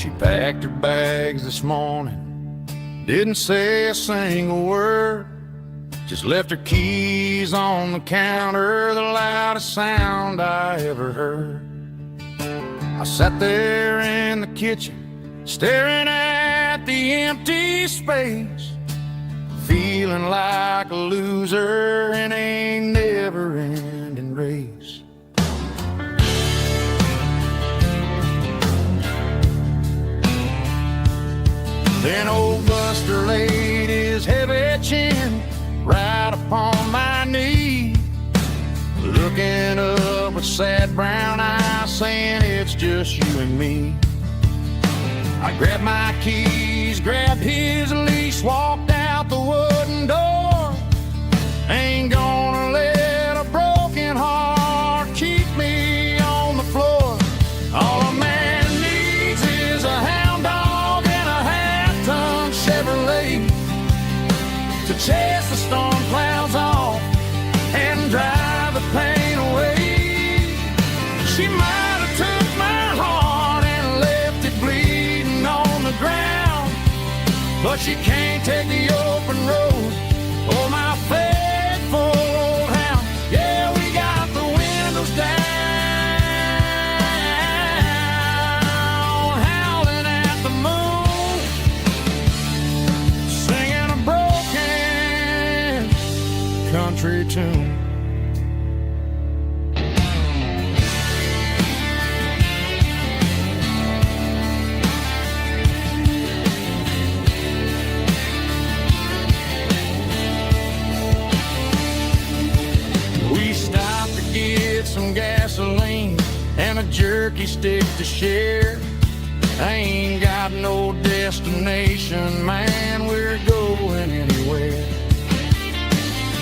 She packed her bags this morning, didn't say a single word, just left her keys on the counter, the loudest sound I ever heard. I sat there in the kitchen, staring at the empty space, feeling like a loser in a never-ending race. Then old Buster laid his heavy chin right upon my knee, looking up with sad brown eyes, saying it's just you and me. I grabbed my keys, grabbed his leash, walked out the wooden door. Ain't gonna let a broken heart keep me on the floor. All a man needs is a hound dog and a half-ton Chevrolet to chase the storm clouds off and drive the pain away. She might have took my heart and left it bleeding on the ground, but she can't take the open road or my faithful old hound. Yeah, we got the windows down, howling at the moon, singing a broken country tune. Some gasoline and a jerky stick to share. I ain't got no destination, man, we're going anywhere.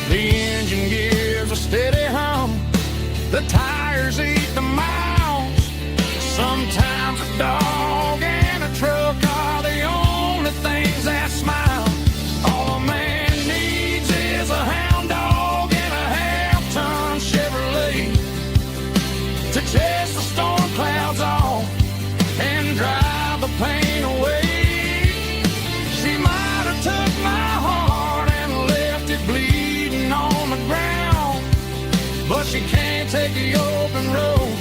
The engine gives a steady hum, the tires eat the miles. Sometimes a dog and a truck are the only things that smile. All a man needs is a hound dog and a half-ton Chevrolet to chase the storm clouds off and drive the pain away. She might have took my heart and left it bleeding on the ground, but she can't take the open road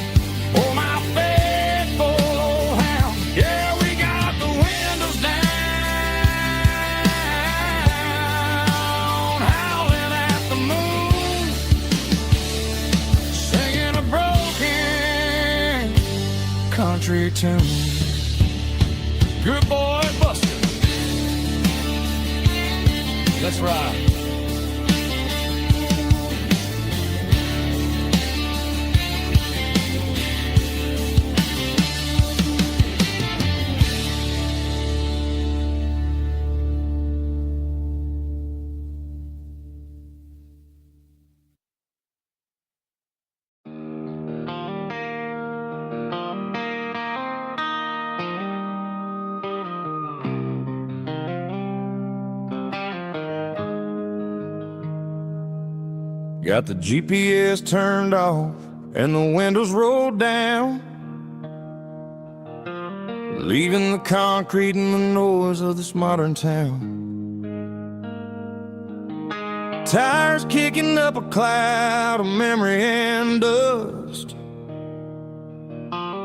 or my faithful old hound. Yeah, we got the windows down, howling at the moon, singing a broken country tune. Good boy, Buster. Let's ride. Got the GPS turned off and the windows rolled down, leaving the concrete and the noise of this modern town. Tires kicking up a cloud of memory and dust,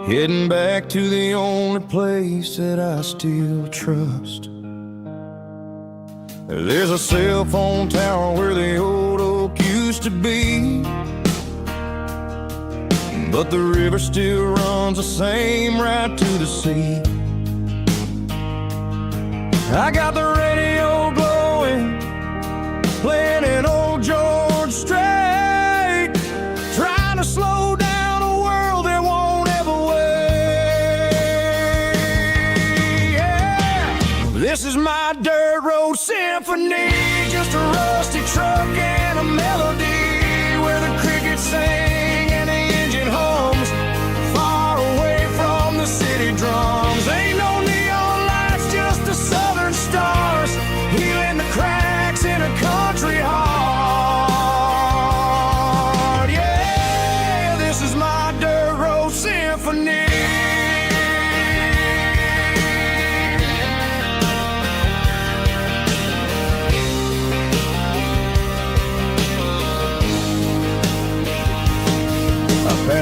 heading back to the only place that I still trust. There's a cell phone tower where the old oak used to be, but the river still runs the same right to the sea. I got the radio glowing, playing an old George Strait, trying to slow down a world that won't ever wait. Yeah. This is my dirt road symphony, just a rusty truck and a melody where the crickets sing and the engine hums, far away from the city drums. Ain't no neon lights, just the southern stars, healing the cracks in a country heart. Yeah, this is my dirt road symphony.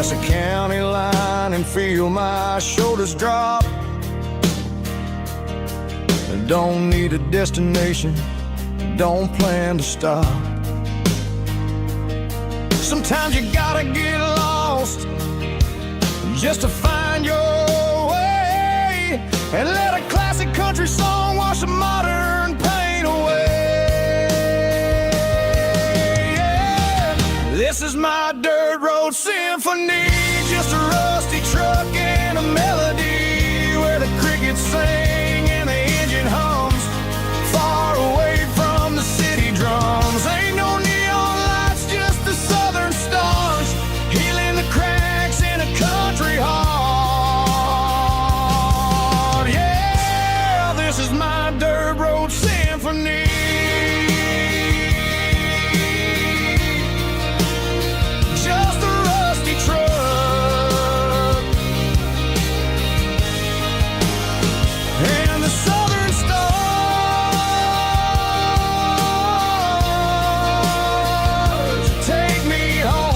pass a county line and feel my shoulders drop. I don't need a destination, don't plan to stop. Sometimes you gotta get lost just to find your way, and let a classic country song wash the modern pain away. Yeah. This is my dirt road symphony, just a rusty truck and a melody where the crickets sing and the engine hums, far away from the city drums. Ain't no neon lights, just the southern stars, healing the cracks in a country heart. Yeah, this is my dirt road symphony. Just a rusty truck and the southern stars take me home.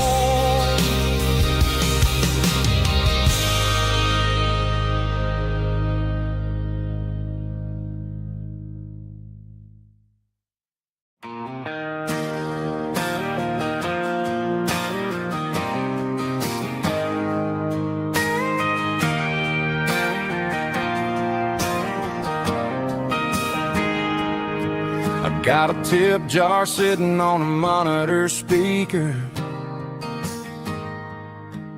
I got a tip jar sitting on a monitor speaker,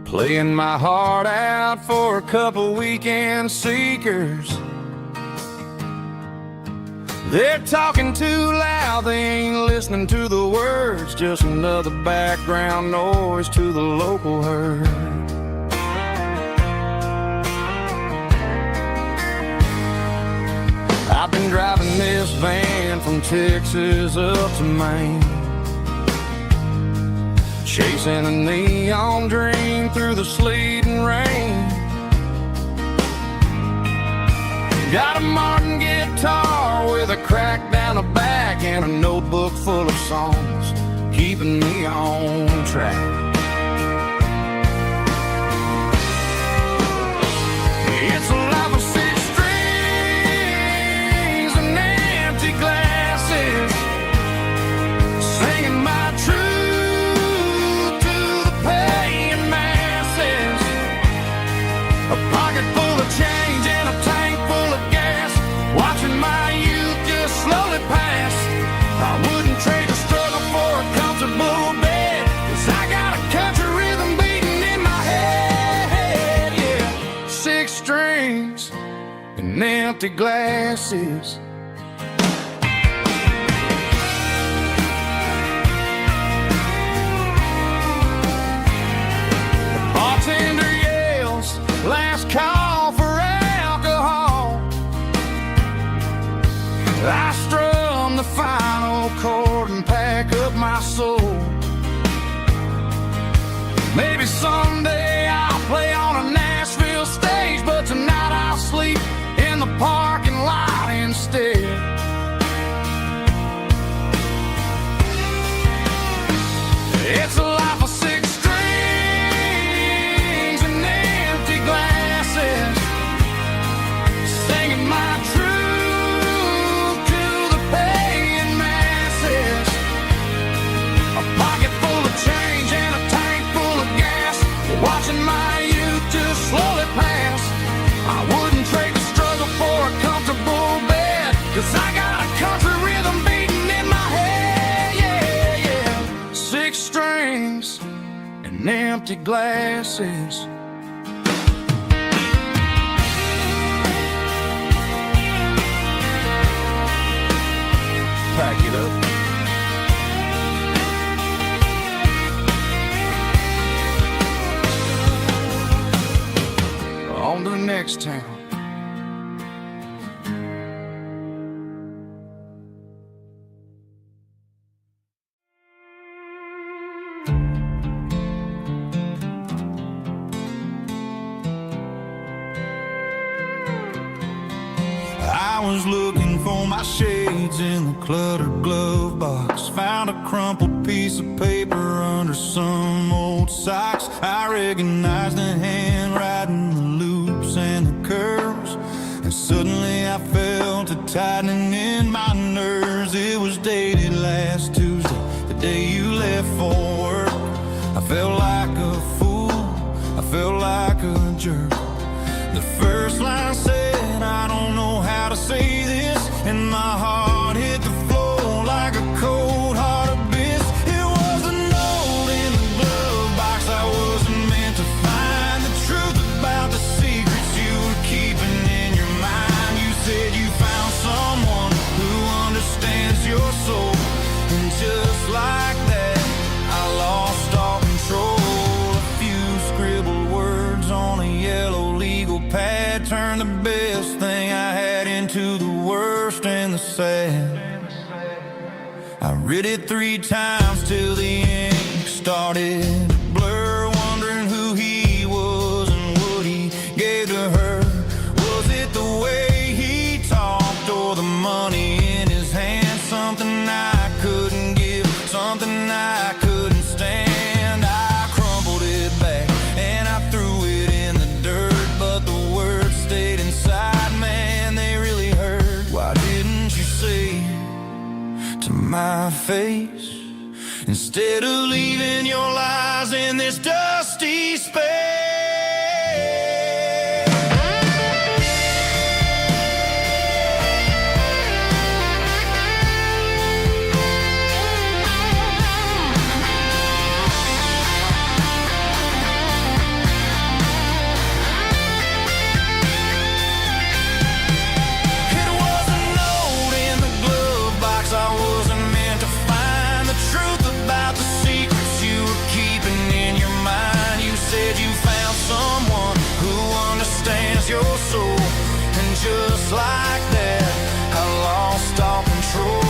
playing my heart out for a couple weekend seekers. They're talking too loud, they ain't listening to the words, just another background noise to the local herd. I've been driving this van from Texas up to Maine, chasing a neon dream through the sleet and rain. Got a Martin guitar with a crack down the back and a notebook full of songs, keeping me on track. It's a life of six strings and empty glasses, singing my truth to the paying masses. A pocket full of change and a tank full of gas, watching my youth just slowly pass. I wouldn't trade the struggle for a comfortable bed, 'cause I got a country rhythm beating in my head. Yeah, six strings and empty glasses. The bartender yells, last call for alcohol. I strum the final chord and pack up my soul. Maybe someday I'll play on a Nashville stage, but tonight I'll sleep in the parking lot instead. It's a life of six strings and empty glasses, singing my truth to the paying masses. A pocket full of change and a tank full of gas, watching my youth just slowly pass. I wouldn't trade the struggle for a comfortable bed, 'cause I got a country rhythm beating in my head. Yeah, yeah. Six strings and empty glasses. Pack it up. On to the next town. I was looking for my shades in the cluttered glove box, found a crumpled piece of paper under some old socks. I recognized the handwriting, the loops and the curves, and suddenly I felt a tightening in my nerves. It was dated last Tuesday, the day you left for work. I felt like a fool, I felt like a jerk. The first line said, I don't know how to say this, and my heart hit the floor like a cold heart abyss. It was a note in the glove box. I wasn't meant to find the truth about the secrets you were keeping in your mind. You said you found someone who understands your soul, and just like that, I lost all control. A few scribbled words on a yellow legal pad turned the best thing I had into the worst and the sad. I read it 3 times till the ink started to blur, wondering who he was and what he gave to her. Was it the way he talked or the money in his hand? Something I couldn't give, something I couldn't stand. I crumpled it back and I threw it in the dirt, but the words stayed inside, man, they really hurt. Why didn't you say to my face, instead of leaving your lies in this dusty space? It was a note in the glove box. I wasn't meant to find the truth about the secrets you were keeping in your mind. You said you found someone who understands your soul, and just like that, I lost all control.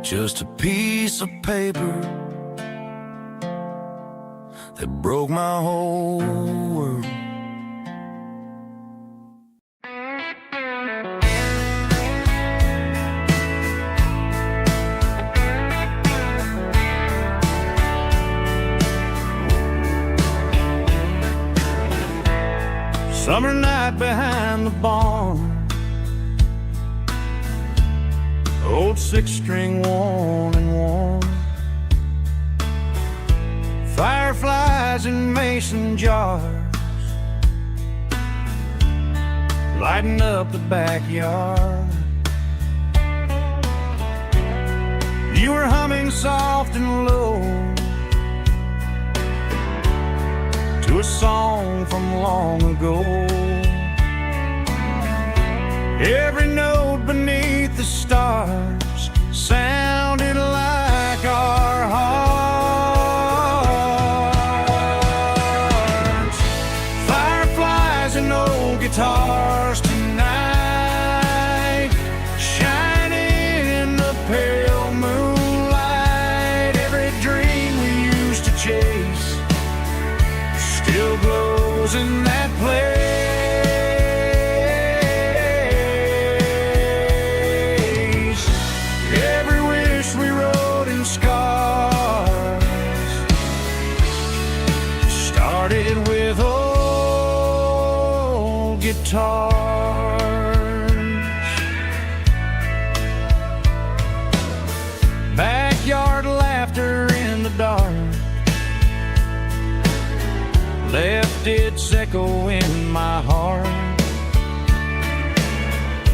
Just a piece of paper that broke my whole world. Summer night behind the barn, old 6-string worn and worn, fireflies in mason jars, lighting up the backyard. You were humming soft and low to a song from long ago. Every note beneath the stars sounded like our hearts. Fireflies and old guitars tonight, shining in the pale moonlight. Every dream we used to chase still glows in that place. Every wish we wrote in scars started with old guitars. Backyard laughter in the dark left its echo in my heart.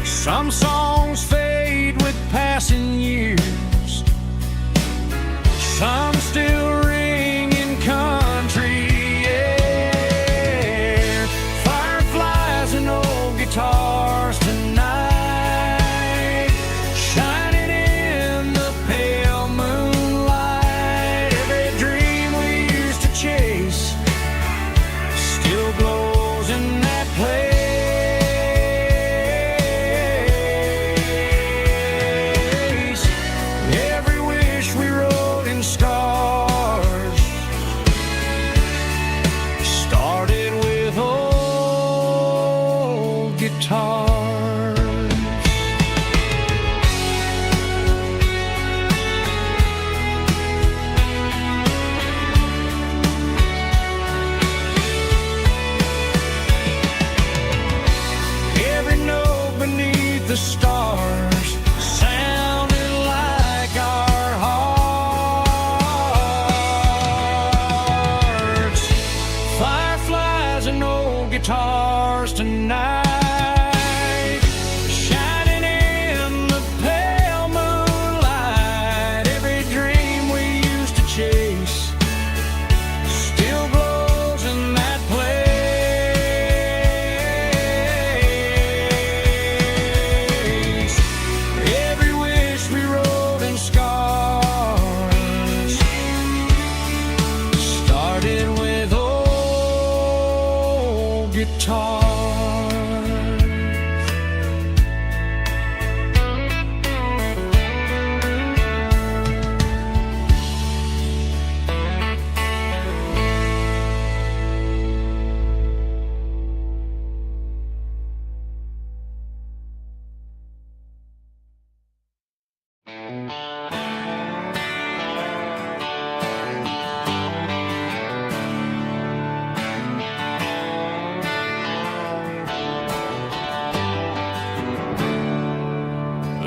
Some songs fade with passing years, some still ring in country air. Fireflies and old guitars tonight, shining in the pale moonlight. Every dream we used to chase still glows in that place. Every wish we wrote in scars started with old guitars. the stars sounded like our hearts. Fireflies and old guitars tonight, shining in the pale moonlight. Every dream we used to chase still glows in that place. Every wish we wrote in scars started with old guitars.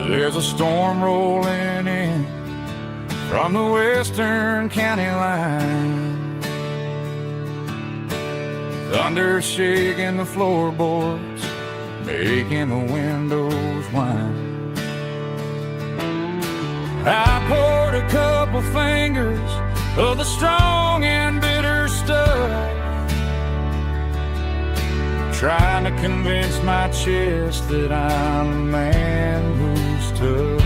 There's a storm rolling in from the western county line. Thunder shaking the floorboards, making the windows whine. I poured a couple fingers of the strong and bitter stuff, trying to convince my chest that I'm a man who's tough.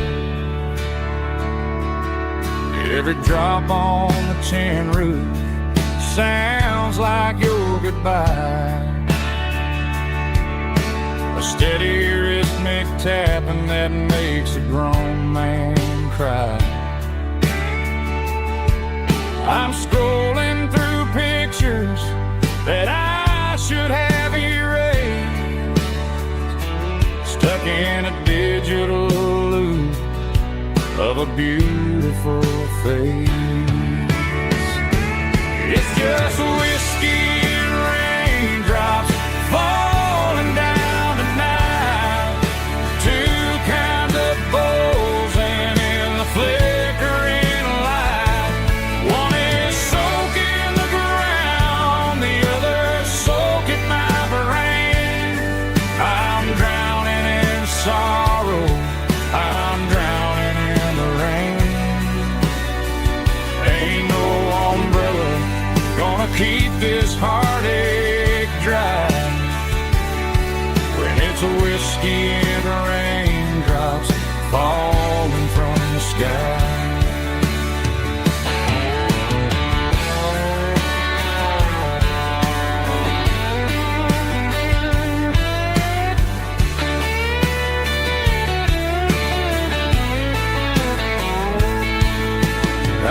Every drop on the tin roof sounds like your goodbye, a steady rhythmic tapping that makes a grown man cry. I'm scrolling through pictures that I should have erased, stuck in a digital loop of a beautiful face. It's just whiskey and raindrops falling down tonight, two kinds of bowls and in the flickering light. One is soaking the ground, the other soaking my brain. I'm drowning in sorrow, I'm drowning in the rain. Ain't no umbrella gonna keep this heartache dry when it's a whiskey and raindrops falling from the sky.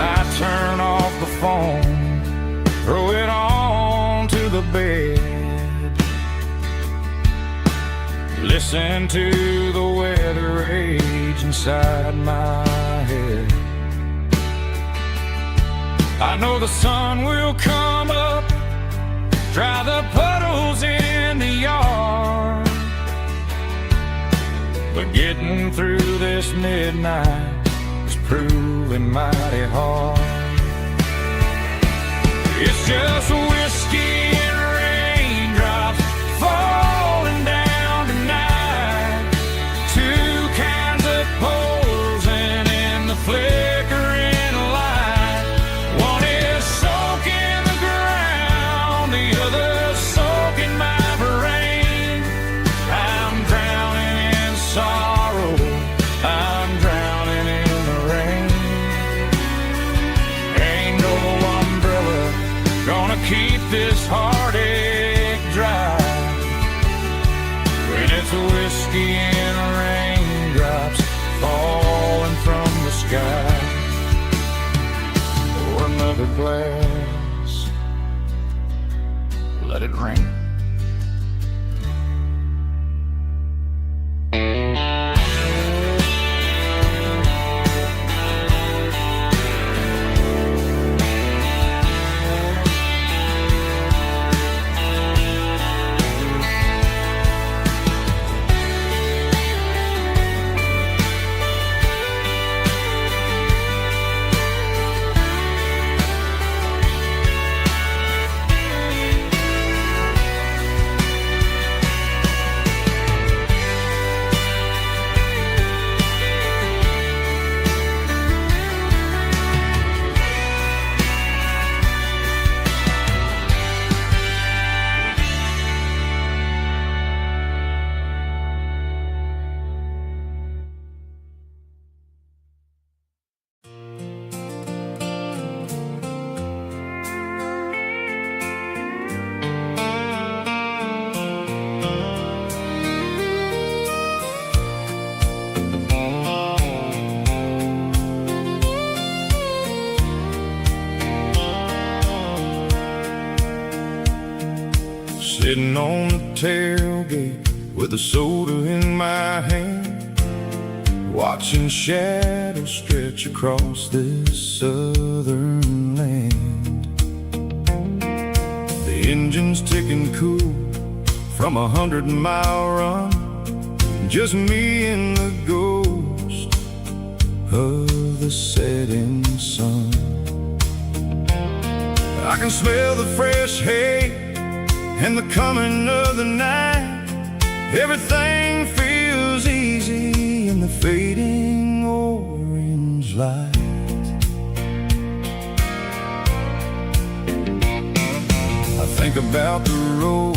I turn off the phone, throw it on to the bed, listen to the weather rage inside my head. I know the sun will come up, dry the puddles in the yard, but getting through this midnight is proving mighty hard. It's just whiskey and raindrops falling down tonight, two kinds of poles and in the flickering light. One is soaking the ground, the other soaking my brain. I'm drowning in sorrow, I'm drowning in the rain. Ain't no umbrella gonna keep this heartache dry when it's a whiskey and raindrops falling from the sky. Pour another glass, let it rain. sitting on the tailgate with a soda in my hand, watching shadows stretch across this southern land. The engine's ticking cool from 100-mile run, just me and the ghost of the setting sun. I can smell the fresh hay and the coming of the night. Everything feels easy in the fading orange light. I think about the road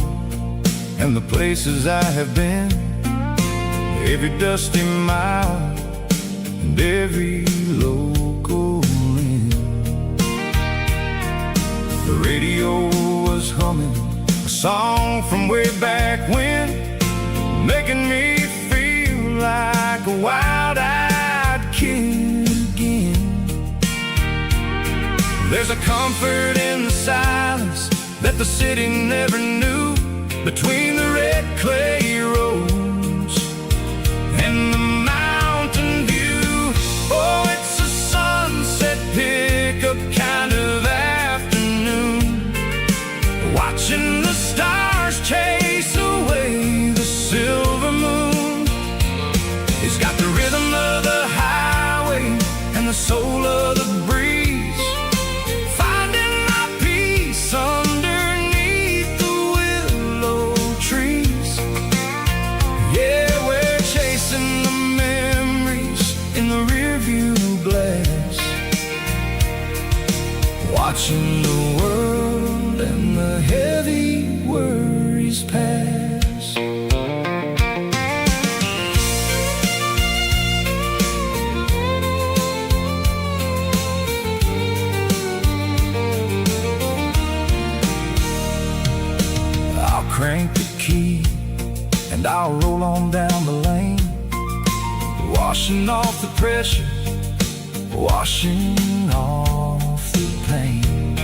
and the places I have been, every dusty mile and every local inn. The radio was humming a song from way back when, making me feel like a wild-eyed kid again. There's a comfort in the silence that the city never knew, between the red clay roads and the mountain view. Oh, it's a sunset pickup kind of afternoon, watching the stars chase away the silver moon. It's got the rhythm of the highway and the soul of the breeze, finding my peace underneath the willow trees. Yeah, we're chasing the memories in the rearview glass, watching the world and the heavy worries pass. I'll crank the key and I'll roll on down the lane, washing off the pressure, washing off the pain.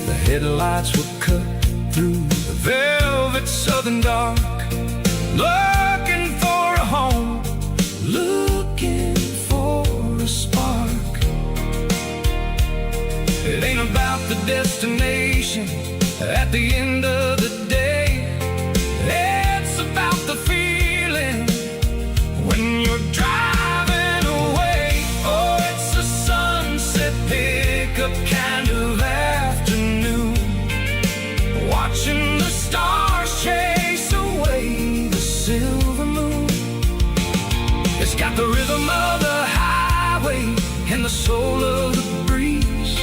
The headlights will cut through the velvet southern dark, looking for a home, looking for a spark. It ain't about the destination at the end of the day, it's about the feeling when you're driving away. Oh, it's a sunset pickup kind of afternoon, watching the stars chase away the silver moon. It's got the rhythm of the highway and the soul of the breeze,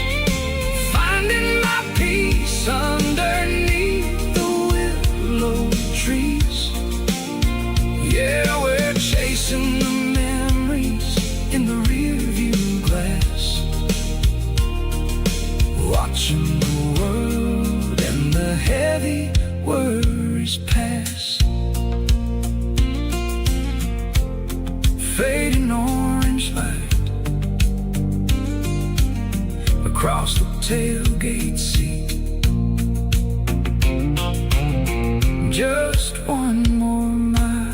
finding my peace underneath the willow trees. Yeah, we're chasing the memories in the rearview glass, watching the world and the heavy worries pass. Fading orange light across the tailgate seat. Just one more mile.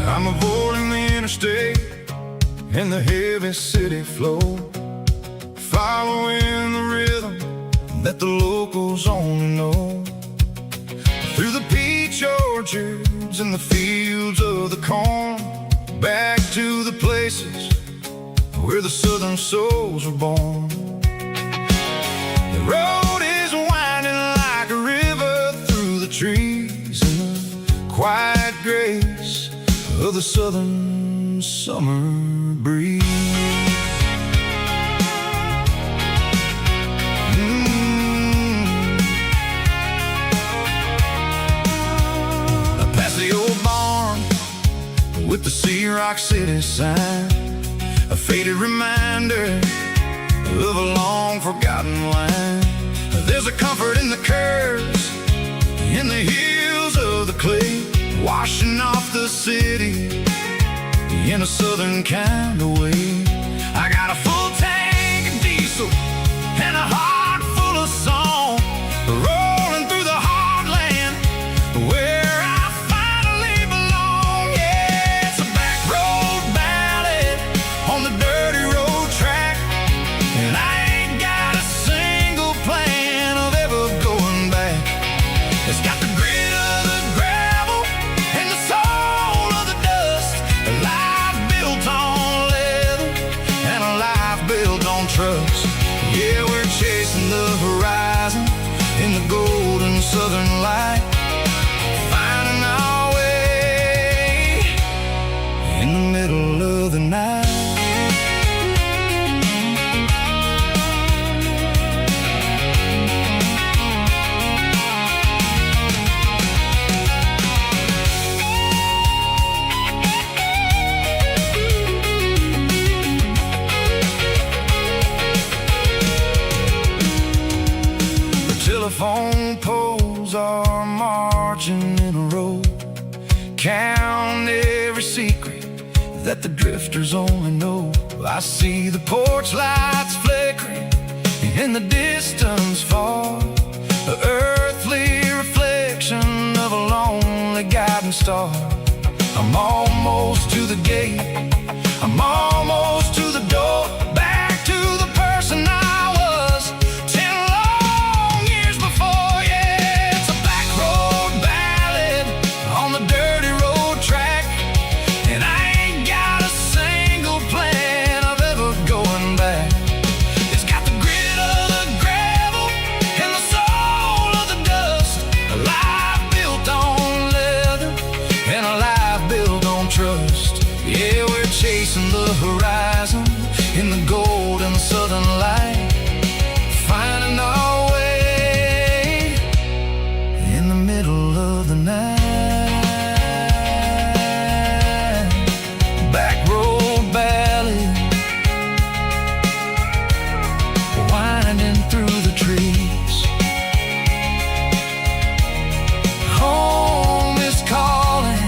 I'm avoiding the interstate and the heavy city flow, following the rhythm that the locals only know. Through the peach orchards and the fields of the corn, back to the places where the southern souls were born. The road is winding like a river through the trees and the quiet grace of the southern summer breeze. Past the old barn with the Sea Rock City sign, a faded reminder of a long forgotten line. There's a comfort in the curves, in the hills of the clay, washing off the city in a southern kind of way. I got a full tank of diesel and a heart full of song, rolling through the heartland where I finally belong. Yeah, it's a back road ballad on the dirty road track, and I ain't got a single plan of ever going back. It's got the grit of the gravel and the soul of the dust, a life built on leather and a life built on trust. Yeah, we're chasing the horizon in the golden southern light, finding our way in the middle of the night. Telephone poles are marching in a row, count every secret that the drifters only know. I see the porch lights flickering in the distance far, an earthly reflection of a lonely guiding star. I'm almost to the gate, I'm almost to the door, back to the person I was 10 long years before. Yeah, it's a back road ballad on the dirty road track, and I ain't got a single plan of ever going back. It's got the grit of the gravel and the soul of the dust, a life built on leather and a life built on trust. Yeah, we're chasing the horizon in the golden southern light, finding our way in the middle of the night. Back road ballad, winding through the trees. Home is calling.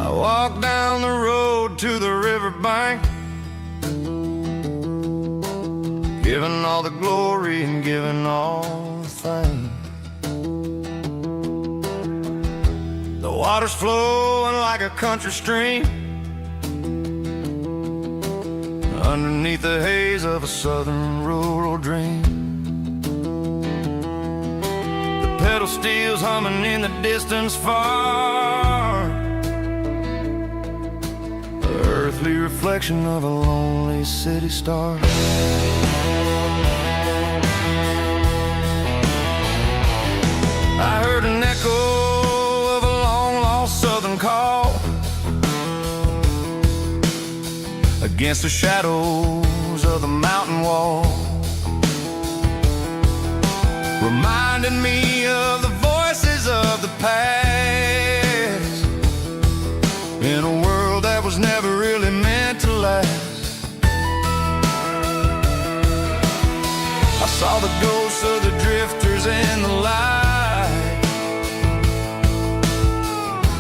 I walk down the road to the riverbank, giving all the glory and giving all the thanks. The water's flowing like a country stream underneath the haze of a southern rural dream. The pedal steel's humming in the distance far, earthly reflection of a lonely city star. I heard an echo of a long-lost southern call against the shadows of the mountain wall, reminding me of the voices of the past in a world that was never really meant to last. I saw the ghosts of the drifters in the light,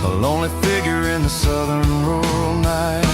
a lonely figure in the southern rural night.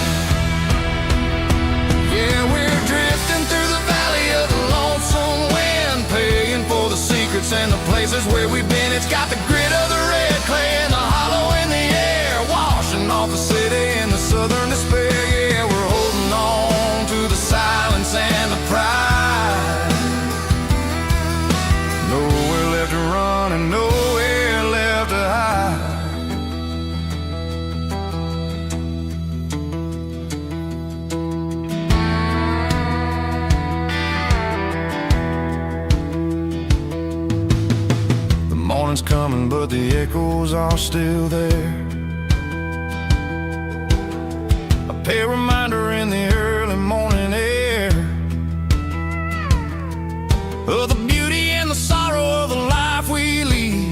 sun's coming, but the echoes are still there. A pale reminder in the early morning air of the beauty and the sorrow of the life we lead.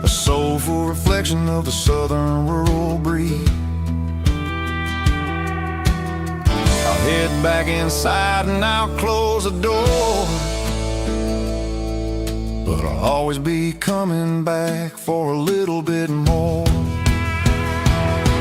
A soulful reflection of the southern rural breed. I'll head back inside and I'll close the door, but I'll always be coming back for a little bit more.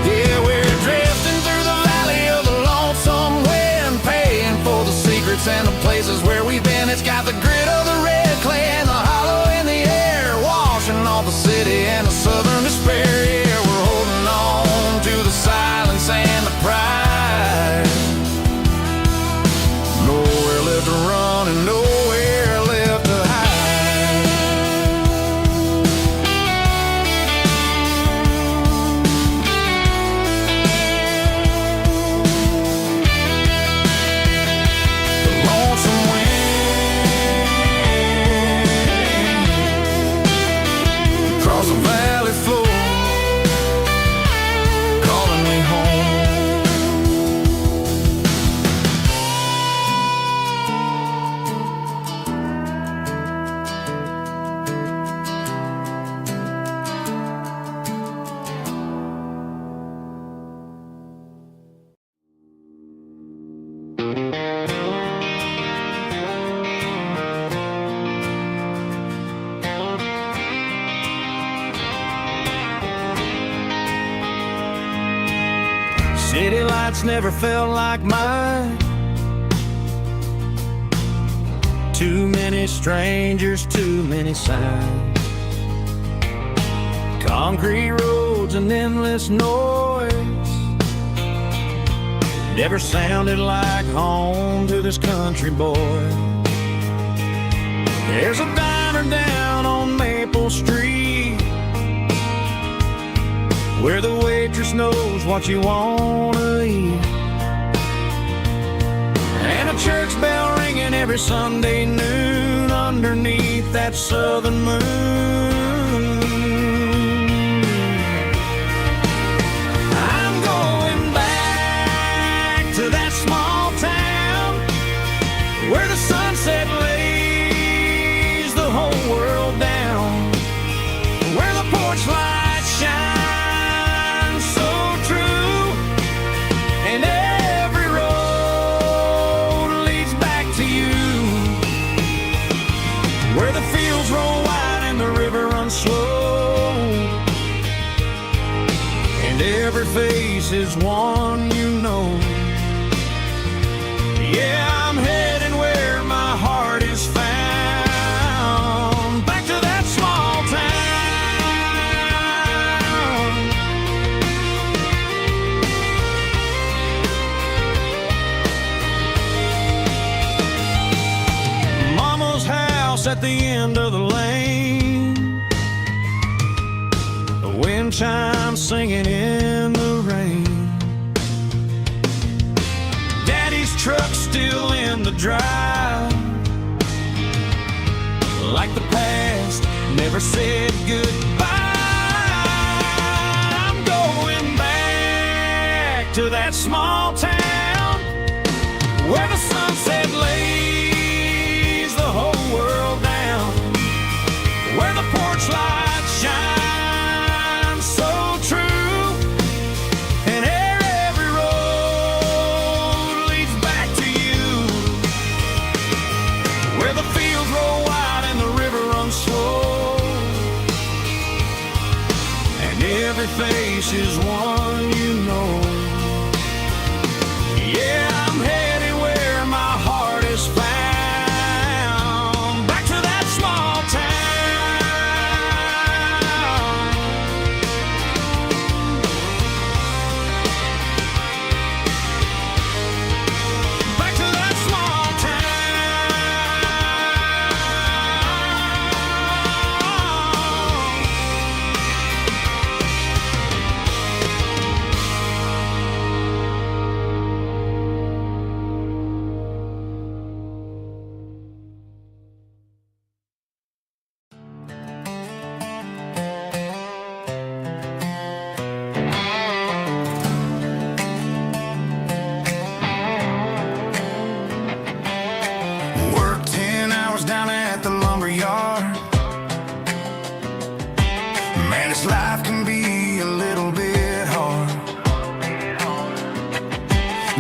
Yeah, we're drifting through the valley of the lonesome wind, paying for the secrets and the places where we've been. It's got the grit of the red clay and the hollow in the air, washing off the city and the southern despair. Yeah, we're holding on to the silence and the pride. Nowhere left to run and nowhere left to hide. The lonesome wind across the valley floor, calling me home. City lights never felt like mine. Too many strangers, too many signs. Concrete roads and endless noise never sounded like home to this country boy. There's a diner down on Maple Street where the waitress knows what you wanna eat, and a church bell ringing every Sunday noon underneath that southern moon. I'm going back to that small town where the sunset lays the whole world down, where the porch lights shine and every road leads back to you, where the fields roll wide and the river runs slow, and every face is one you know. Yeah, I'm heading where my heart is found, back to that small town. At the end of the lane, the wind chimes singing in the rain. Daddy's truck still in the drive, like the past never said goodbye. I'm going back to that small town where the sunset lays the whole world down, where the porch lights shine so true, and every road leads back to you, where the fields roll wide and the river runs slow, and every face is one you know. Yeah, I'm heading where my heart is found, back to that small town. Back to that small town.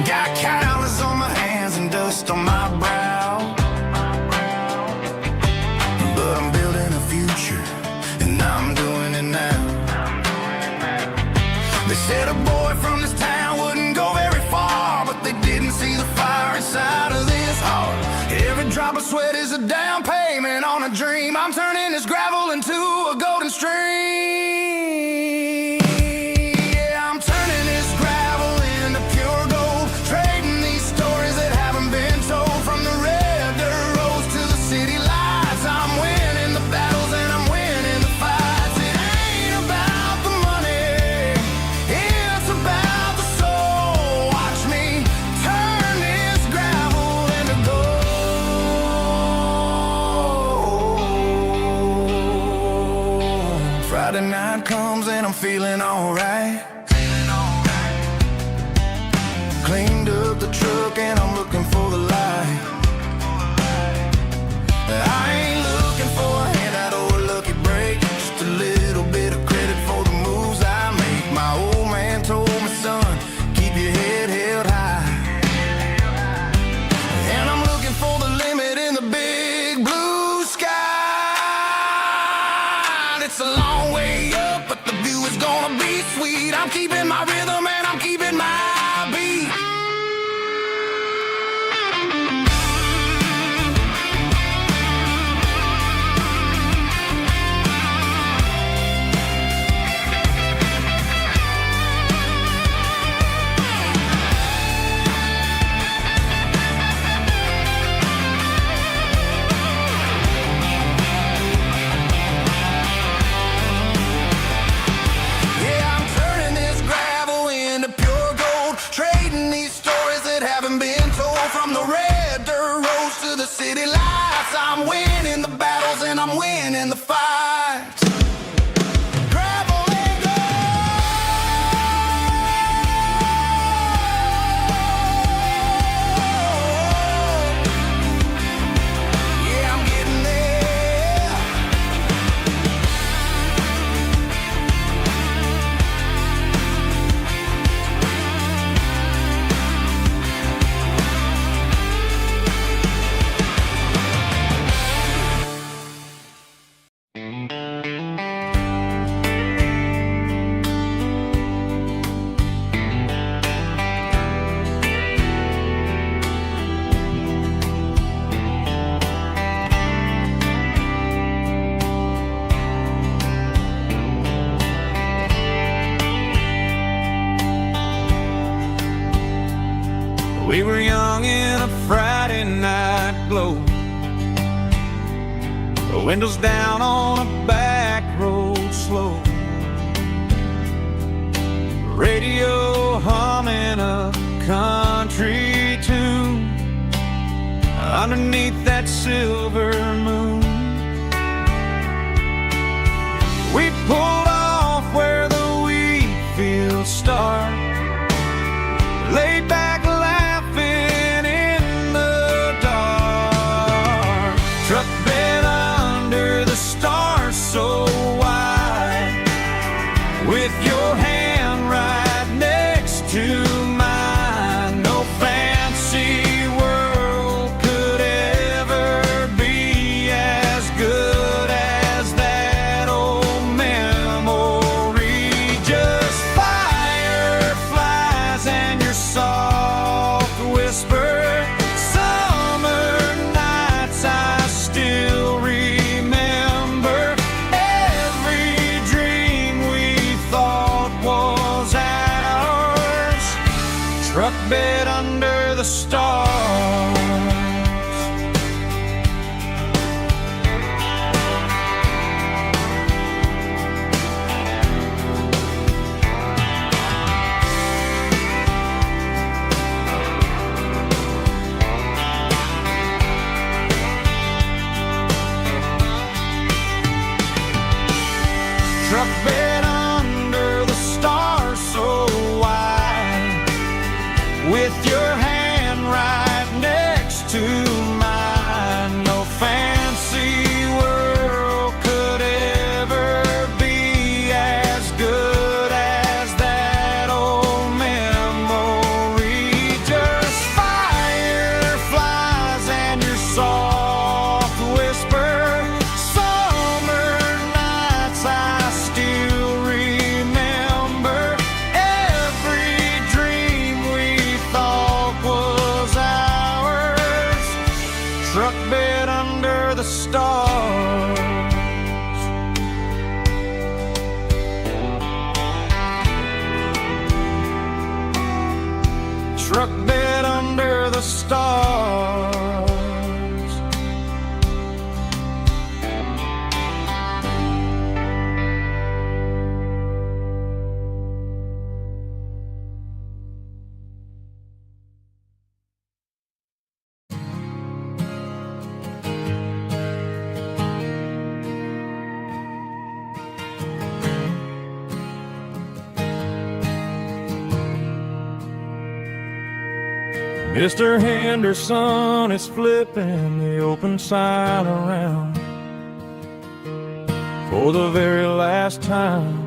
Got calluses on my hands and dust on my brow, but I'm building a future, and I'm doing it now. They said a boy from this town wouldn't go very far, but they didn't see the fire inside of this heart. Every drop of sweat is a down payment on a dream. I'm turning this gravel into a golden stream. Yeah, I'm turning this gravel into pure gold, trading these stories that haven't been told. From the red dirt roads to the city lights, I'm winning the battles and I'm winning the fights. It ain't about the money, it's about the soul. Watch me turn this gravel into gold. Friday night comes and I'm feeling alright. Cleaned up the truck and I'm looking for the light. I ain't looking for a handout or a lucky break, just a little bit of credit for the moves I make. My old man told me, son, keep your head held high. And I'm looking for the limit in the big blue sky. It's a long way up, but the view is gonna be sweet. I'm keeping my rhythm and I'm keeping my beat. Yeah, I'm turning this gravel into pure gold, trading these stories that haven't been told. From the red dirt roads to the city lights, I'm winning the battles and I'm winning the fights. Gravel and gold. Yeah, I'm getting there. We were young in a Friday night glow, the windows down on a back road slow, radio humming a country tune underneath that silver moon. We pulled off where the wheat fields start, laid back laughing in the dark. Truck bed under the stars so wide, with your hand right next to mine. No fancy world could ever be as good as that old memory. Just fireflies and your soft whisper. Summer nights I still remember. Every dream we thought was ours. Truck bed under the stars. Truck bed under the stars so wide, with your hand right next to mine. No fancy world could ever be as good as that old memory. struck dead under the stars. Mr. Henderson is flipping the open sign around for the very last time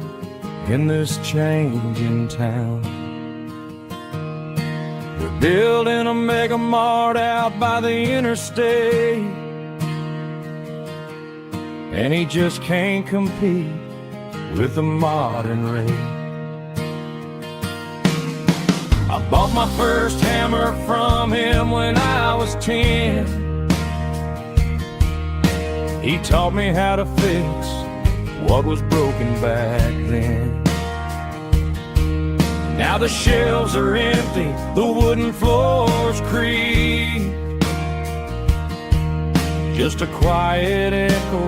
in this changing town. They're building a mega mart out by the interstate, and he just can't compete with the modern rate. I bought my first hammer from him when I was 10. He taught me how to fix what was broken back then. Now the shelves are empty, the wooden floors creak, just a quiet echo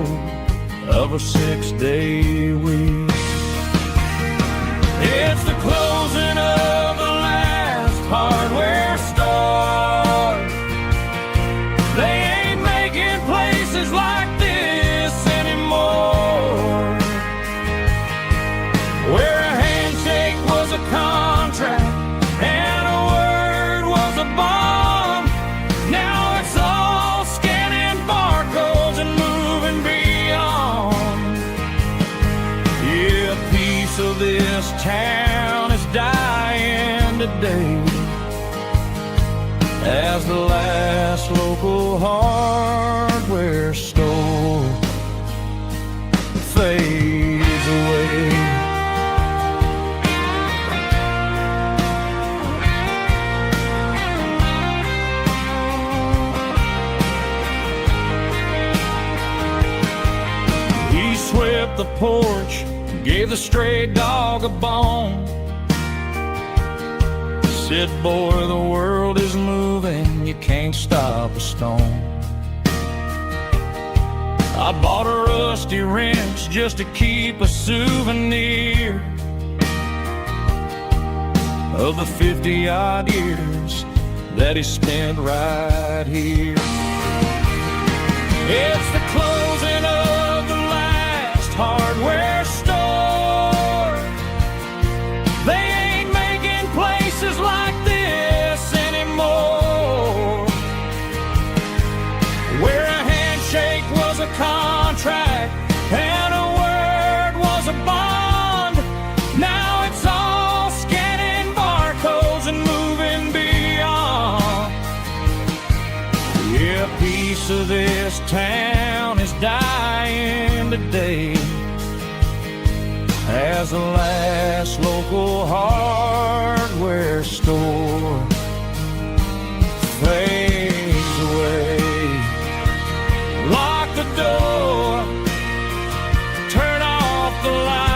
of a 6-day week. It's the closing of the hardware store. They ain't making places like this anymore, where a handshake was a contract and a word was a bond. Now it's all scanning barcodes and moving beyond. Yeah, a piece of this town is dying today as the last local hardware store fades away. He swept the porch, gave the stray dog a bone, said, boy, the world is moving, you can't stop a stone. I bought a rusty wrench just to keep a souvenir of the 50-odd years that he spent right here. It's the closing of the last hardware store. They ain't making places like this anymore, where a handshake was a contract and a word was a bond. Now it's all scanning barcodes and moving beyond. Yeah, a piece of this town is dying today as the last local hardware store fades away. Lock the door, turn off the light.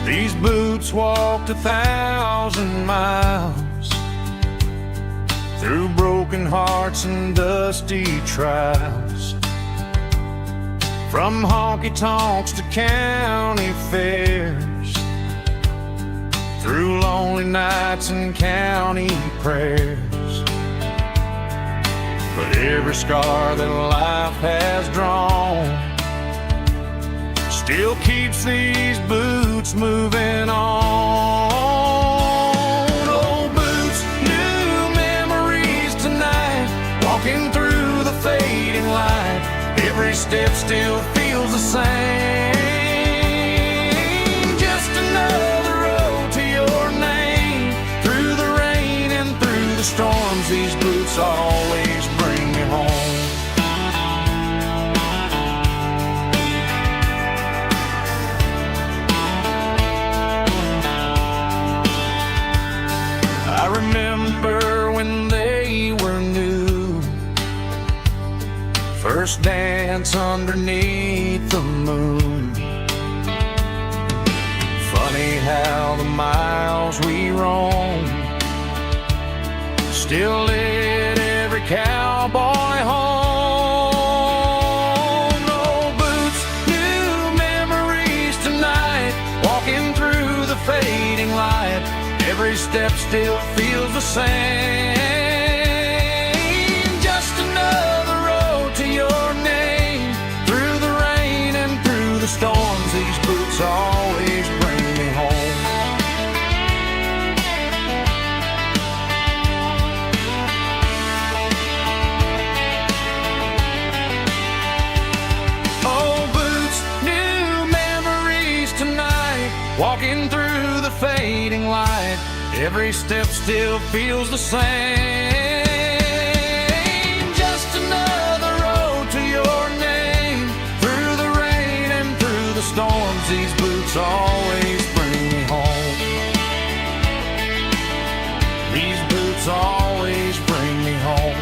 These boots walked 1,000 miles through broken hearts and dusty trials, from honky-tonks to county fairs, through lonely nights and county prayers. But every scar that life has drawn still keeps these boots moving on. Old boots, new memories tonight, walking through the fading light. Every step still feels the same. Just another boots dance underneath the moon. Funny how the miles we roam still lit every cowboy home. No boots, new memories tonight, walking through the fading light. Every step still feels the same. Just another road to your name. Through the rain and through the storms, these boots always bring me home. Oh, boots, new memories tonight, walking through the fading light. Every step still feels the same. Just another road to your name. Through the rain and through the storms, these boots always bring me home. These boots always bring me home.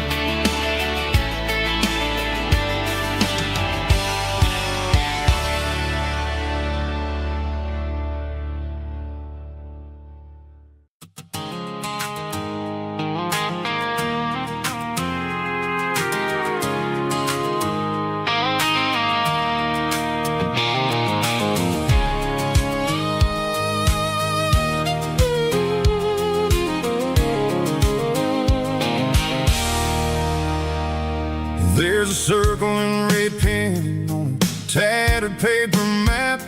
There's a circle and red pen on a tattered paper map,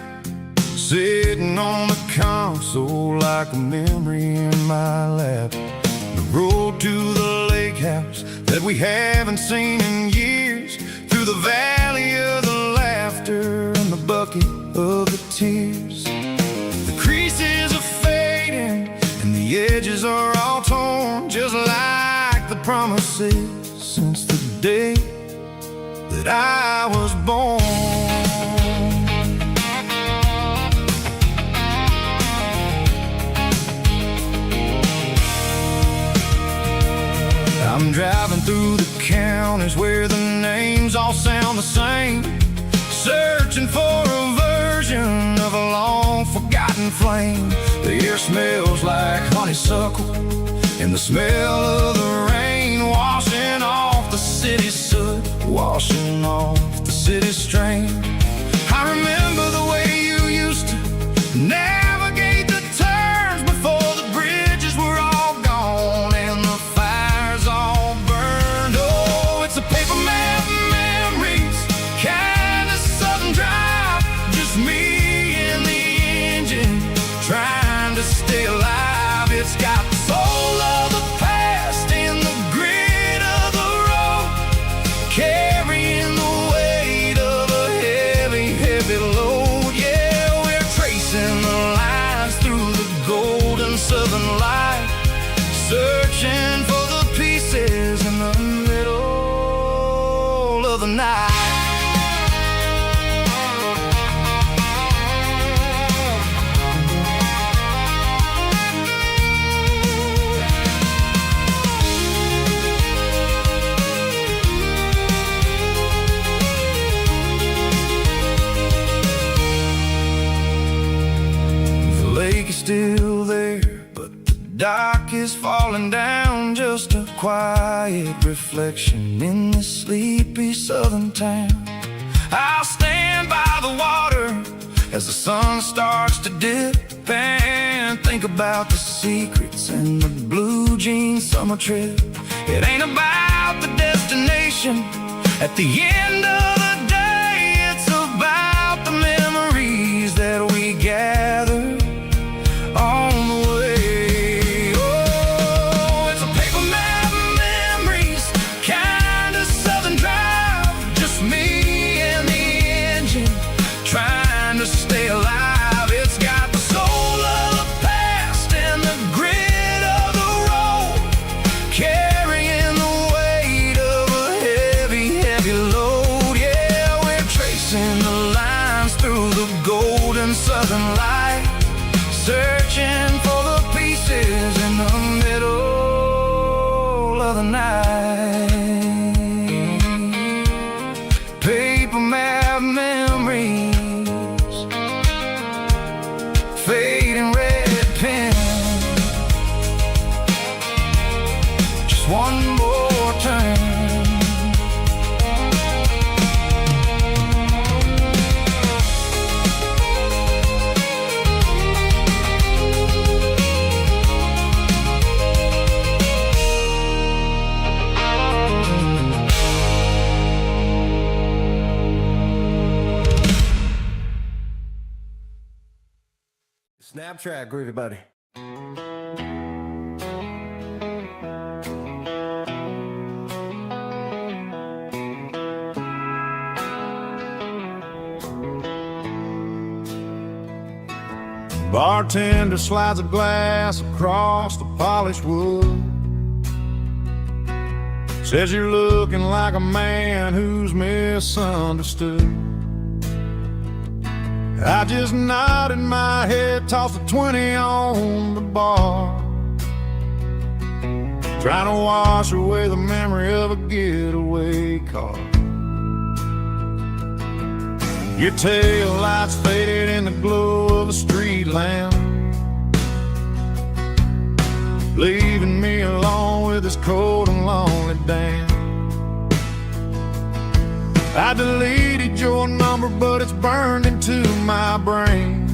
sitting on the console like a memory in my lap. The road to the lake house that we haven't seen in years, through the valley of the laughter and the bucket of the tears. The creases are fading and the edges are all torn, just like the promises since the day that I was born. I'm driving through the counties where the names all sound the same, searching for a version of a long forgotten flame. The air smells like honeysuckle and the smell of the rain washing off the city's soot, washing off the city's strain. I remember the way you used to navigate the turns before the bridges were all gone and the fires all burned. Oh, it's a paper map memories, kind of southern drive, just me and the engine trying to stay alive. It's got the soul of the past and the grit of the road, carrying the weight of a heavy, heavy load. Yeah, we're tracing the lines through the golden southern light, searching for the pieces in the middle of the night. The lake is still there, but the dock is falling down, just a quiet reflection in this sleepy southern town. I'll stand by the water as the sun starts to dip and think about the secrets and the blue jean summer trip. It ain't about the destination at the end of the day, it's about the memories that we gather on the way. Oh, it's a paper map memories, kind of southern drive, just me and the engine trying to stay alive. It's got the soul of the past and the grit of the road, carrying the weight of a heavy, heavy load. Yeah. Top track, groovy buddy. Bartender slides a glass across the polished wood. Says you're looking like a man who's misunderstood. I just nodded my head, tossed a 20 on the bar, trying to wash away the memory of a getaway car. Your tail lights faded in the glow of a street lamp, leaving me alone with this cold and lonely damn. I deleted your number, but it's burned into my brain.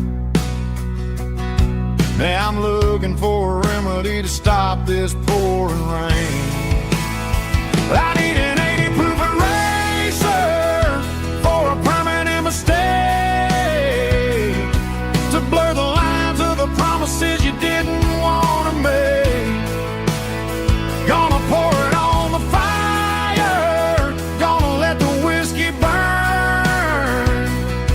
Now I'm looking for a remedy to stop this pouring rain. I need an 80 proof eraser for a permanent mistake, to blur the lines of the promises you didn't want to make. Gonna pour it on the fire, gonna let the whiskey burn,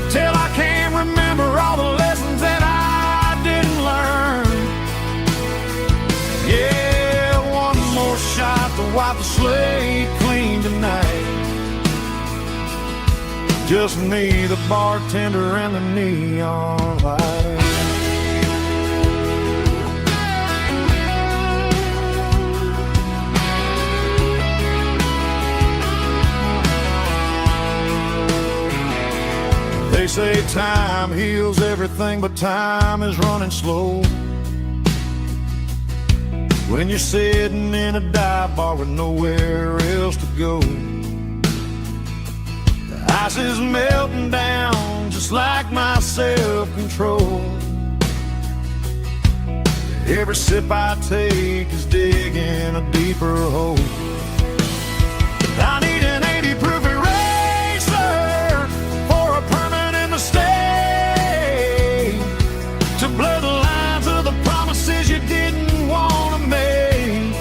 till I can't remember all the lessons that I didn't learn. Yeah, one more shot to wipe the slate clean tonight. Just me, the bartender, and the neon light. They say time heals everything, but time is running slow when you're sitting in a dive bar with nowhere else to go. The ice is melting down just like my self-control. Every sip I take is digging a deeper hole. I need an 80 proof eraser for a permanent mistake, to blur the lines of the promises you didn't want to make.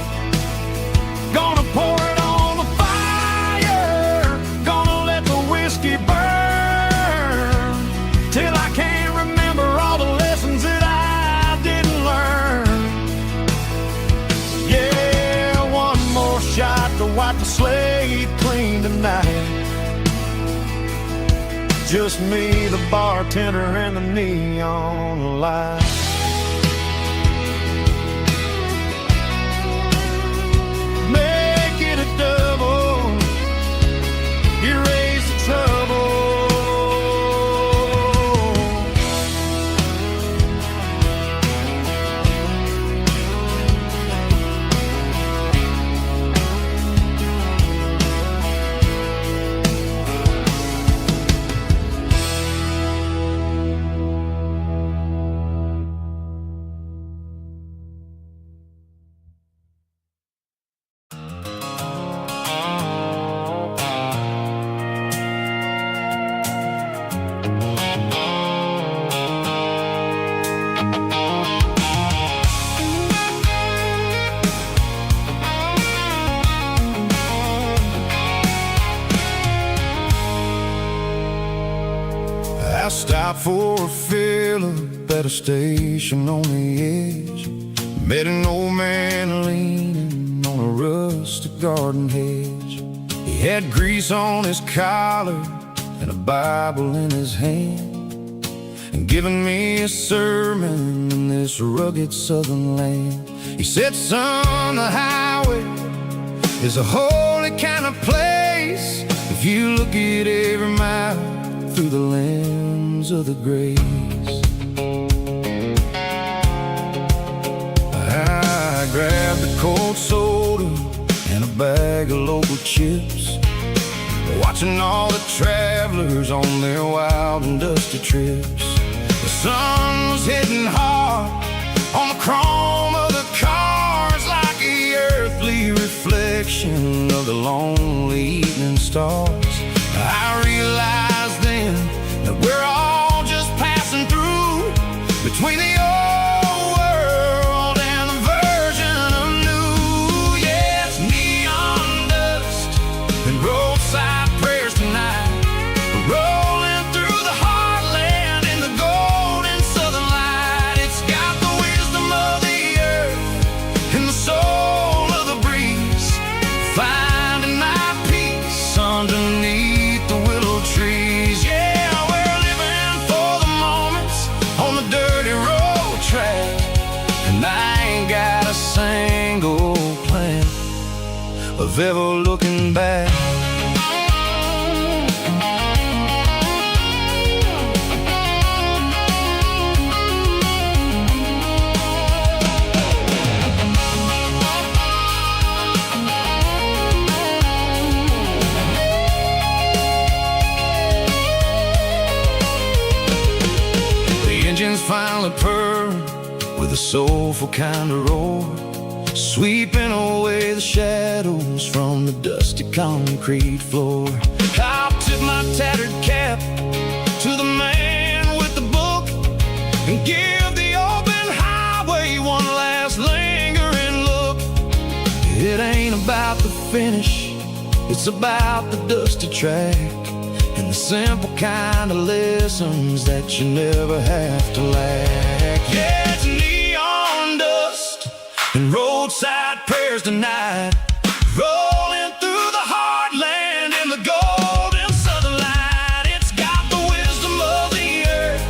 Gonna pour it on the fire, gonna let the whiskey burn, till I can't remember all the lessons that I didn't learn. Yeah, one more shot to wipe the slate clean tonight. Just me, the bartender, and the neon light. Make it a double, erase the trouble. I stopped for a fill-up at a station on the edge. Met an old man leaning on a rusted garden hedge. He had grease on his collar and a Bible in his hand, and giving me a sermon in this rugged southern land. He said, son, the highway is a holy kind of place if you look at every mile through the lens of the grace. I grabbed a cold soda and a bag of local chips, watching all the travelers on their wild and dusty trips. The sun was hitting hard on the chrome of the cars, like the earthly reflection of the lonely evening stars. I realized then that we're all just passing through between the old of ever looking back. Finally purr with a soulful kind of roar, sweeping away the shadows from the dusty concrete floor. I'll tip my tattered cap to the man with the book and give the open highway one last lingering look. It ain't about the finish, it's about the dusty track and the simple kind of lessons that you never have to lack. Yeah, it's neon dust and roadside prayers tonight, rolling through the heartland in the golden southern light. It's got the wisdom of the earth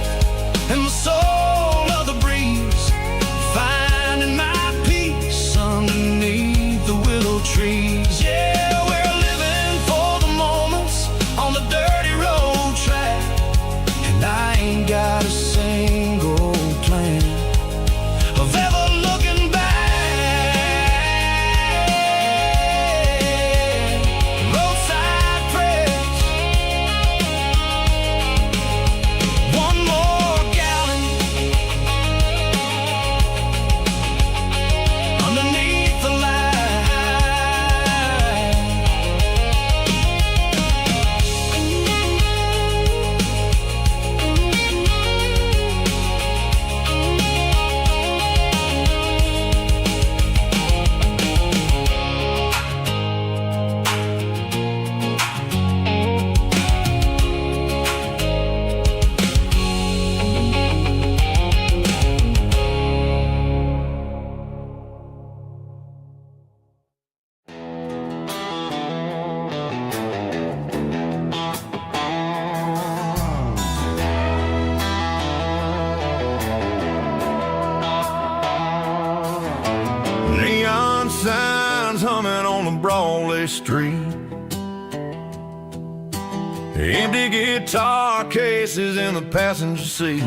and the soul of the breeze, finding my peace underneath the willow trees. Yeah, we're living for the moments on the dirty road track, and I ain't got a single plan of ever looking back. Roadside prayers, one more gallon underneath the light. Neon signs humming on the Broadway street, empty guitar cases in the passenger seat.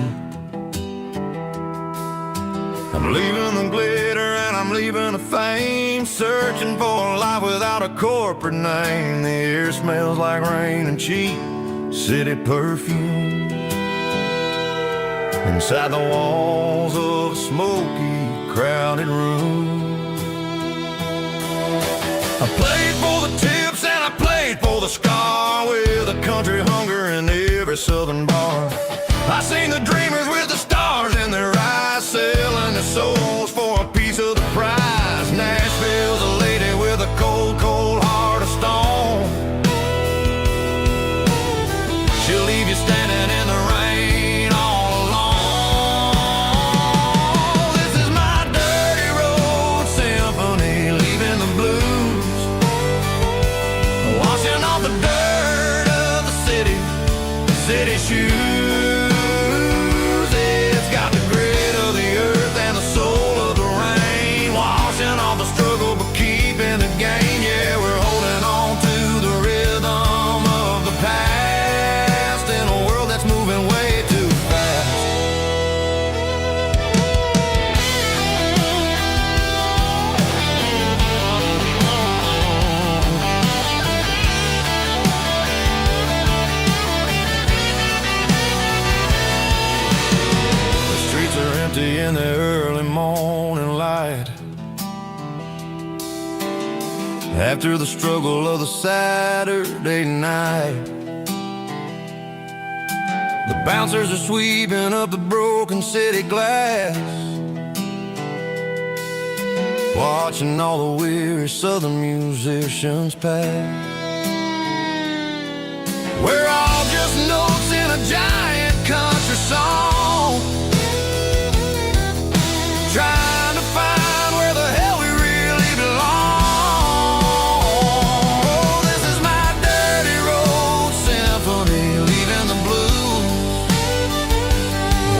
I'm leaving the glitter and I'm leaving the fame, searching for a life without a corporate name. The air smells like rain and cheap city perfume inside the walls of a smoky, crowded room. I played for the tips and I played for the scar, with a country hunger in every southern bar. I seen the dreamers with the stars in their eyes, selling their souls for a piece of the prize. Nashville's a lady with a cold, cold heart of stone. She'll leave you standing in the rain all alone. This is my dirty road symphony, leaving the blues, washing off the dirt of the city shoes. It's got the grit of the earth and the soul of the rain, washing off the struggle but keeping the gain. Yeah, we're holding on to the rhythm of the past in a world that's moving way too fast. The streets are empty in the early morning light, after the struggle of the Saturday night. The bouncers are sweeping up the broken city glass, watching all the weary southern musicians pass. We're all just notes in a giant country song, trying to find where the hell we really belong. Oh, this is my dirty road symphony, leaving the blues,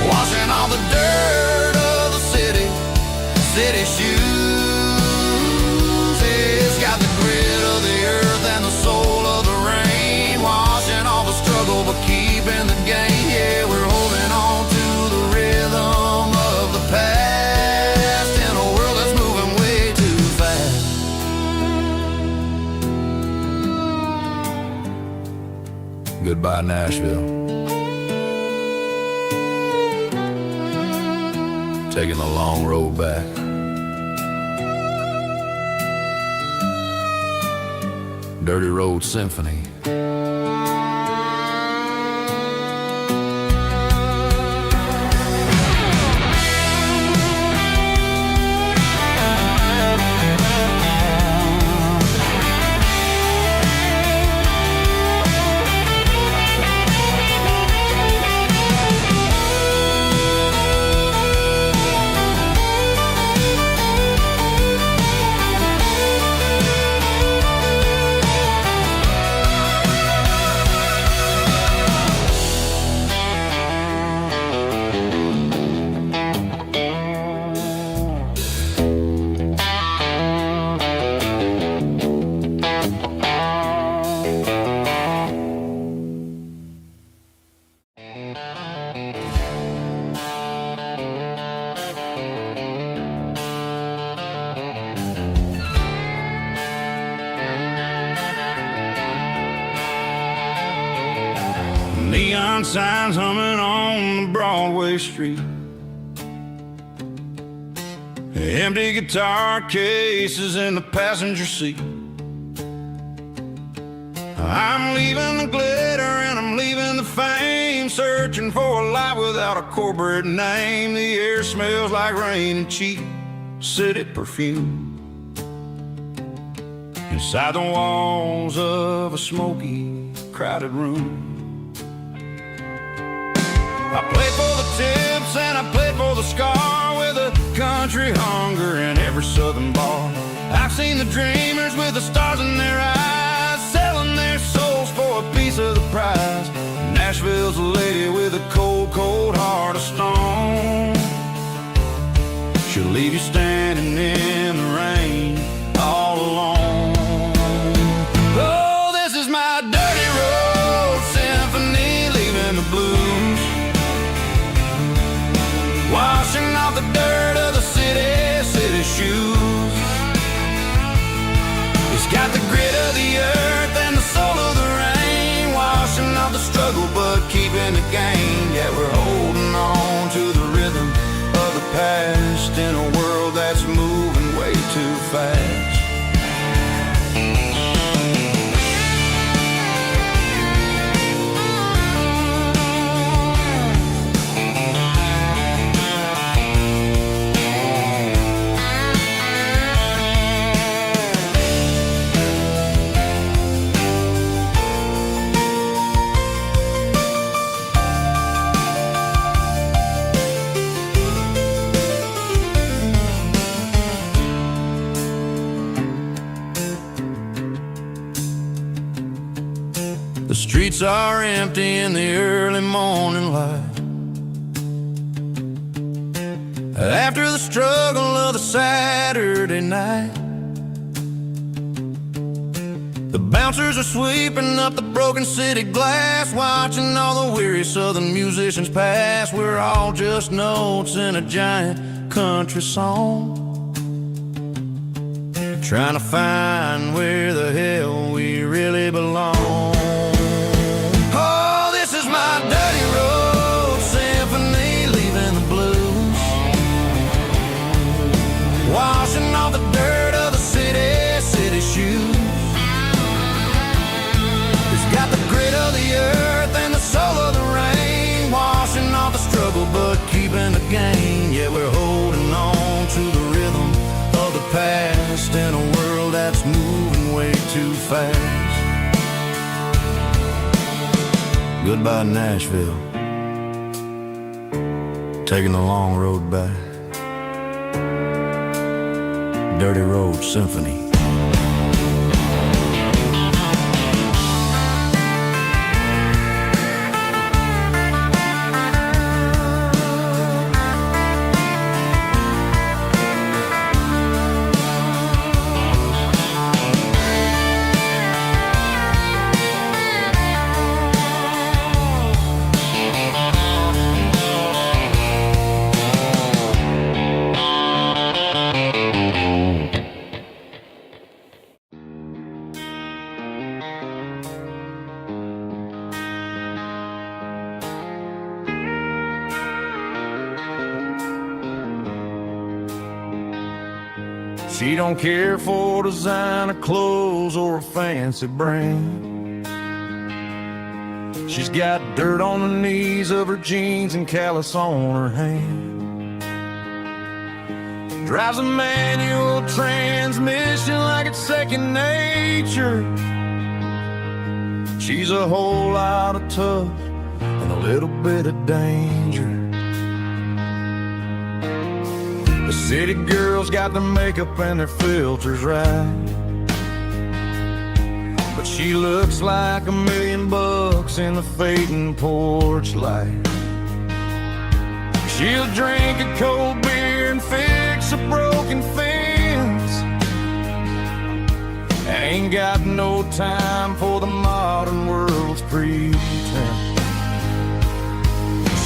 washing all the dirt of the city shoes. It's got the grit of Goodbye, Nashville. Taking the long road back. Dirty Road Symphony. Neon signs humming on Broadway Street. Empty guitar cases in the passenger seat. I'm leaving the glitter and I'm leaving the fame, searching for a life without a corporate name. The air smells like rain and cheap city perfume. Inside the walls of a smoky, crowded room. I played for the tips and I played for the scar, with a country hunger in every southern bar. I've seen the dreamers with the stars in their eyes, selling their souls for a piece of the prize. Nashville's a lady with a cold, cold heart of stone. She'll leave you standing in the rain all alone. Oh, this is my dirty road symphony, leaving the blues, washing off the dirt of the city shoes. It's got the grit of the earth and the soul of the rain, washing off the struggle but keeping the gain. Yeah, we're holding on to the rhythm of the past in a world that's moving way too fast. The streets are empty in the early morning light, after the struggle of the Saturday night. The bouncers are sweeping up the broken city glass, watching all the weary southern musicians pass. We're all just notes in a giant country song, trying to find where the hell we really belong. My dirty road symphony, leaving the blues, washing off the dirt of the city shoes. It's got the grit of the earth and the soul of the rain, washing off the struggle but keeping the gain. Yeah, we're holding on to the rhythm of the past in a world that's moving way too fast. Goodbye, Nashville. Taking the long road back. Dirty Road Symphony. She don't care for designer clothes or a fancy brand. She's got dirt on the knees of her jeans and callus on her hand. Drives a manual transmission like it's second nature. She's a whole lot of tough and a little bit of danger. The city girls got their makeup and their filters right, but she looks like $1 million in the fading porch light. She'll drink a cold beer and fix a broken fence, ain't got no time for the modern world's pretense.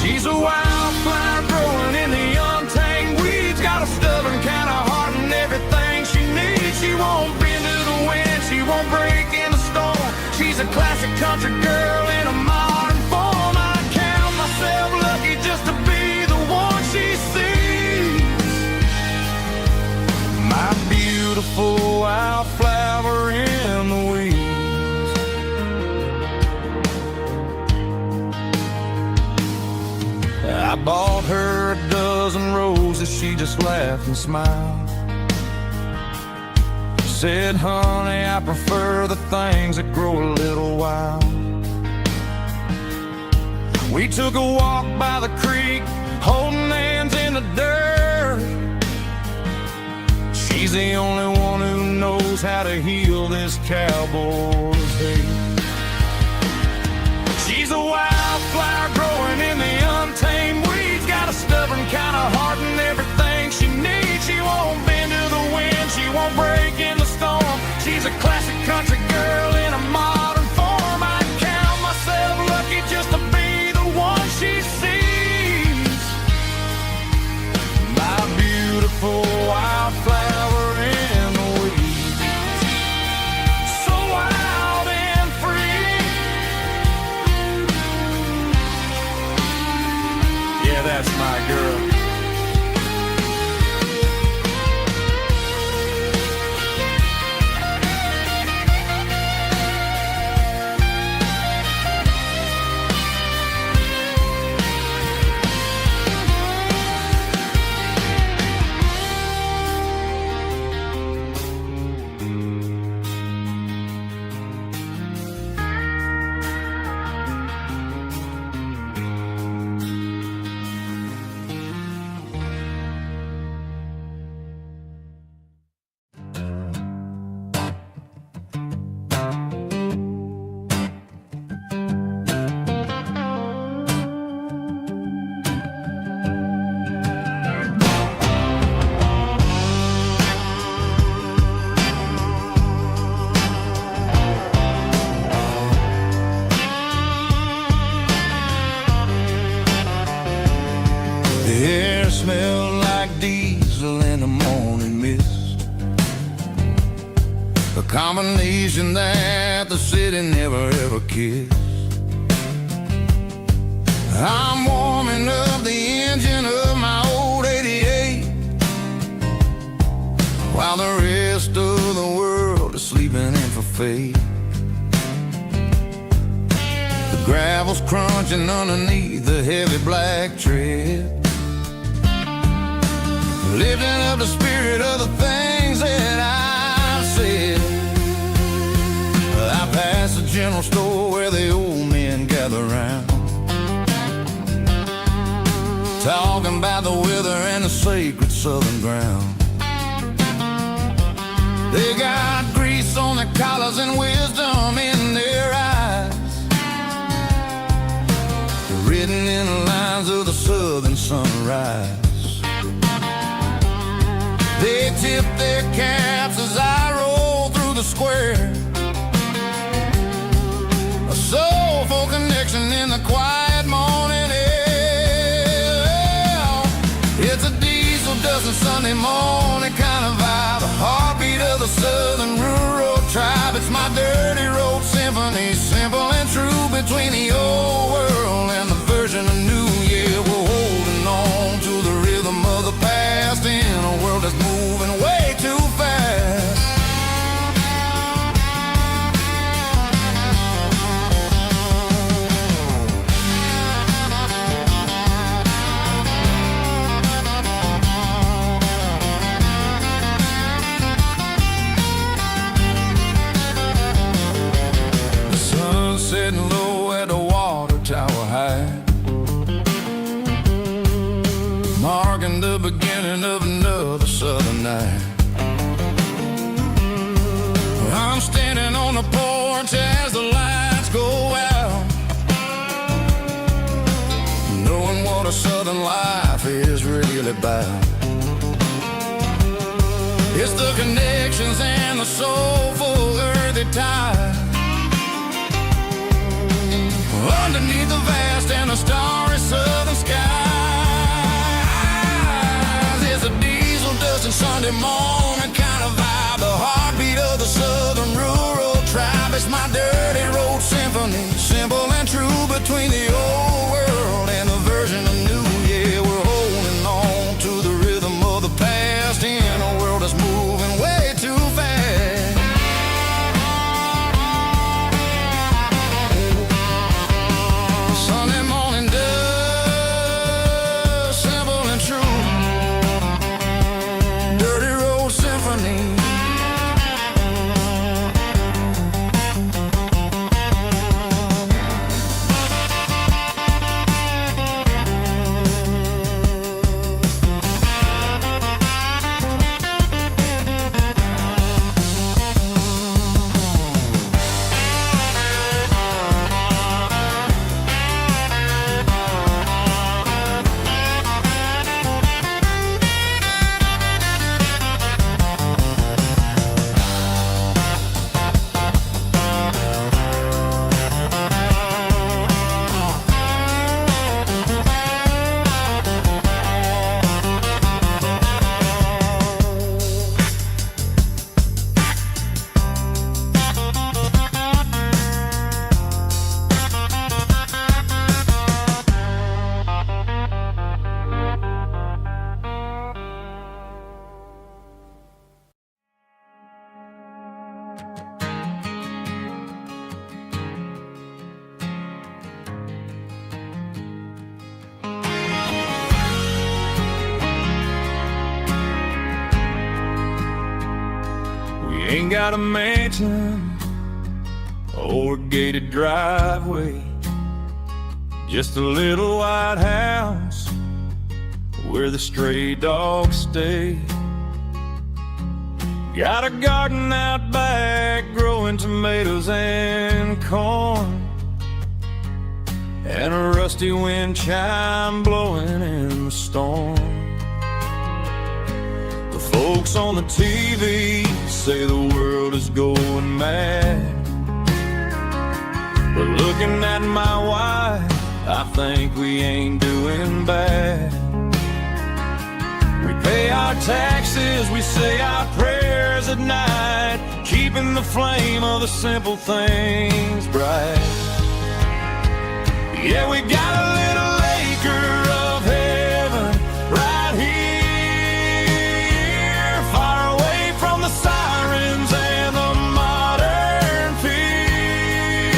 She's a wildflower growing in the untamed weeds, got a stubborn kind of heart and everything she needs. She won't bend to the wind, she won't break in the storm. She's a classic country girl in a modern form. I count myself lucky just to be the one she sees. My beautiful wildflower in the weeds. I bought her a dozen roses, she just laughed and smiled. Said, honey, I prefer the things that grow a little wild. We took a walk by the creek, holding hands in the dirt. She's the only one who knows how to heal this cowboy's hate. She's a wildflower growing in the untamed weeds, got a stubborn kind of heart and everything she needs. She won't bend to the wind, she won't break in the storm. She's a classic country girl in a modern form. I count myself lucky just to be the one she sees. My beautiful wildflower in the weeds, so wild and free. Yeah, that's my girl. The air smelled like diesel in the morning mist, a combination that the city never ever kissed. I'm warming up the engine of my old 88, while the rest of the world is sleeping in for fate. The gravel's crunching underneath the heavy black tread, lifting up the spirit of the things that I've said. I passed the general store where the old men gather round, talking about the weather and the sacred southern ground. They got grease on their collars and wisdom in their eyes, written in the lines of the southern sunrise. They tip their caps as I roll through the square, a soulful connection in the quiet morning air. It's a diesel dozen Sunday morning kind of vibe, a heartbeat of the southern rural tribe. It's my dirty road symphony, simple and true, between the old world and the version of new. Yeah, we're holding on to the rhythm of the past in a world that's moving way too fast. beginning of another southern night. I'm standing on the porch as the lights go out, knowing what a southern life is really about. It's the connections and the soulful earthy tie. Underneath the vast and the starry southern skies is a diesel dusting Sunday morning kind of vibe. The heartbeat of the southern rural tribe. It's my dirty road symphony, simple and true, between the old world and the version of new. Yeah, we're holding on to the rhythm of the past in a world that's moving way too fast. Sunday morning dust, simple and true, dirty road symphony. Ain't got a mansion or a gated driveway, just a little white house where the stray dogs stay. Got a garden out back growing tomatoes and corn, and a rusty wind chime blowing in the storm. Folks on the TV say the world is going mad, but looking at my wife, I think we ain't doing bad. We pay our taxes, we say our prayers at night, keeping the flame of the simple things bright. Yeah, we got a little acre of heaven right here, sirens and the modern fear,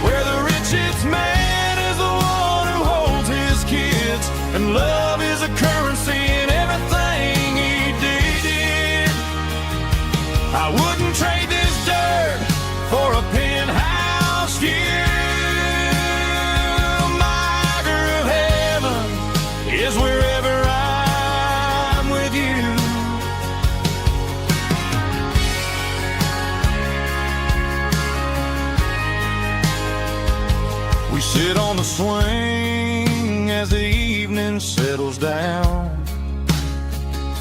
where the richest man is the one who holds his kids, and love is a currency in everything he did. I wouldn't trade this dirt for a penthouse view. My acre of heaven is wherever I'm with you. We sit on the swing as the evening settles down,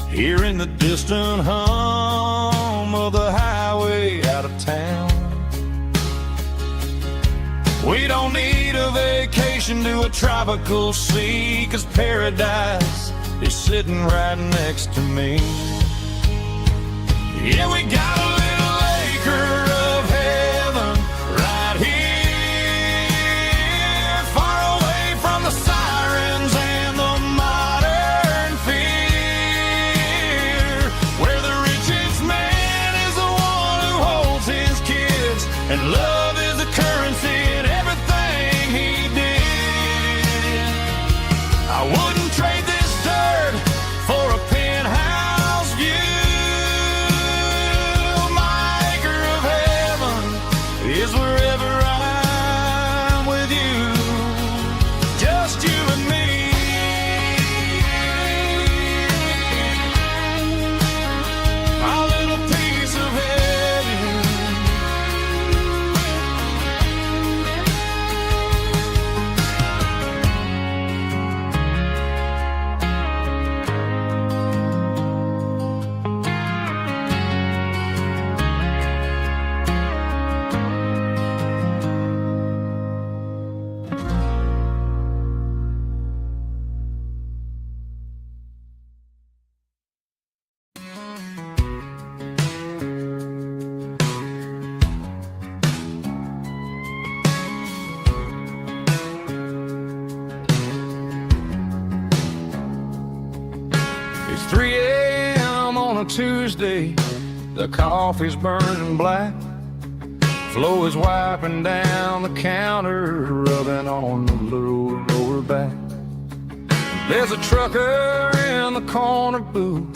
hearing the distant hum of the highway out of town. We don't need a vacation to a tropical sea, 'cause paradise is sitting right next to me. Yeah, we got a little acre of heaven right here, far away from the sirens and the modern fear, where the richest man is the one who holds his kids, and love is a currency in everything he did. I wouldn't trade this dirt for a penthouse view. My acre of heaven is wherever I'm with you, just you and me. 3 a.m. on a Tuesday, the coffee's burning black. Flo is wiping down the counter, rubbing on the little lower back. There's a trucker in the corner booth,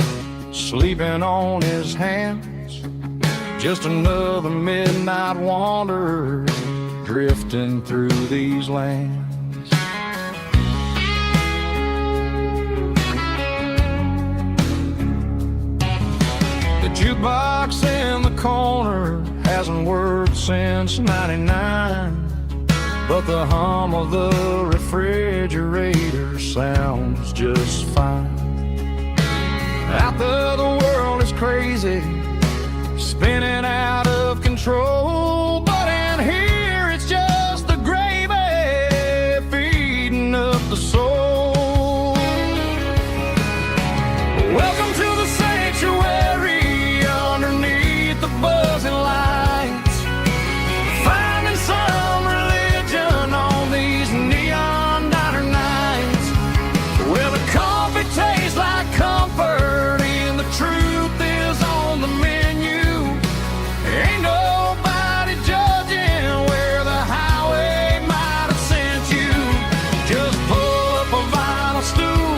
sleeping on his hands. Just another midnight wanderer drifting through these lands. The jukebox in the corner hasn't worked since '99, but the hum of the refrigerator sounds just fine. Out there the world is crazy, spinning out of control, but in here it's just the gravy feeding up the soul. Welcome to the sanctuary underneath the buzzing lights, finding some religion on these neon diner nights, where the coffee tastes like comfort and the truth is on the menu. Ain't nobody judging where the highway might have sent you. Just pull up a vinyl stool,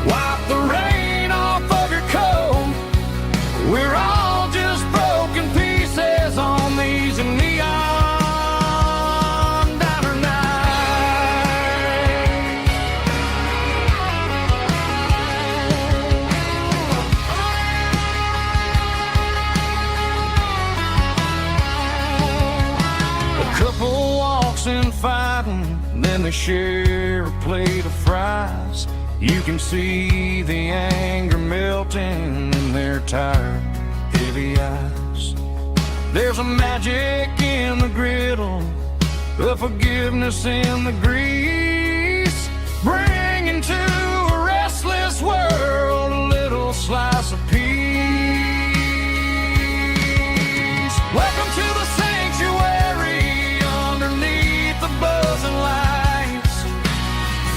wipe the rain off of your coat. We're all just broken pieces on these neon diner nights. A couple walks in fighting, then they share a plate of fries. You can see the anger melting in their tired, heavy eyes. There's a magic in the griddle, a forgiveness in the grease, bringing to a restless world a little slice of peace. Welcome to the sanctuary underneath the buzzing lights,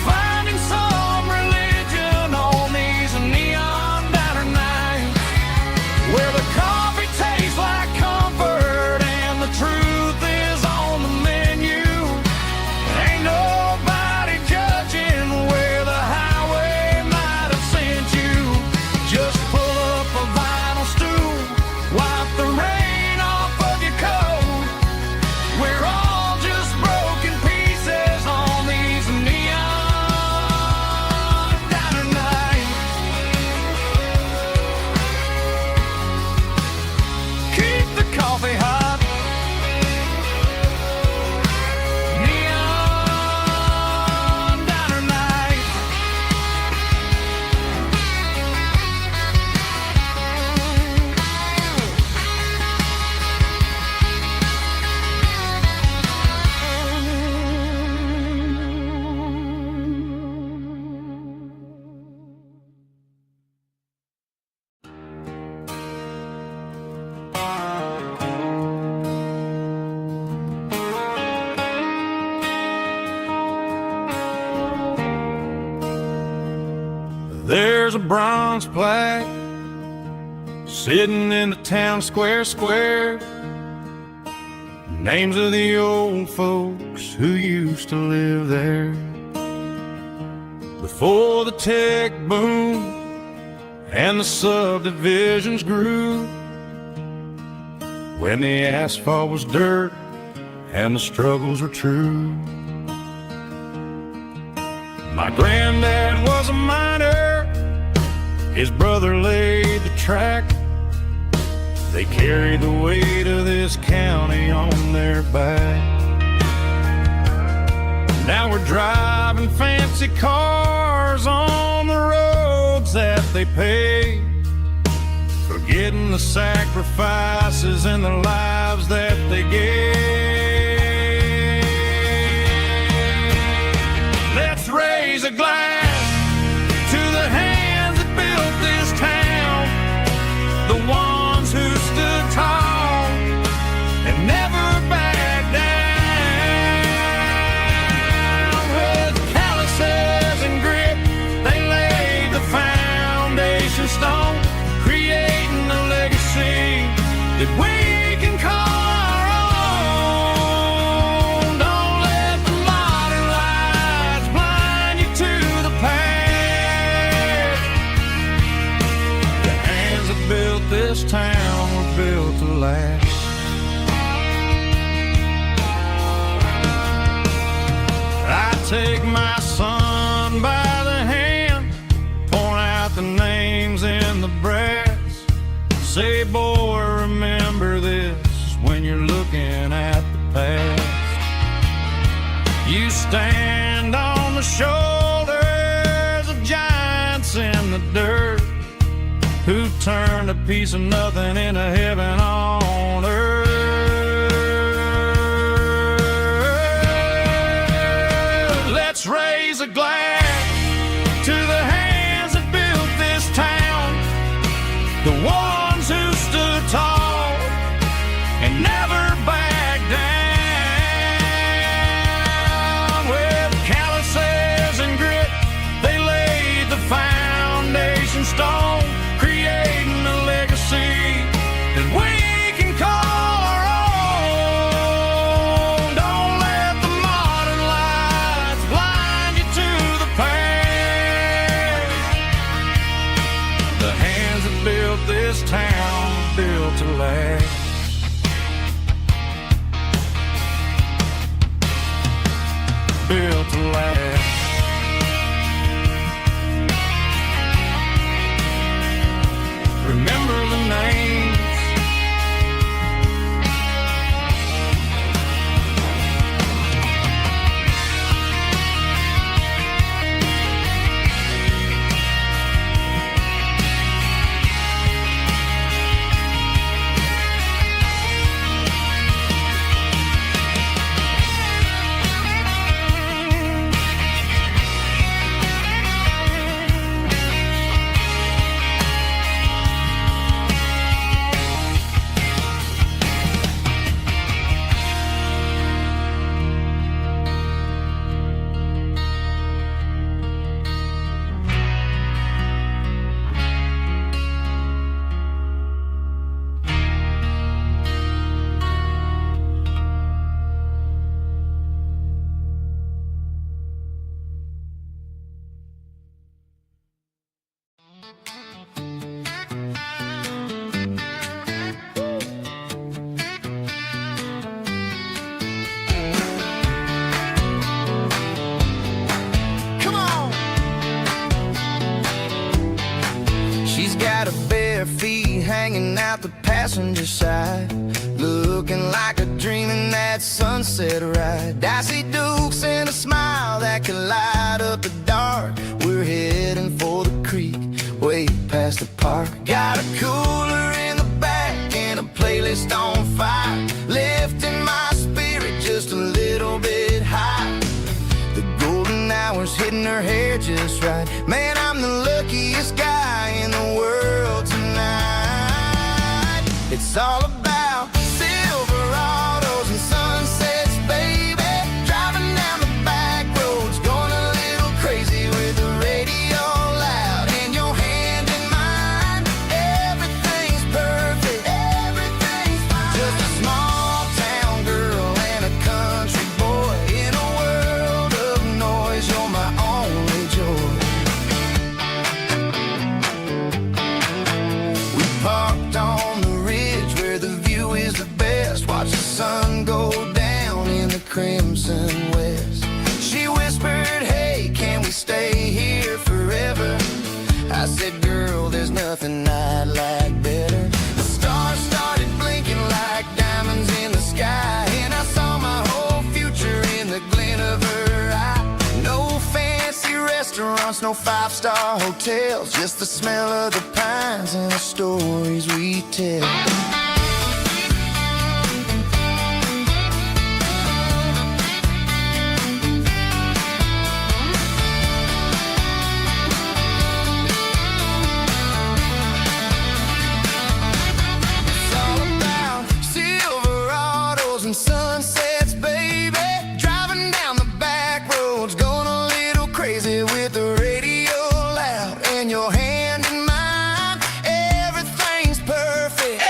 finding some religion on these neon diner nights, where the coffee tastes like comfort and the truth is on the menu. Ain't nobody judging where the highway might have sent you. Just pull up a vinyl stool, wipe the rain off of your coat. We're all just broken pieces on these neon diner nights. Keep the coffee hot. Neon diner nights. There's a bronze plaque sitting in the town square. Names of the old folks who used to live there before the tech boom and the subdivisions grew, when the asphalt was dirt and the struggles were true. My granddad was a miner, his brother laid the track. They carried the weight of this county on their back. Now we're driving fancy cars on the roads that they paved, forgetting the sacrifices and the lives that they gave. Let's raise a glass to the hands that built this town, the ones who stood tall and never backed down. With calluses and grit, they laid the foundation stone. this town were built to last. I take my son by the hand, point out the names in the brass, say, boy, remember this when you're looking at the past. You stand on the shoulders of giants in the dirt, who turned a piece of nothing into heaven on earth. Let's raise a glass to the hands that built this town, the ones who stood tall and never backed down. With calluses and grit, they laid the foundation stone, creating a legacy that we can call our own. Don't let the modern lights blind you to the past. The hands that built this town built to last. Built to last. Remember the names. Got her bare feet hanging out the passenger side, looking like a dream in that sunset ride. I see Dukes and a smile that can light up the dark. We're heading for the creek, way past the park. Got a cooler in the back and a playlist on fire, lifting my spirit just a little bit high. The golden hours hitting her hair just right. Man, I'm the luckiest guy in the world tonight. It's all about Silverados and sunsets, baby. Driving down the back roads, going a little crazy with the radio loud and your hand in mine. Everything's perfect, everything's fine. Just a small town girl and a country boy in a world of noise. You're my only joy. We parked on the ridge where the view is the best. Watch the sun go down in the crimson west. She whispered, hey, can we stay here forever? I said, girl, there's nothing I'd like better. The stars started blinking like diamonds in the sky, and I saw my whole future in the glint of her eye. No fancy restaurants, no five-star hotels, just the smell of the pines and the stories we tell. It's all about Silverados and sunsets, baby. Driving down the back roads, going a little crazy with the radio loud and your hand in mine. Everything's perfect.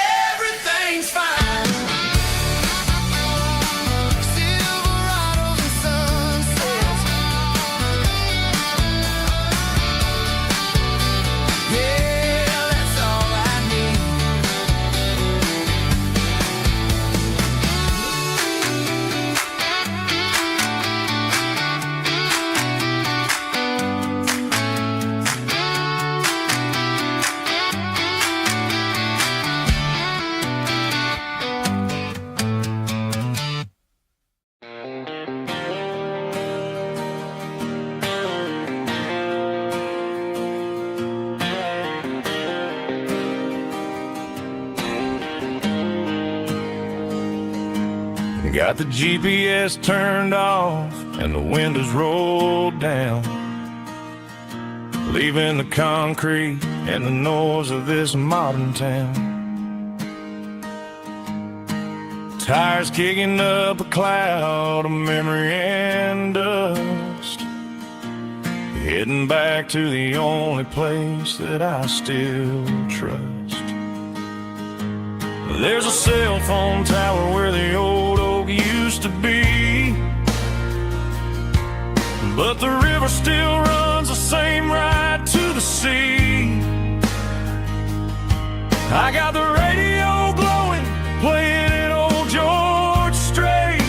Got the GPS turned off and the windows rolled down, leaving the concrete and the noise of this modern town. Tires kicking up a cloud of memory and dust, heading back to the only place that I still trust. There's a cell phone tower where the old oak used to be, but the river still runs the same right to the sea. I got the radio blowing, playing an old George Strait,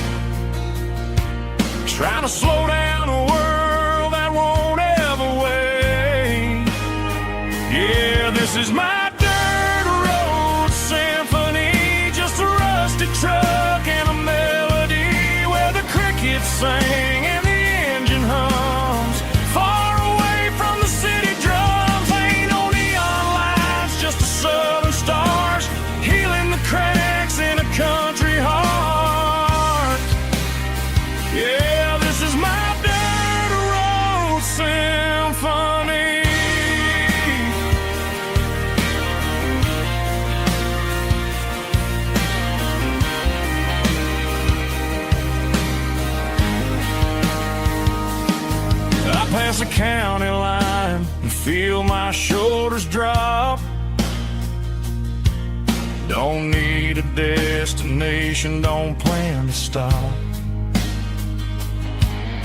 trying to slow down a world that won't ever wait. Yeah, this is my dirt road symphony, just a rusty truck and a melody where the crickets sing and the engine hums. Far away from the city drums, ain't no neon lights, just the southern stars healing the cracks in a country heart. Yeah, this is my dirt road symphony. I pass a county line and feel my shoulders drop. Don't need a destination, don't plan to stop.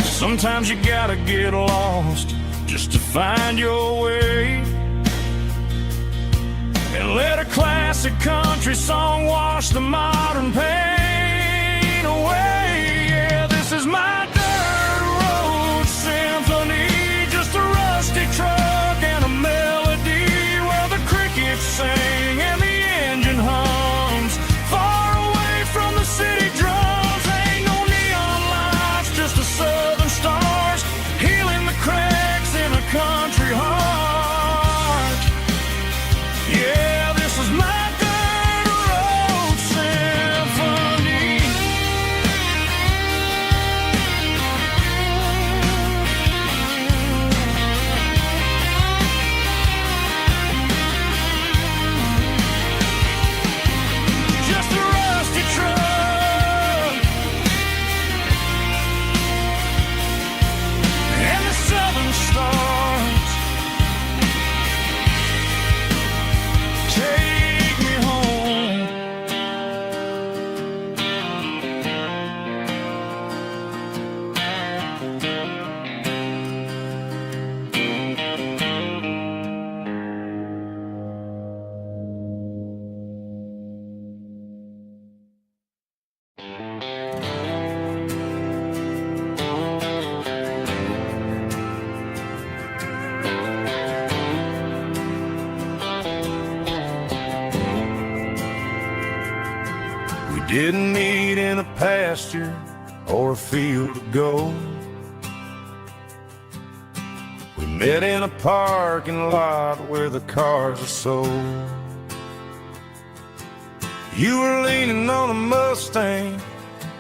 Sometimes you gotta get lost just to find your way, and let a classic country song wash the modern pain away. Yeah, this is my dirt road symphony, just a rusty truck and a melody where the crickets sing and the engine hums. Far away from the city drums, ain't no neon lights, just the southern stars healing the cracks in a country heart. Yeah, this is my dirt road symphony. Just a rusty truck and the southern stars take me home. We didn't meet in a pasture or a field of gold. We met in a parking lot where the cars are sold. You were leaning on a Mustang,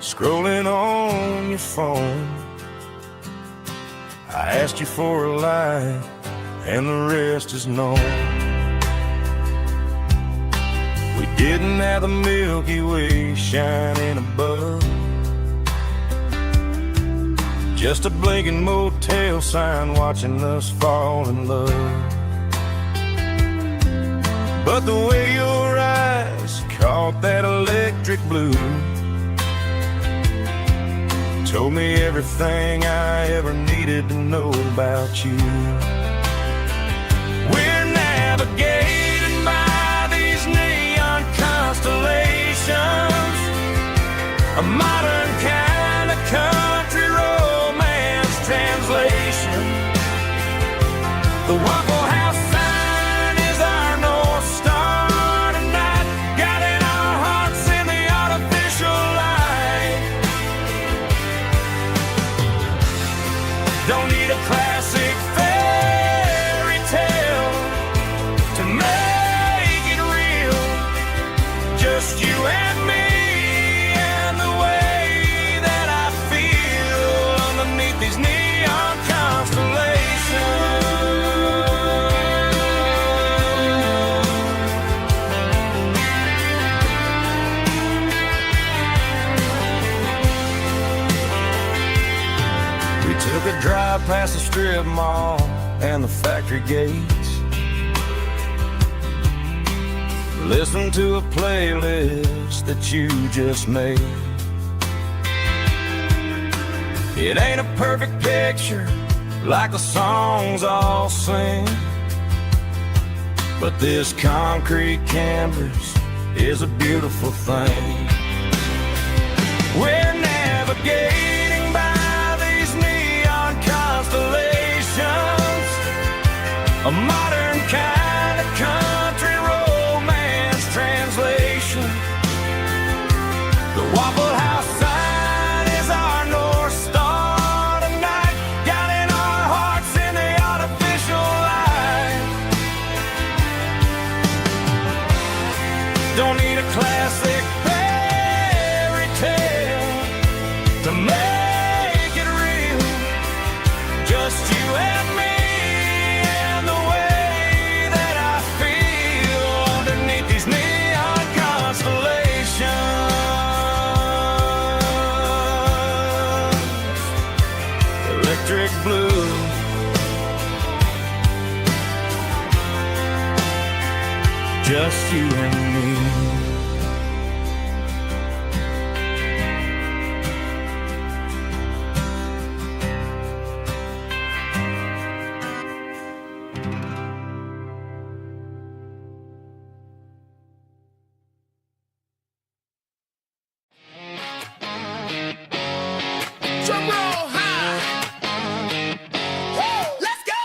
scrolling on your phone. I asked you for a light, and the rest is known. We didn't have the Milky Way shining above, just a blinking motel sign watching us fall in love. But the way your eyes caught that electric blue told me everything I ever needed to know about you. We're navigating by these neon constellations, a modern kind of country romance translation. The Waffle House sign is our North Star tonight, guiding our hearts in the artificial light. Don't need a classic fare, past the strip mall and the factory gates. Listen to a playlist that you just made. It ain't a perfect picture like the songs all sing, but this concrete canvas is a beautiful thing. We're navigating by these neon constellations, a modern kind of country romance translation. The Waffle House sign is our North Star tonight, guiding our hearts in the artificial light. Don't need a classic fairy tale to make it real. Just you and me and the way that I feel underneath these neon constellations. Electric blue, just you and me. Drum roll high. Woo, let's go.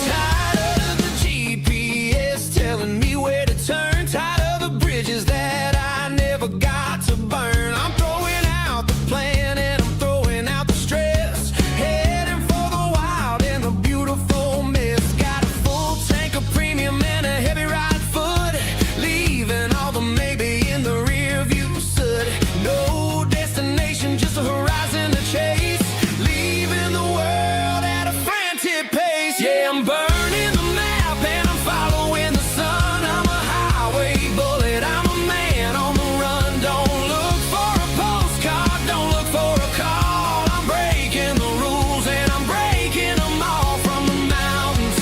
Tired of the GPS telling me where to turn. Tired of the bridges that I never got to burn. I'm throwing out the plan and I'm throwing out the stress. Heading for the wild and the beautiful mess. Got a full tank of premium and a heavy right foot. Leaving all the maybe in the rear view soot. No destination, just a horizon to chase. Leaving the world at a frantic pace. Yeah, I'm burning the map and I'm following the sun. I'm a highway bullet, I'm a man on the run. Don't look for a postcard, don't look for a call. I'm breaking the rules and I'm breaking them all. From the mountains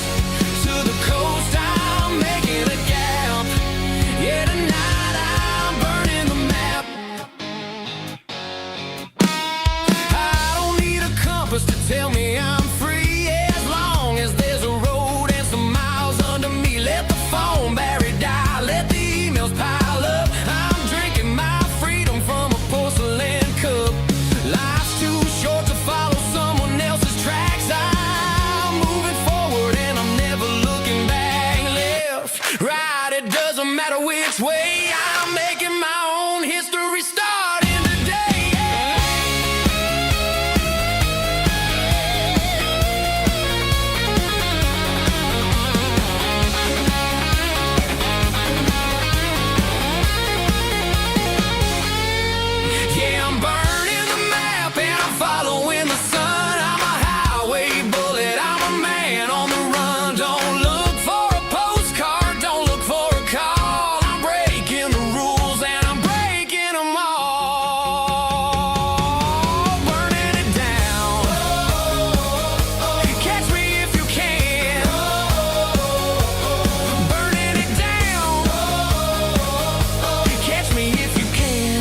to the coast, I'm making a gap. Yeah, tonight I'm burning the map. I don't need a compass to tell me I'm free. As long as there's a road and some miles under me. Let the phone battery die, let the emails pile up. I'm drinking my freedom from a porcelain cup. Life's too short to follow someone else's tracks. I'm moving forward and I'm never looking back. Left, right, it doesn't matter which way. I'm making my own history starting today. Yeah, I'm burning the map and I'm following the sun. I'm a highway bullet, I'm a man on the run. Don't look for a postcard, don't look for a call. I'm breaking the rules and I'm breaking them all. Burning it down. Catch me if you can. Burning it down. Catch me if you can.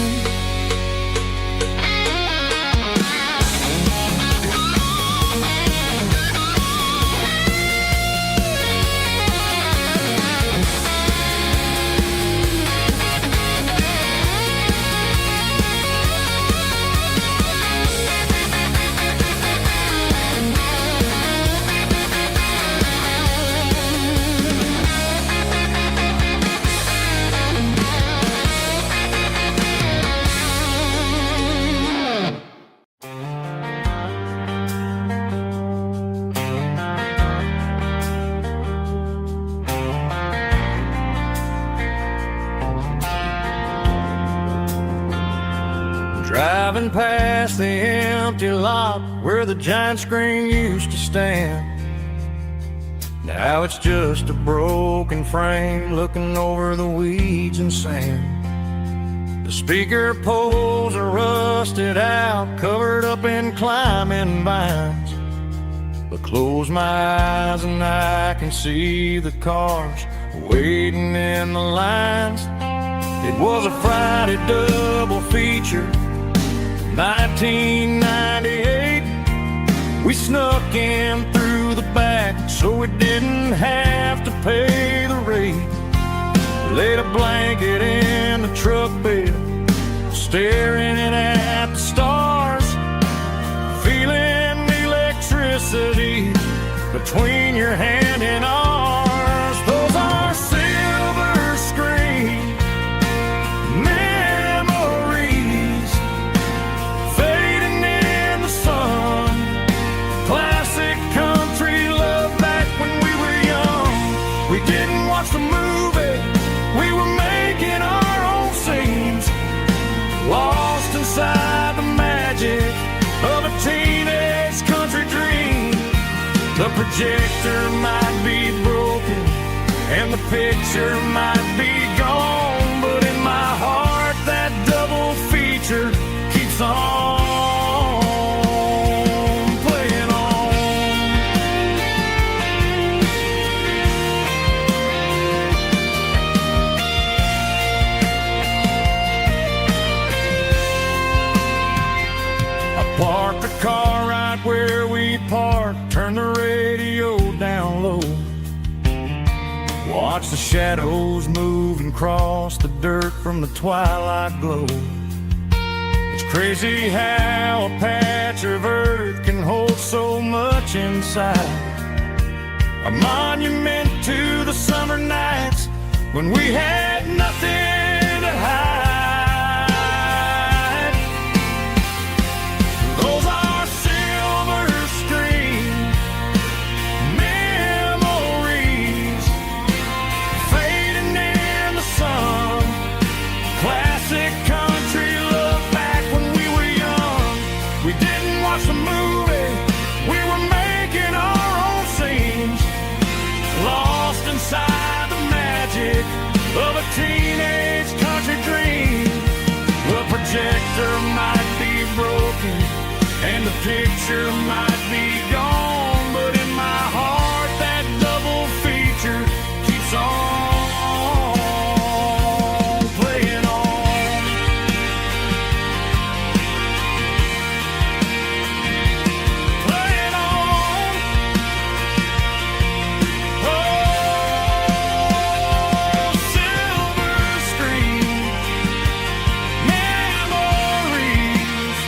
Driving past the empty lot where the giant screen used to stand. Now it's just a broken frame looking over the weeds and sand. The speaker poles are rusted out, covered up in climbing vines. But close my eyes and I can see the cars waiting in the lines. It was a Friday double feature, 1998. We snuck in through the back so we didn't have to pay the rate. Laid a blanket in the truck bed, staring at the stars, feeling the electricity between your hand and ours. Those are silver screen memories fading in the sun. Classic country love back when we were young. We didn't watch the movie, we were making our own scenes, lost inside the magic of a teenage country dream. The projector might be broken and the picture might be gone, but in my heart that double feature keeps on playing on. I parked the car right where we parked, turned the radio down low, watch the shadows move and cross the dirt from the twilight glow. It's crazy how a patch of earth can hold so much inside. A monument to the summer nights when we had nothing to hide. Those are silver screen memories fading in the sun. Classic country love back when we were young. We didn't watch the movie, we were making our own scenes, lost inside the magic of a teenage country dream. The projector might be broken and the picture might be gone, but in my heart that double feature keeps on playing on. Playing on. Oh, silver screen memories.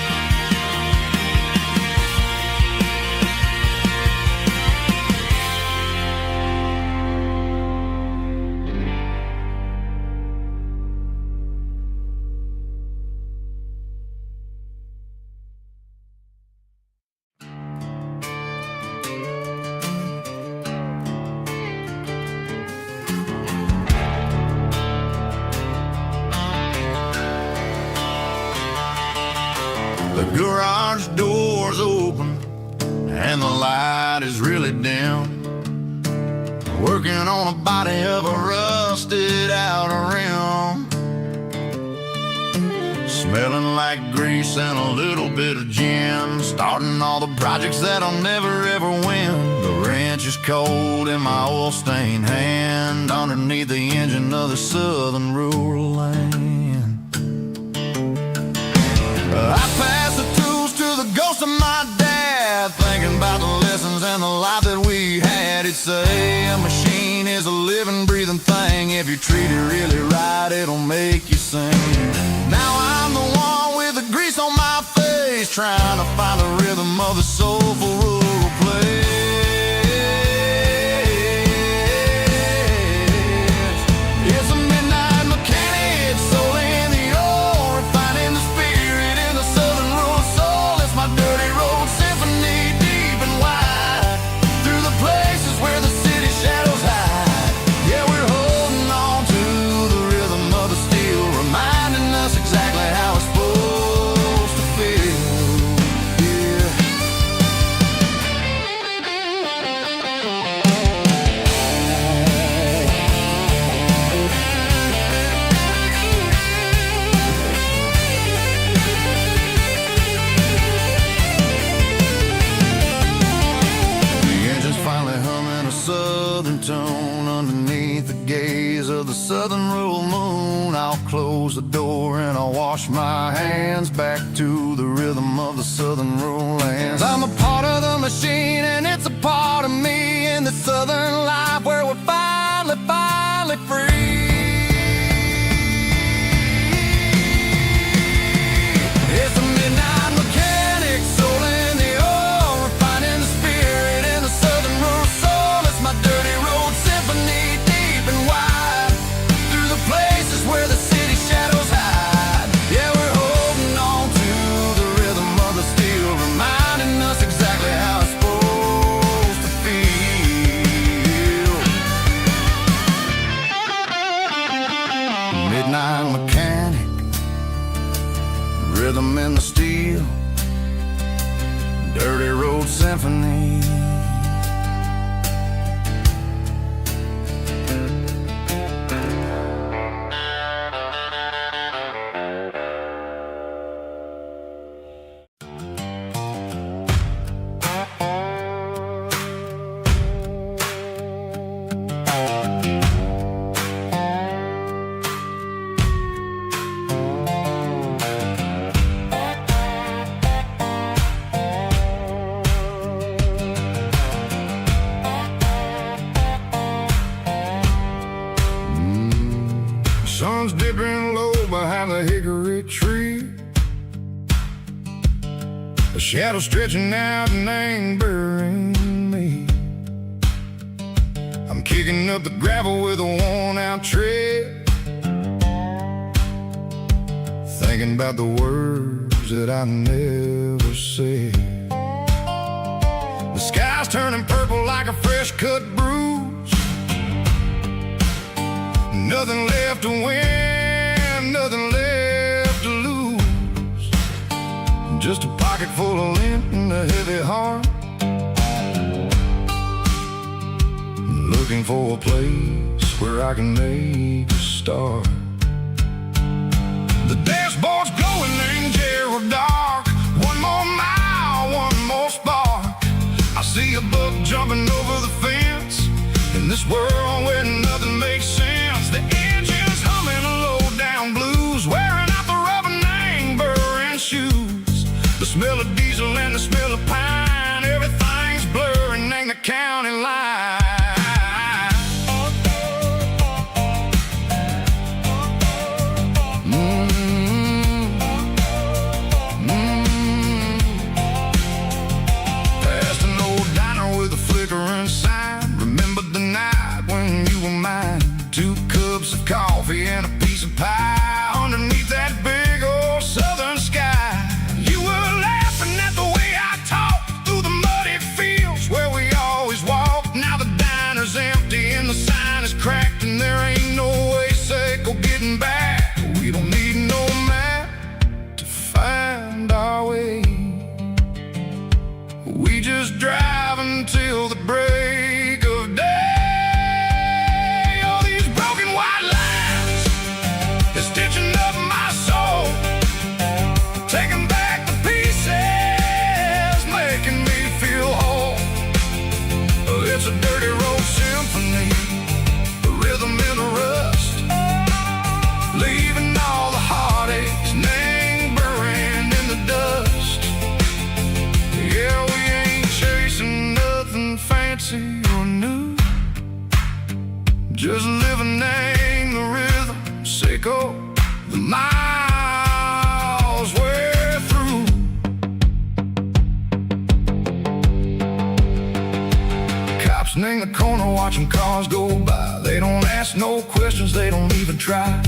The garage door's open and the light is really dim. Working on a body of a rusted out rim. Smelling like grease and a little bit of gin. Starting all the projects that I'll never ever win. The wrench is cold in my oil stained hand, underneath the engine of the southern rural land. I pass the tools to the ghost of my dad, thinking about the lessons and the life that we had. He'd say a machine is a living, breathing thing. If you treat it really right, it'll make you sing. Now I'm the one with the grease on my face, trying to find the rhythm of the soulful rural place. It's a midnight mechanic, soul in the ore, refining the spirit in the southern rural soul. It's my dirty road symphony, deep and wide, through the places where the city shadows hide. Yeah, we're holding on to the rhythm of the steel, reminding us exactly how it's supposed to feel. Yeah. tune underneath the gaze of the southern rural moon. I'll close the door and I'll wash my hands back to the rhythm of the southern rural lands. I'm a part of the machine and it's a part of me in the southern life where we're finally free. It's a midnight mechanic, soul in the oil, refining the spirit in the southern rural soul. It's my dirty road symphony, deep and wide, through the places where the city shadows hide. Yeah, we're holding on to the rhythm of the steel, reminding us exactly how it's supposed to feel. Midnight mechanic, rhythm in the steel, dirty road symphony. Sun's dipping low behind the hickory tree, a shadow stretching out and ain't burying me. I'm kicking up the gravel with a worn-out tread, thinking about the words that I never said. The sky's turning purple like a fresh-cut bruise. Nothing left to win, nothing left to lose. Just a pocket full of lint and a heavy heart, looking for a place where I can make a start. The dashboard's glowing, angel dark. One more mile, one more spark. I see a buck jumping over the fence in this world where nothing makes sense. The engine's humming a low-down blues, wearing out the rubber name burring shoes. The smell of diesel and the smell of pine, everything's blurring in the county line. Past an old diner with a flickering sign, remember the night when you were mine. 2 cups of coffee and a piece of pie underneath that big old southern sky. You were laughing at the way I talked through the muddy fields where we always walked. Now the diner's empty and the sign is cracked, and there ain't no way safe or getting back. We don't need no map to find our way. We just drive until the break of day. It's a dirty road symphony, a rhythm in the rust, leaving all the heartaches, name burning in the dust. Yeah, we ain't chasing nothing fancy or new, just living in the rhythm, sicko, the miles we're through. In the corner watching cars go by, they don't ask no questions, they don't even try.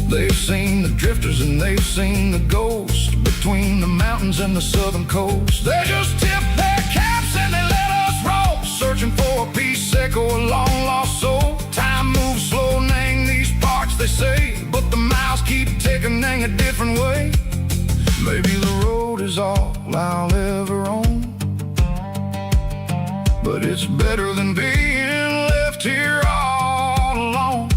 They've seen the drifters and they've seen the ghosts between the mountains and the southern coast. They just tip their caps and they let us roll, searching for a piece or a long lost soul. Time moves slow, nang these parts they say, but the miles keep ticking, nang a different way. Maybe the road is all I'll ever own, but it's better than being left here all alone.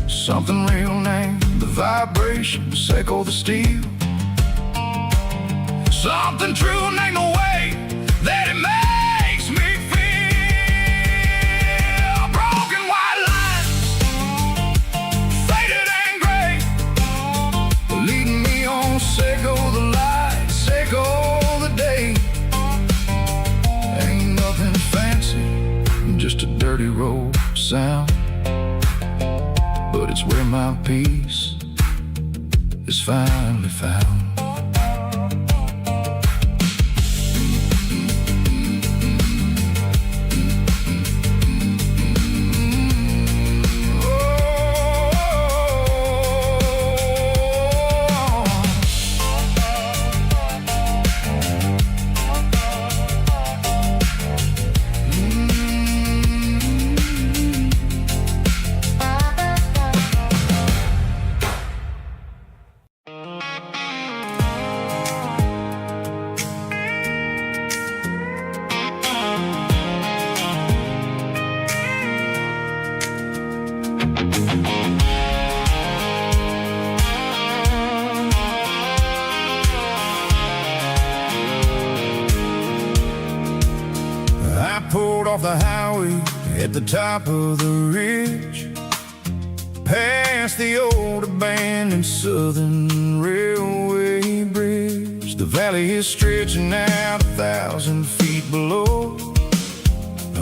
Something real named the vibrations echo the steel. Something true named the way that it makes me feel. dirty road sound, but it's where my peace is finally found. Pulled off the highway at the top of the ridge, past the old abandoned Southern Railway bridge. The valley is stretching out 1,000 feet below,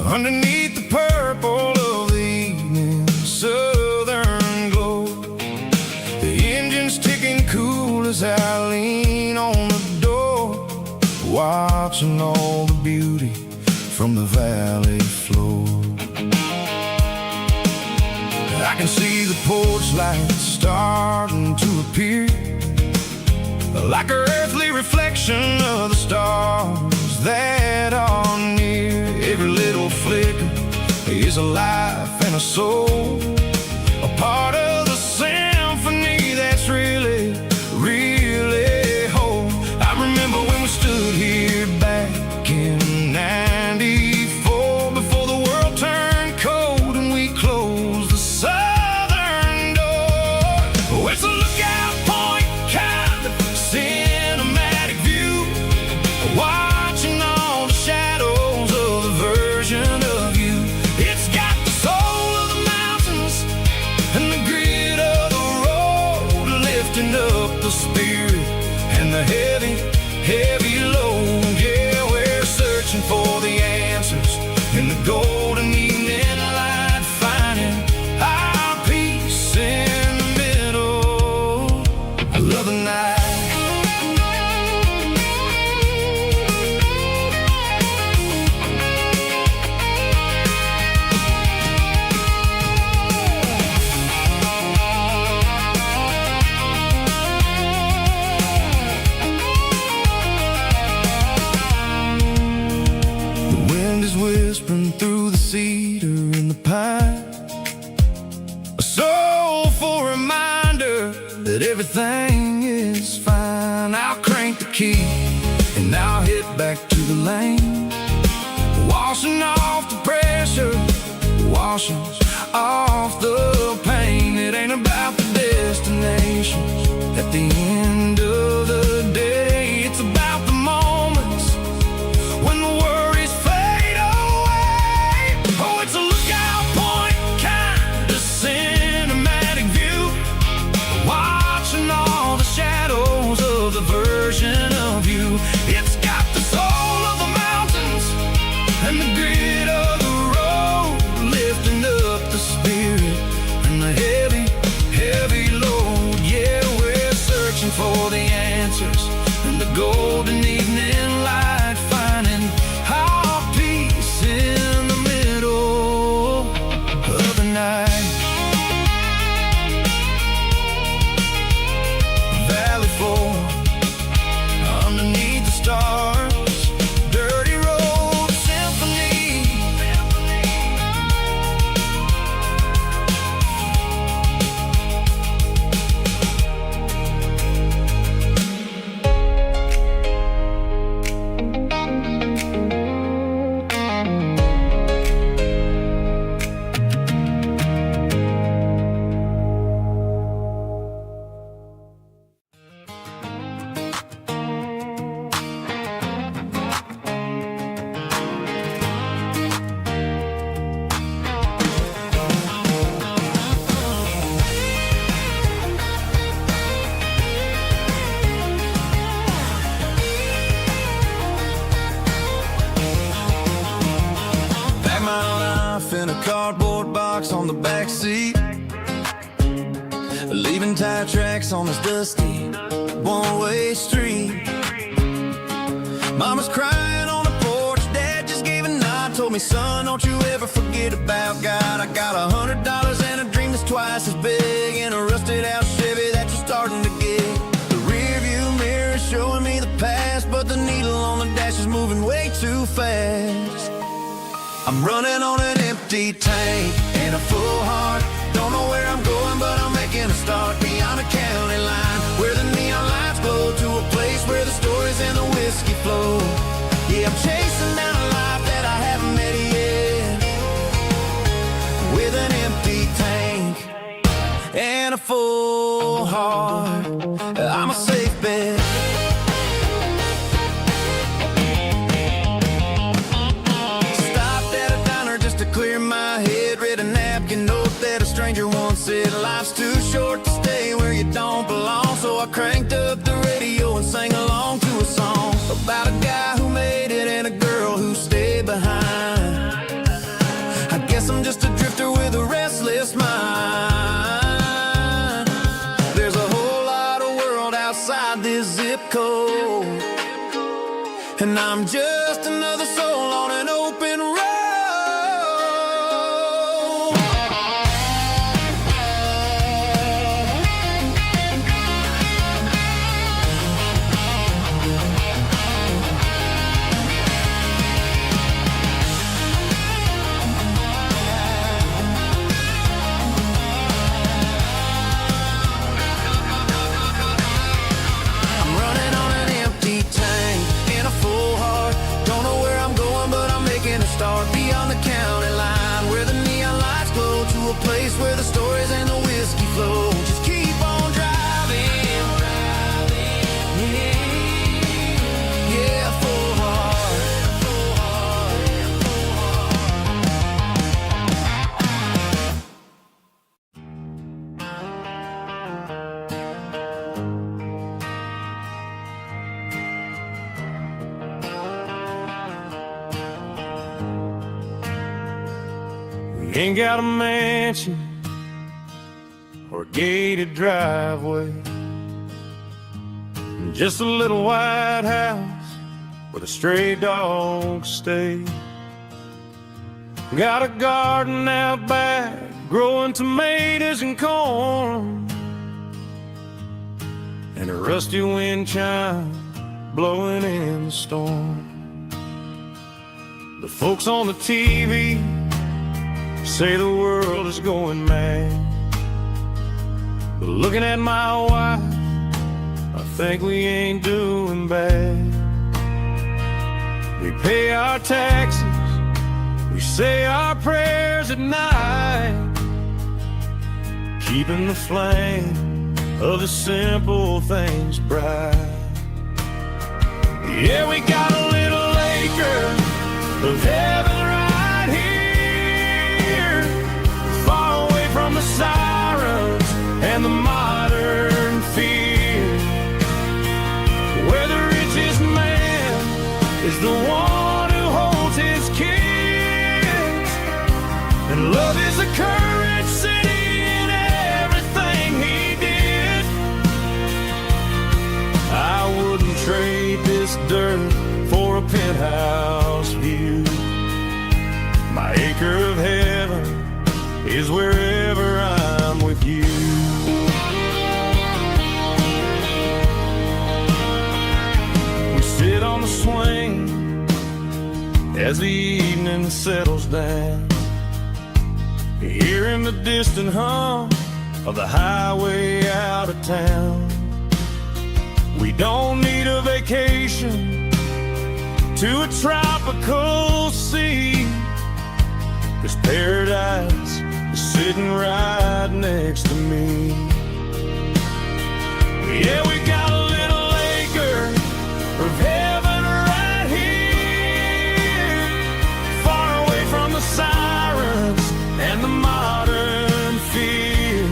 underneath the purple of the evening southern glow. The engine's ticking cool as I lean on the door, watching all the beauty from the valley floor. I can see the porch lights starting to appear, like an earthly reflection of the stars that are near. Every little flicker is a life and a soul, a part of the symphony that's really, really whole. I remember when we stood here back in '94, before the world turned cold and we closed the southern door. Oh, it's a lookout point, kind of cinematic view, watching all the shadows of the version of you. It's got the soul of the mountains and the grit of the road, lifting up the spirit and the heavy, heavy load. Yeah, we're searching for the answers in the golden evening light, finding our peace in the middle of the night. Whispering through the cedar and the pine, a soulful reminder that everything is fine. I'll crank the key and I'll hit back to the lane, washing off the pressure, washing off the pain. It ain't about the destinations at the end of the day, it's about the moments when the worries fade away. Oh, it's a lookout point, kind of cinematic view, watching all the shadows of the version of you. It's got the soul of the mountains and the grit of the road, lifting up the spirit and the heavy, heavy load. Yeah, we're searching for the answers in the golden evening light, finding our peace in the middle of the night. Valley floor, underneath the stars, dirty road symphony, and a cardboard box on the back seat, leaving tire tracks on this dusty one-way street. Mama's crying on the porch, Dad just gave a nod, told me, son, don't you ever forget about God. I got $100 and a dream that's twice as big, in a rusted out Chevy that you're starting to get. The rear view mirror is showing me the past, but the needle on the dash is moving way too fast. I'm running on an empty tank and a full heart. Don't know where I'm going, but I'm making a start beyond a county line, where the neon lights glow, to a place where the stories and the whiskey flow. Yeah, I'm chasing down a life that I haven't met yet, with an empty tank and a full heart. I'm a safe bet. Clear my head, read a napkin note that a stranger once said, life's too short to stay where you don't belong. So I cranked up the radio and sang along to a song about a guy who made it and a girl who stayed behind. I guess I'm just a drifter with a restless mind. There's a whole lot of world outside this zip code, and I'm just another soul on an open road. Start beyond the county line, where the neon lights glow, to a place where the stories and the whiskey flow. Just keep on driving, yeah, full heart, full Ain't got a mansion or a gated driveway, just a little white house where the stray dogs stay. Got a garden out back, growing tomatoes and corn, and a rusty wind chime blowing in the storm. The folks on the TV say the world is going mad, but looking at my wife, I think we ain't doing bad. We pay our taxes, we say our prayers at night, keeping the flame of the simple things bright. Yeah, we got a little acre of heaven right here, far away from the sirens and the modern fear, where the richest man is the one who holds his kids, and love is the currency in everything he did. I wouldn't trade this dirt for a penthouse view. My acre of heaven is wherever I'm with you. We sit on the swing as the evening settles down, hearing the distant hum of the highway out of town. We don't need a vacation to a tropical sea, 'cause paradise is sitting right next to me. Yeah, we got a little acre of heaven right here, far away from the sirens and the modern fear,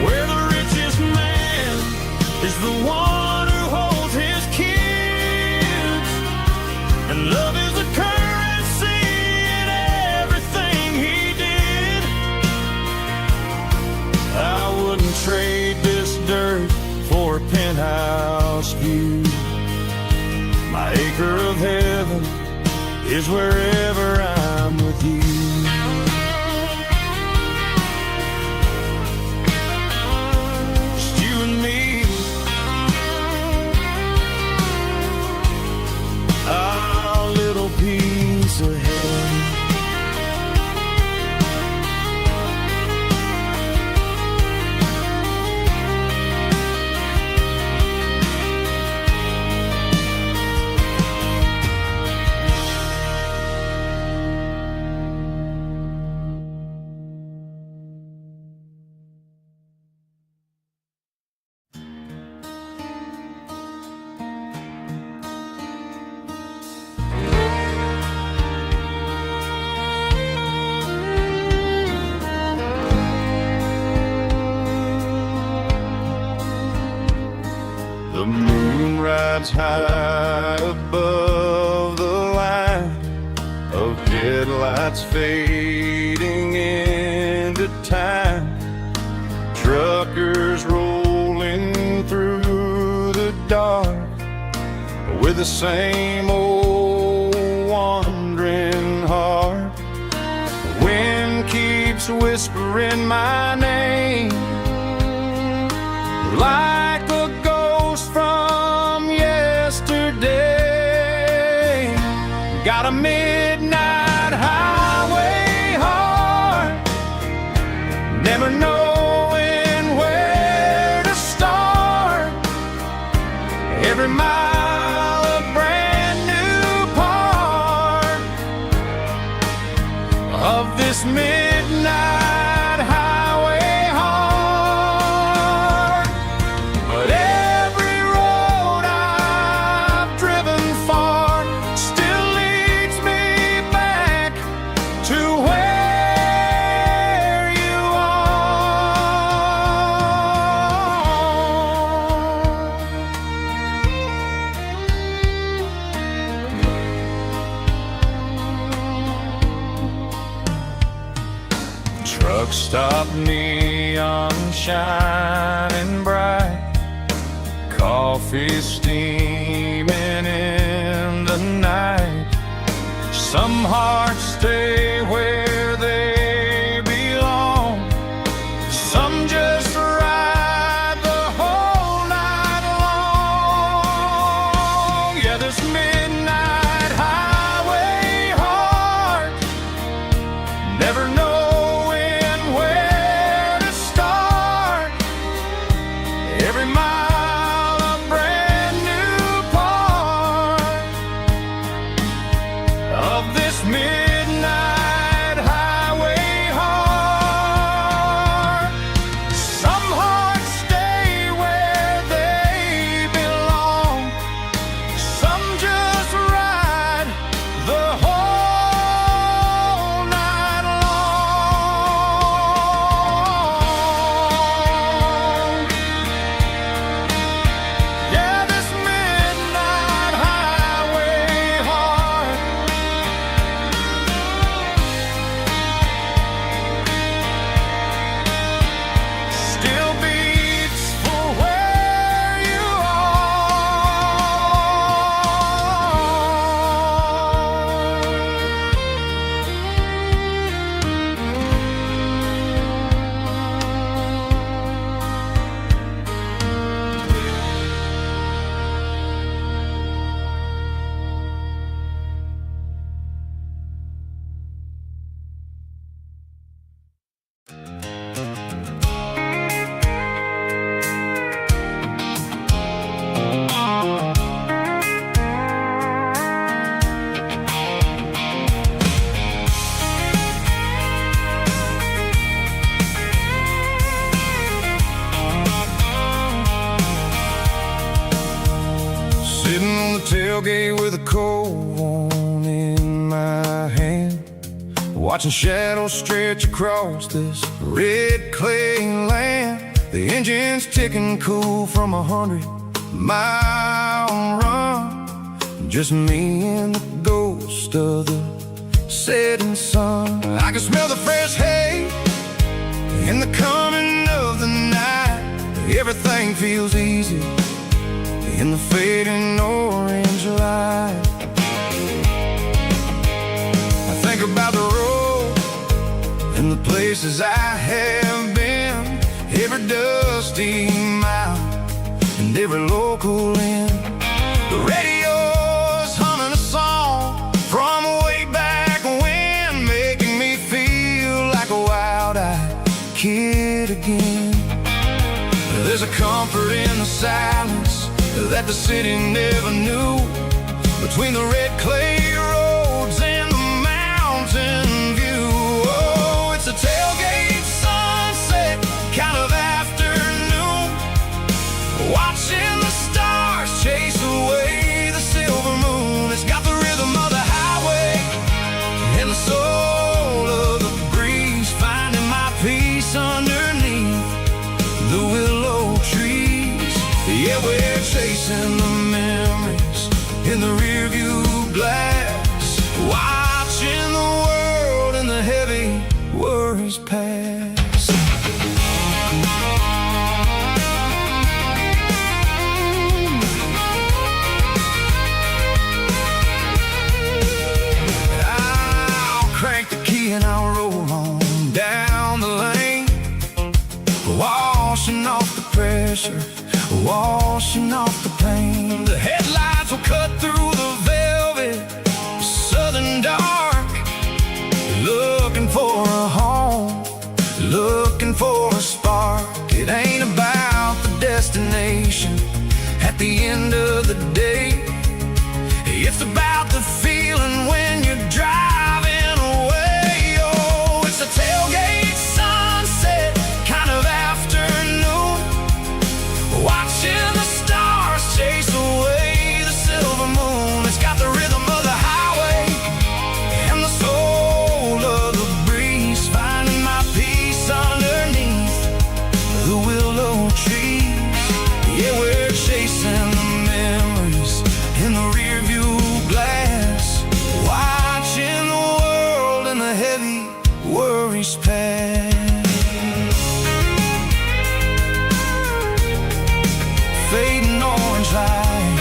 where the richest man is the one who holds his kids, and love is the currency in everything is wherever I'm with you. Just you and me, our little piece of heaven. The moon rides high above the line of headlights fading into time. Truckers rolling through the dark with the same old wandering heart. The wind keeps whispering my name like a ghost from yesterday. Got a midnight highway heart, never knowing where to start. Every mile a brand new part of this midnight highway heart. But every road I've driven far still leads me back to where you are. Truck stop, neon shining bright, coffee steaming in the night. Some hearts stay where they belong, some just ride the whole night long. Yeah, this midnight highway heart, never knowing where to start. Every mile a brand new part of this midnight highway heart. Some hearts stay where they belong, some just ride the whole night long. Yeah, this midnight highway heart still beats for where you sitting on the tailgate with a cold one in my hand, watching shadows stretch across this red clay land. The engine's ticking cool from 100-mile run. Just me and the ghost of the setting sun. I can smell the fresh hay in the coming of the night. Everything feels easy in the fading orange light. the places I have been, every dusty mile and every local inn. The radio's humming a song from way back when, making me feel like a wild-eyed kid again. There's a comfort in the silence that the city never knew, between the red clay roads and the mountain view. Oh, it's a tailgate sunset kind of afternoon, watching the stars chase away the silver moon. It's got the rhythm of the highway and the soul of the breeze, finding my peace underneath the willow trees. Yeah, we're chasing the memories in the rearview glass, watching the world and the heavy worries pass. I'll crank the key and I'll roll on down the lane, washing off the pressure, washing off the pain. The headlights will cut through the velvet southern dark, looking for a home, looking for a spark. It ain't about the destination at the end of the day, it's about the feeling when you're driving away. Oh, it's a tailgate sunset kind of afternoon, watching the stars chase away the silver moon. It's got the rhythm of the highway and the soul of the breeze, finding my peace underneath the willow trees. Yeah, we're chasing the memories in the rearview glass, watching the world and the heavy worries pass. Fading orange light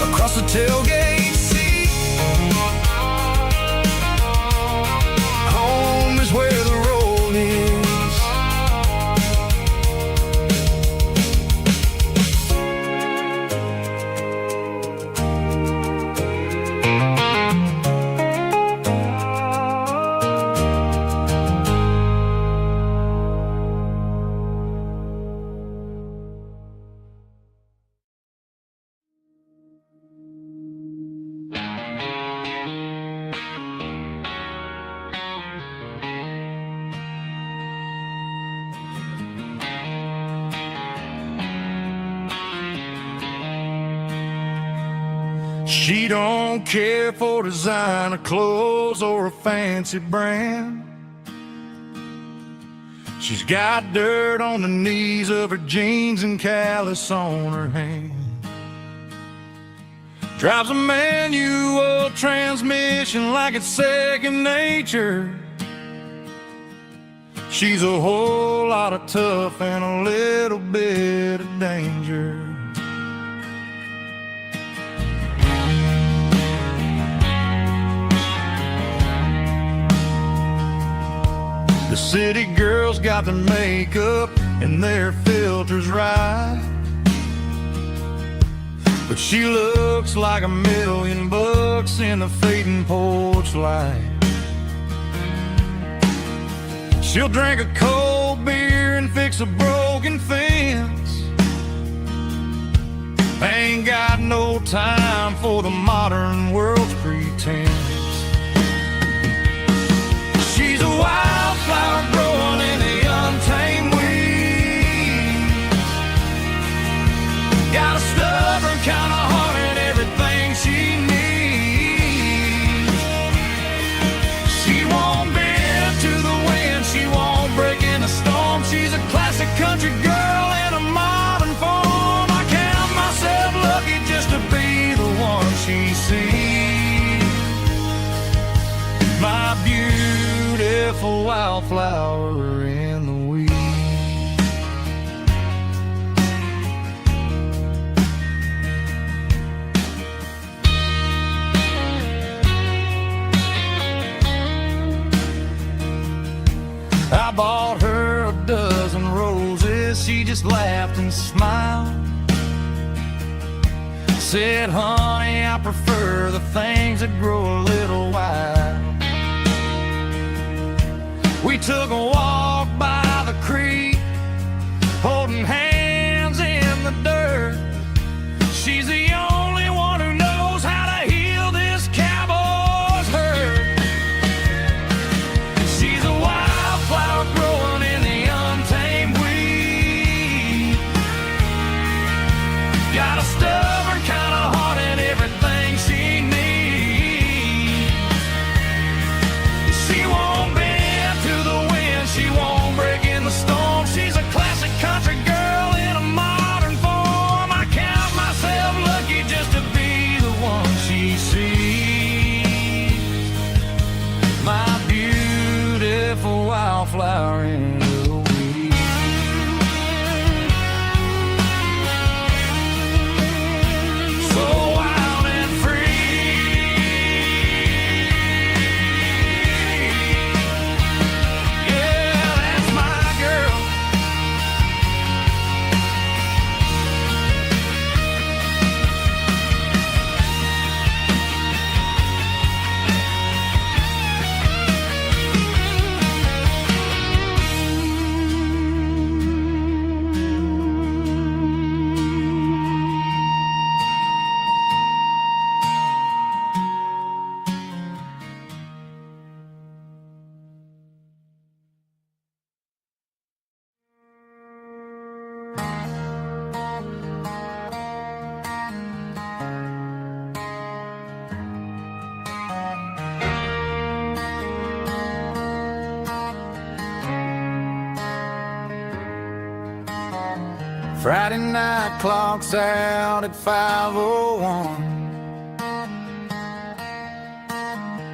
across the tailgate seat. Home is where the road is. She don't care for designer clothes or a fancy brand. She's got dirt on the knees of her jeans and callus on her hand. Drives a manual transmission like it's second nature. She's a whole lot of tough and a little bit of danger. The city girls got their makeup and their filters right, but she looks like $1,000,000 in the fading porch light. She'll drink a cold beer and fix a broken fence. Ain't got no time for the modern world's pretense. She's a wildflower growing in the untamed weeds. Got a stubborn kind of heart and everything she needs. She won't bend to the wind, she won't break in a storm. She's a classic country girl in a modern form. I count myself lucky just to be the one she sees. My beautiful wildflower in the weeds. bought her a dozen roses. She just laughed and smiled. Said, honey, I prefer the things that grow a little wild. We took a walk by the creek, holding hands in the dirt. She's the only one who knows how to heal this cowboy's hurt. She's a wildflower growing in the untamed weed. Got a stubborn kind of heart and everything she needs. She won't bend to the wind, she won't break in the storm. She's a classic country girl in a modern form. I count myself lucky just to be the one she sees. My beautiful wildflower in the weed. So wild and free. Yeah, that's my girl. Friday night clock's out at 5:01.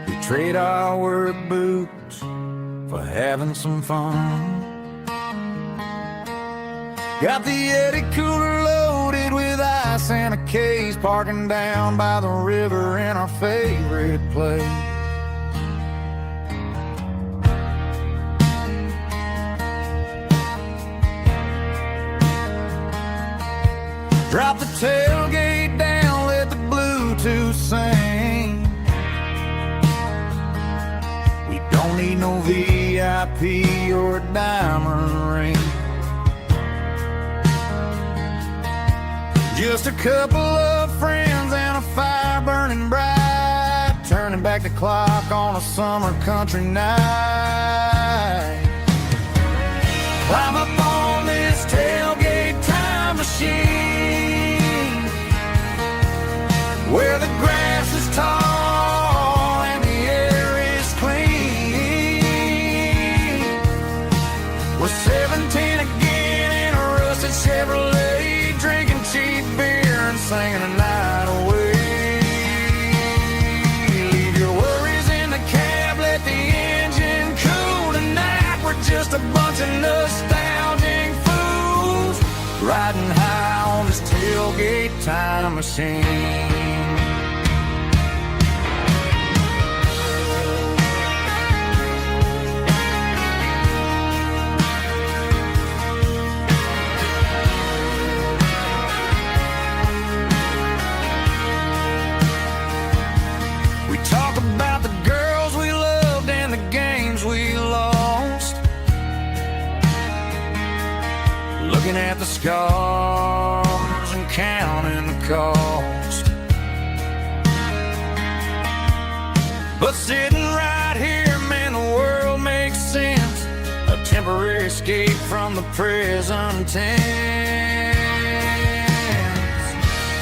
We trade our work boots for having some fun. Got the Yeti cooler loaded with ice and a case, parking down by the river in our favorite place. Drop the tailgate down, let the Bluetooth sing. We don't need no VIP or a diamond ring. Just a couple of friends and a fire burning bright, turning back the clock on a summer country night. Climb up on this tailgate time machine, where the grass is tall and the air is clean. We're 17 again in a rusted Chevrolet, drinking cheap beer and singing the night away. Leave your worries in the cab, let the engine cool tonight. We're just a bunch of nostalgic fools, riding high on this tailgate time machine. We talk about the girls we loved and the games we lost, looking at the scars and counting the cost. But sitting right here, man, the world makes sense. A temporary escape from the present tense.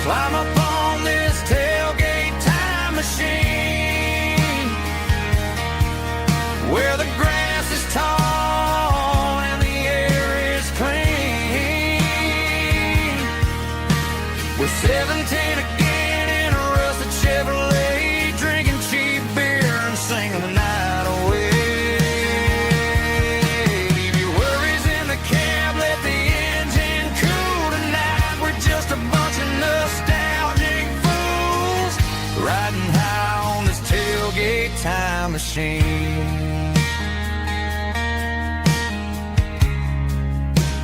Climb up on this tailgate time machine, where the grass is tall and the air is clean. We're 17 again in a rusted Chevrolet, drinking cheap beer and singing the night away. Leave your worries in the cab, let the engine cool tonight. We're just a bunch of nostalgic fools, riding high on this tailgate time machine.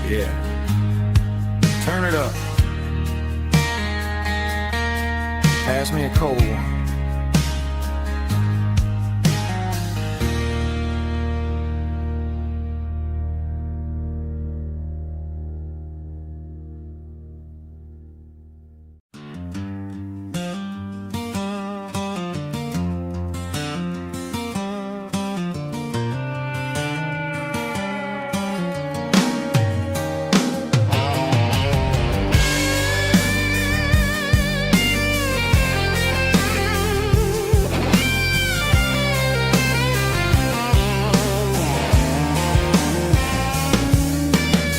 Yeah. Turn it up. Pass me a cold one.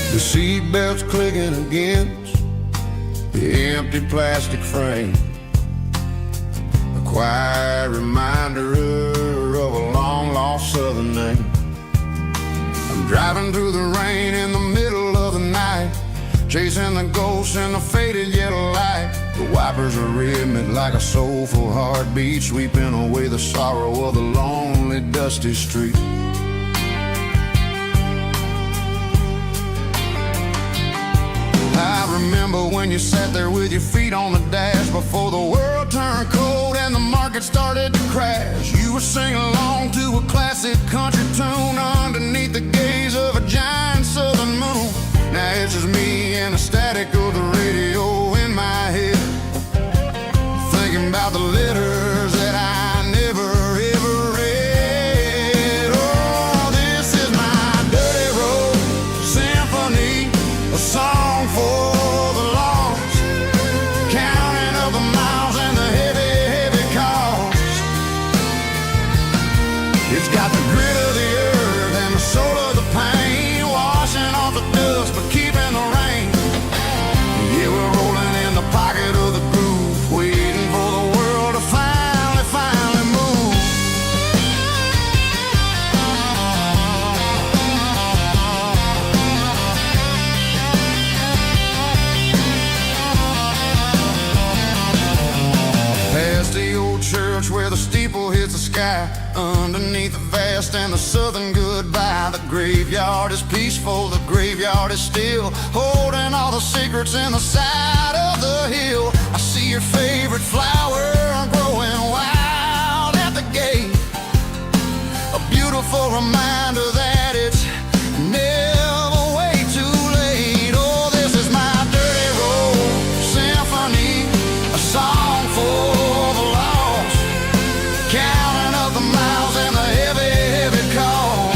The seatbelt's clicking against the empty plastic frame, a quiet reminder of a long-lost southern name. I'm driving through the rain in the middle of the night, chasing the ghosts in the faded yellow light. The wipers are rhythmic like a soulful heartbeat, sweeping away the sorrow of the lonely, dusty street. I remember when you sat there with your feet on the dash before the world turned cold and the market started to crash. You were singing along to a classic country tune underneath the gaze of a giant southern moon. Now it's just me and the static of the radio in my head, thinking about the letters that I never ever read. Oh, this is my dirty road symphony, a song for the lost, counting up the miles and the heavy, heavy cost. It's got the grit of the earth and the soul of the pain, washing off the dust but keeping the rain. Yeah, we're rolling in the pocket of the groove, waiting for the world to finally move. Past the old church where the steeple hits the sky, underneath the vast and the southern goodbye. The graveyard is peaceful, the graveyard is still, holding all the secrets in the side of the hill. I see your favorite flower growing wild at the gate, a beautiful reminder that it's never way too late. Oh, this is my dirty road symphony, a song for the lost, counting up the miles and the heavy, heavy call.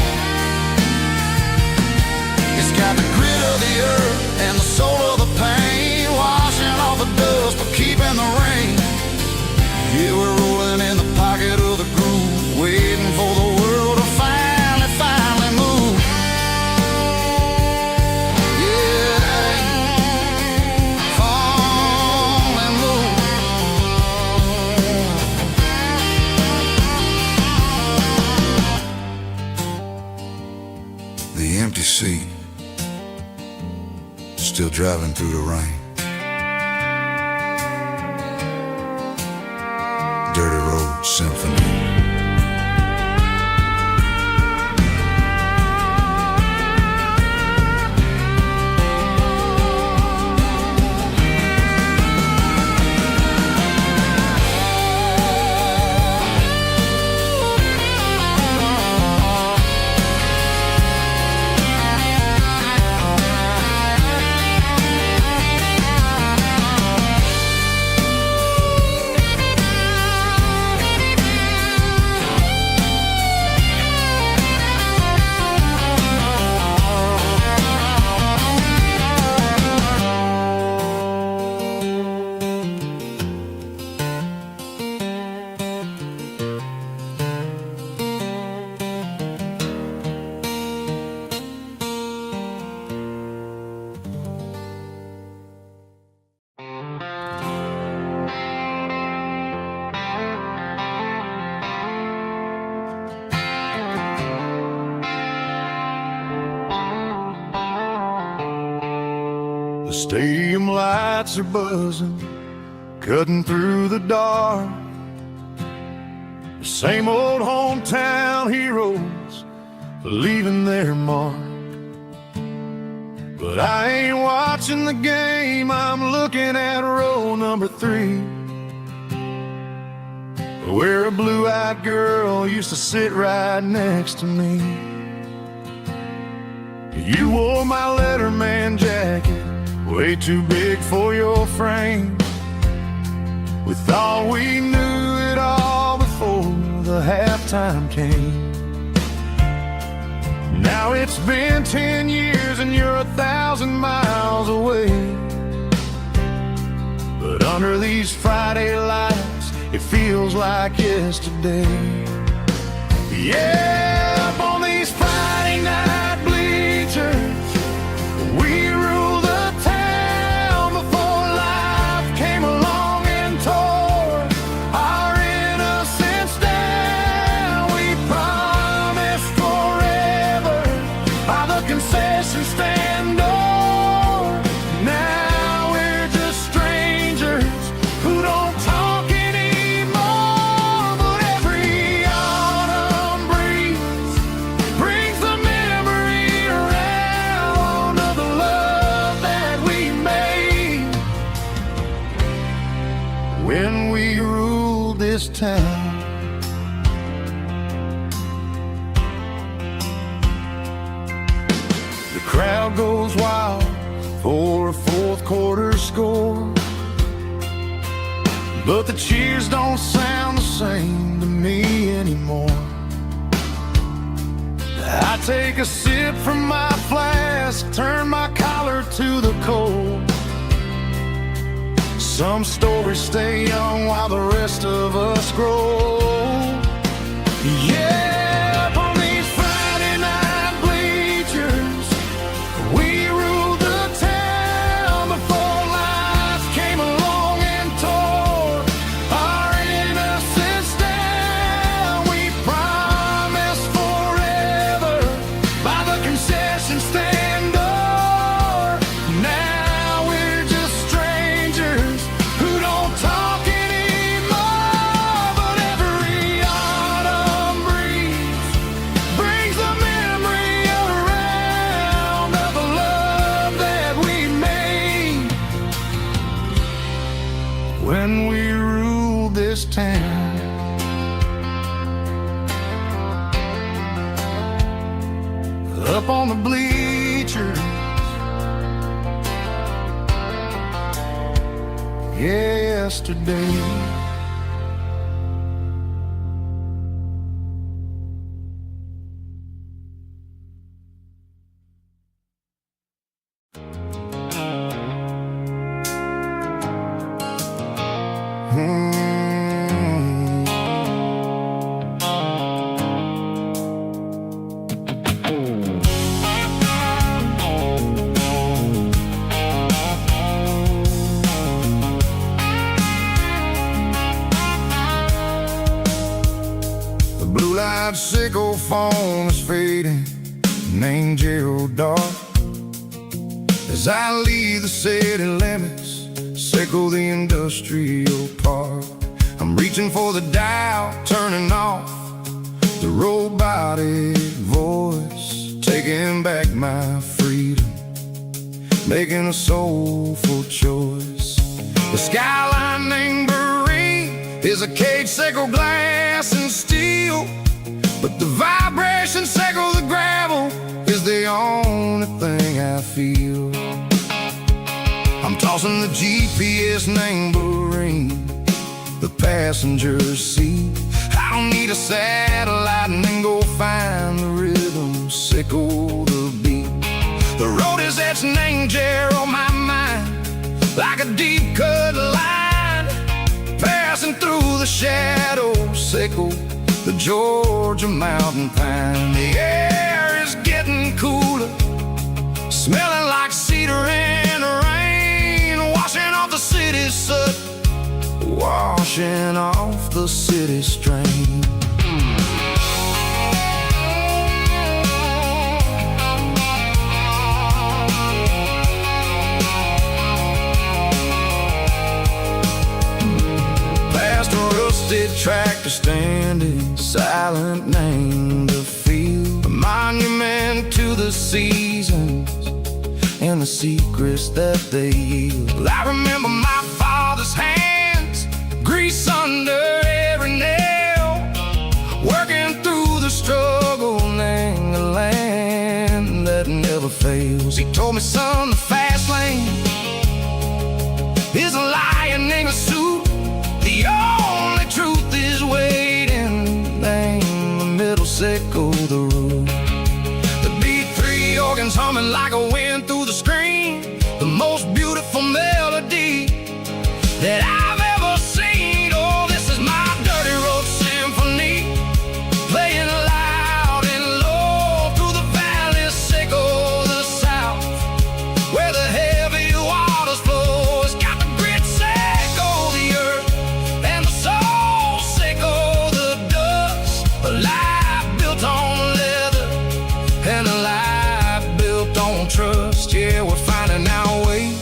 It's got the grit of the earth and the soul of the pain, washing off the dust but keeping the rain. Yeah, we're rolling in the pocket of the groove, waiting for the world to finally move. Yeah, finally move. The empty seat, still driving through the rain. Dirty Road Symphony. The stadium lights are buzzing, cutting through the dark. The same old hometown heroes leaving their mark. But I ain't watching the game, I'm looking at row number 3, where a blue-eyed girl used to sit right next to me. You wore my Letterman jacket, way too big for your frame. We thought we knew it all before the halftime came. Now it's been 10 years and you're 1,000 miles away. But under these Friday lights, it feels like yesterday. Yeah, up on these Friday night bleachers, we ruled the town before life came along and tore our innocence down. We promised forever by the concession stand door. Now we're just strangers who don't talk anymore. But every autumn breeze brings the memory around of the love that we made when we ruled this town. The crowd goes wild for a fourth quarter score, but the cheers don't sound the same to me anymore. I take a sip from my flask, turn my collar to the cold. Some stories stay young while the rest of us grow. Yeah, up on these Friday night bleachers, we ruled the town before life came along and tore our innocence down. We promised forever by the concession stand door. Now we're just strangers who don't talk anymore. But every autumn breeze brings the memory around of the love that we made when we ruled this town. Up on the bleachers, yesterday. The blue-light sickle phone is fading, named Gerald Dark. As I leave the city limits, sickle the industrial park. I'm reaching for the dial, turning off the robotic voice, taking back my freedom, making a soulful choice. The skyline named Marine is a cage, sickle glass and steel, but the vibration sickle the gravel is the only thing I feel. I'm tossing the GPS named Marine, the passenger seat. I don't need a satellite and then go find the rhythm, sickle the beat. The road is etched named Jer on my mind, like a deep cut line, passing through the shadows, sickle the Georgia mountain pine. The air is getting cooler, smelling like cedar in the rain, washing off the city's soot, washing off the city strain. Past a rusted tractor standing silent, named the field, a monument to the seasons and the secrets that they yield. I remember my father's hands, grease under every nail, working through the struggle in the land that never fails. He told me, son, the fast lane is a lion in a suit. The only truth is waiting. Name the middle, sickle the root. The B3 organs humming like a wind through the screen. The most beautiful melody that I've ever seen. Oh, this is my dirty road symphony, playing loud and low through the valleys, sickle the south, where the heavy waters flow. It's got the grit, sickle the earth, and the soul, sickle the dust. A life built on leather and a life built on trust. Yeah, we're finding our way.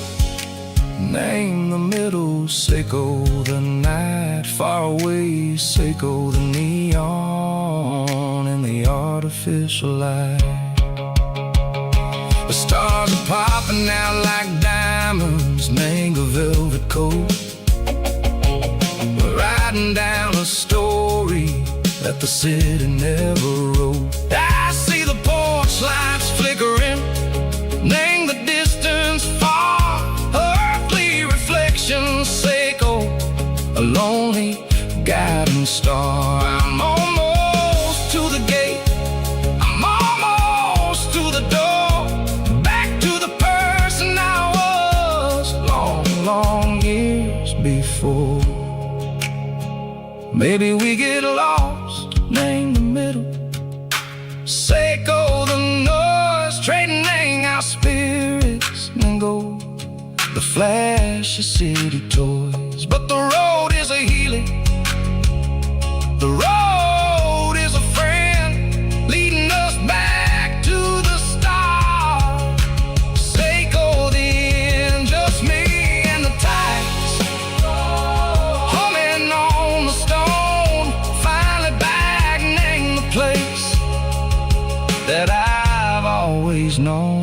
Name the middle, sickle the night, far away, sickle the neon and the artificial light. The stars are popping out like diamonds, mango velvet coat. We're riding down a story that the city never wrote. I see the porch lights flickering, name the distance far, earthly reflections, sickle a lonely guiding star. I'm almost to the gate, I'm almost to the door, back to the person I was long, long years before. Maybe we get lost, name the middle, sickle the noise, trading our spirits and go the flash of city toys. But the road is a healing, the road is a friend, leading us back to the start. Sickle the end, just me and the tides, humming on the stone. Finally back, name the place that I've always known.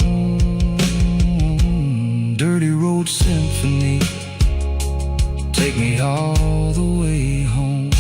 Dirty road symphony, take me all the way home.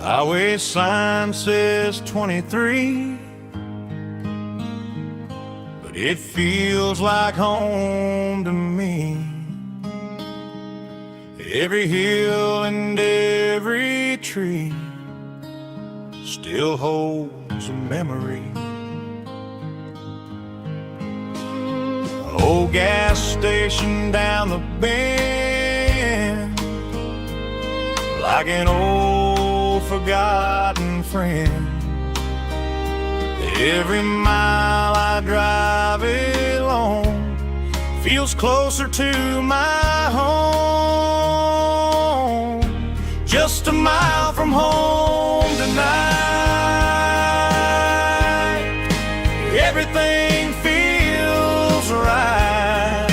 Highway sign says 23, but it feels like home to me. Every hill and every tree still holds a memory. An old gas station down the bend, like an old forgotten friend. Every mile I drive along feels closer to my home. Just a mile from home tonight, everything feels right.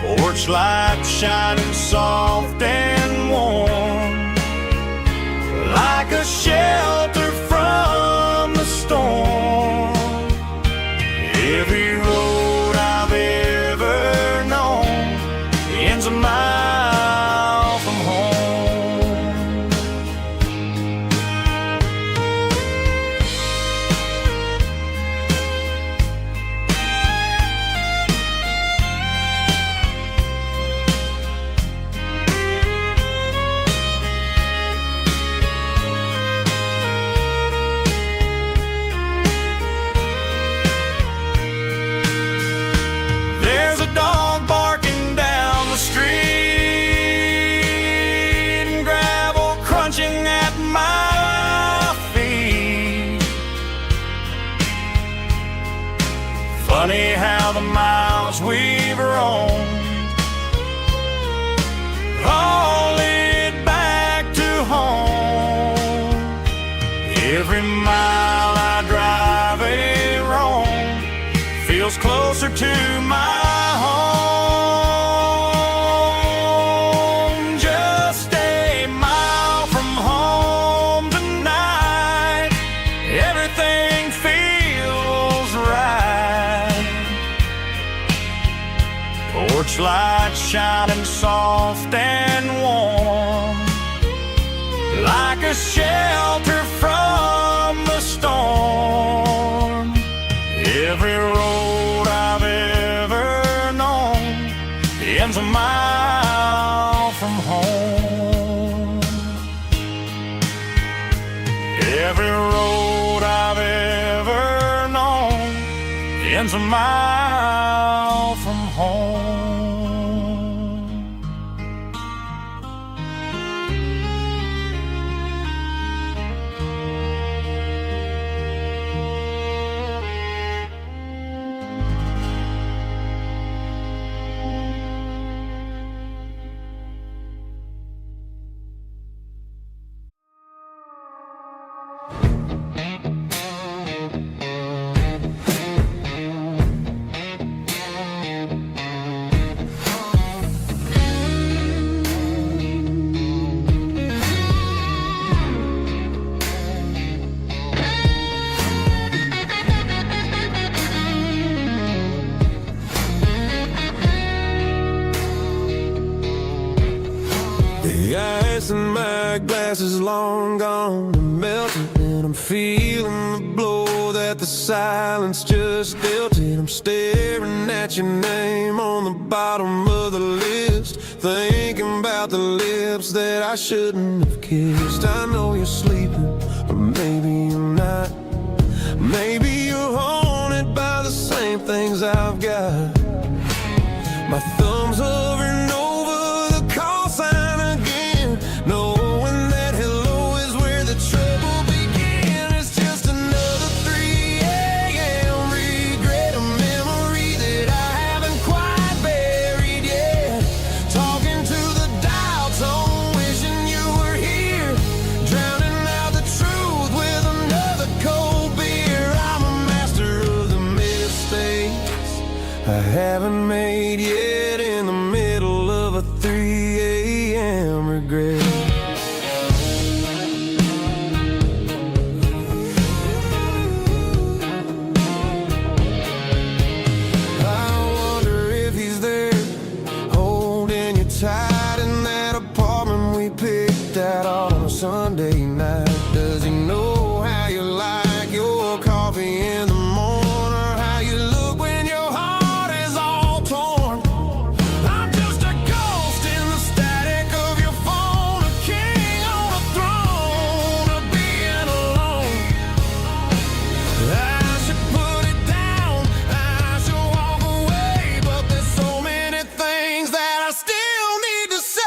Porch light shining soft and warm, like a shelter from the storm. Every road I've ever known ends a mile from home. light shining soft and warm, like a shelter from the storm. Every road I've ever known ends a mile from home. Every road I've ever known ends a mile from home. The ice in my glass is long gone and melted, and I'm feeling the blow that the silence just dealt it. I'm staring at your name on the bottom of the list, thinking about the lips that I shouldn't have kissed. I know you're sleeping, but maybe you're not. Maybe you're haunted by the same things I've got. My thumb's hovering over the call sign again, knowing that hello is where the trouble began. It's just another 3 a.m. regret, a memory that I haven't quite buried yet. Talking to the dial tone, wishing you were here, drowning out the truth with another cold beer. I'm a master of the mistakes I haven't made yet, in the middle of a 3 a.m. regret. I wonder if he's there, holding you tight in that apartment we picked out on a Sunday night. Does he know how you like your coffee in the morning, or how you look when your heart is all torn? I'm just a ghost in the static of your phone, a king on a throne of being alone. I should put it down, I should walk away, but there's so many things that I still need to say.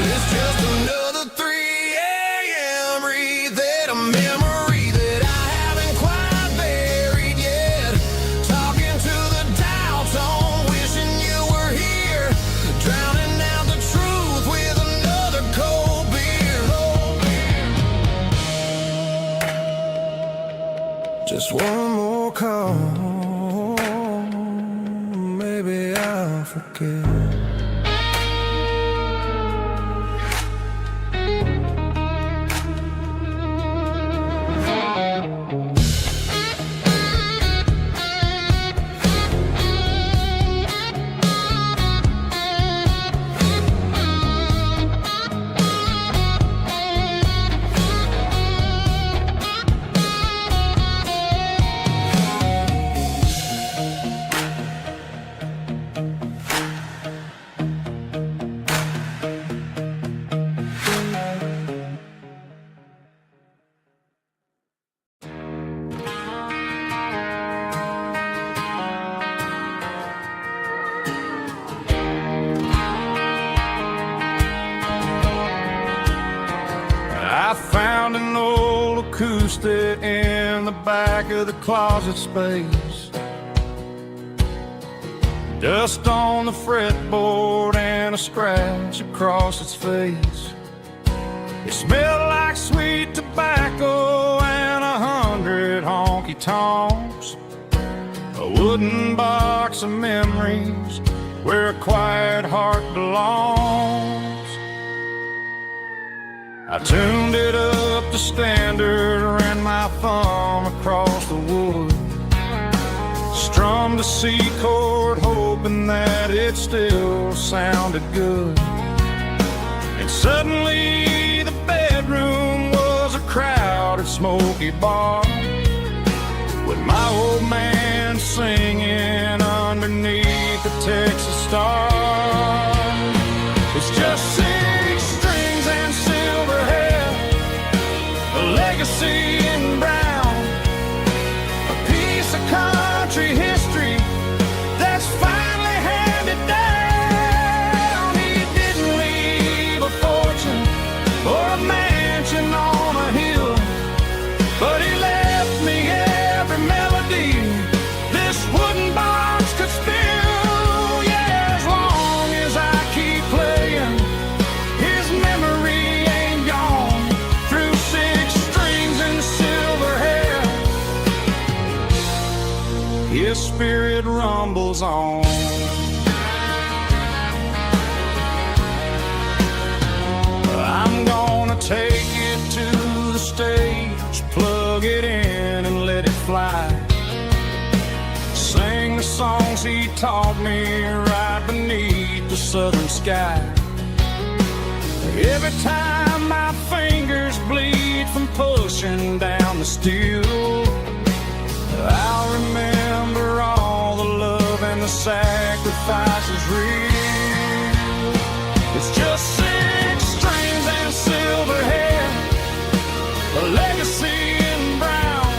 It's just another 3 a.m. read, a memory that I haven't quite buried yet. Talking to the dial tone, wishing you were here, drowning out the truth with another cold beer. Just one more call, maybe I'll forget. I found an old acoustic in the back of the closet space. Dust on the fretboard and a scratch across its face. It smelled like sweet tobacco and 100 honky-tonks. a wooden box of memories where a quiet heart belongs. I tuned it up to standard, ran my thumb across the wood, strummed a C chord hoping that it still sounded good. And suddenly the bedroom was a crowded smoky bar, with my old man singing underneath the Texas stars. It's just 6 strings and silver hair, a legacy in brown, a piece of country history that's finally handed down. He didn't leave a fortune or a mansion on a hill, but he left me every melody this wooden box could spill. Yeah, as long as I keep playing, his memory ain't gone. Through 6 strings and silver hair, his spirit rumbles on. I'm gonna take it to the stage, plug it in and let it fly. Sing the songs he taught me right beneath the southern sky. Every time my fingers bleed from pushing down the steel, I'll remember all the love and the sacrifices real. It's just 6 strings and silver hair, a legacy in brown,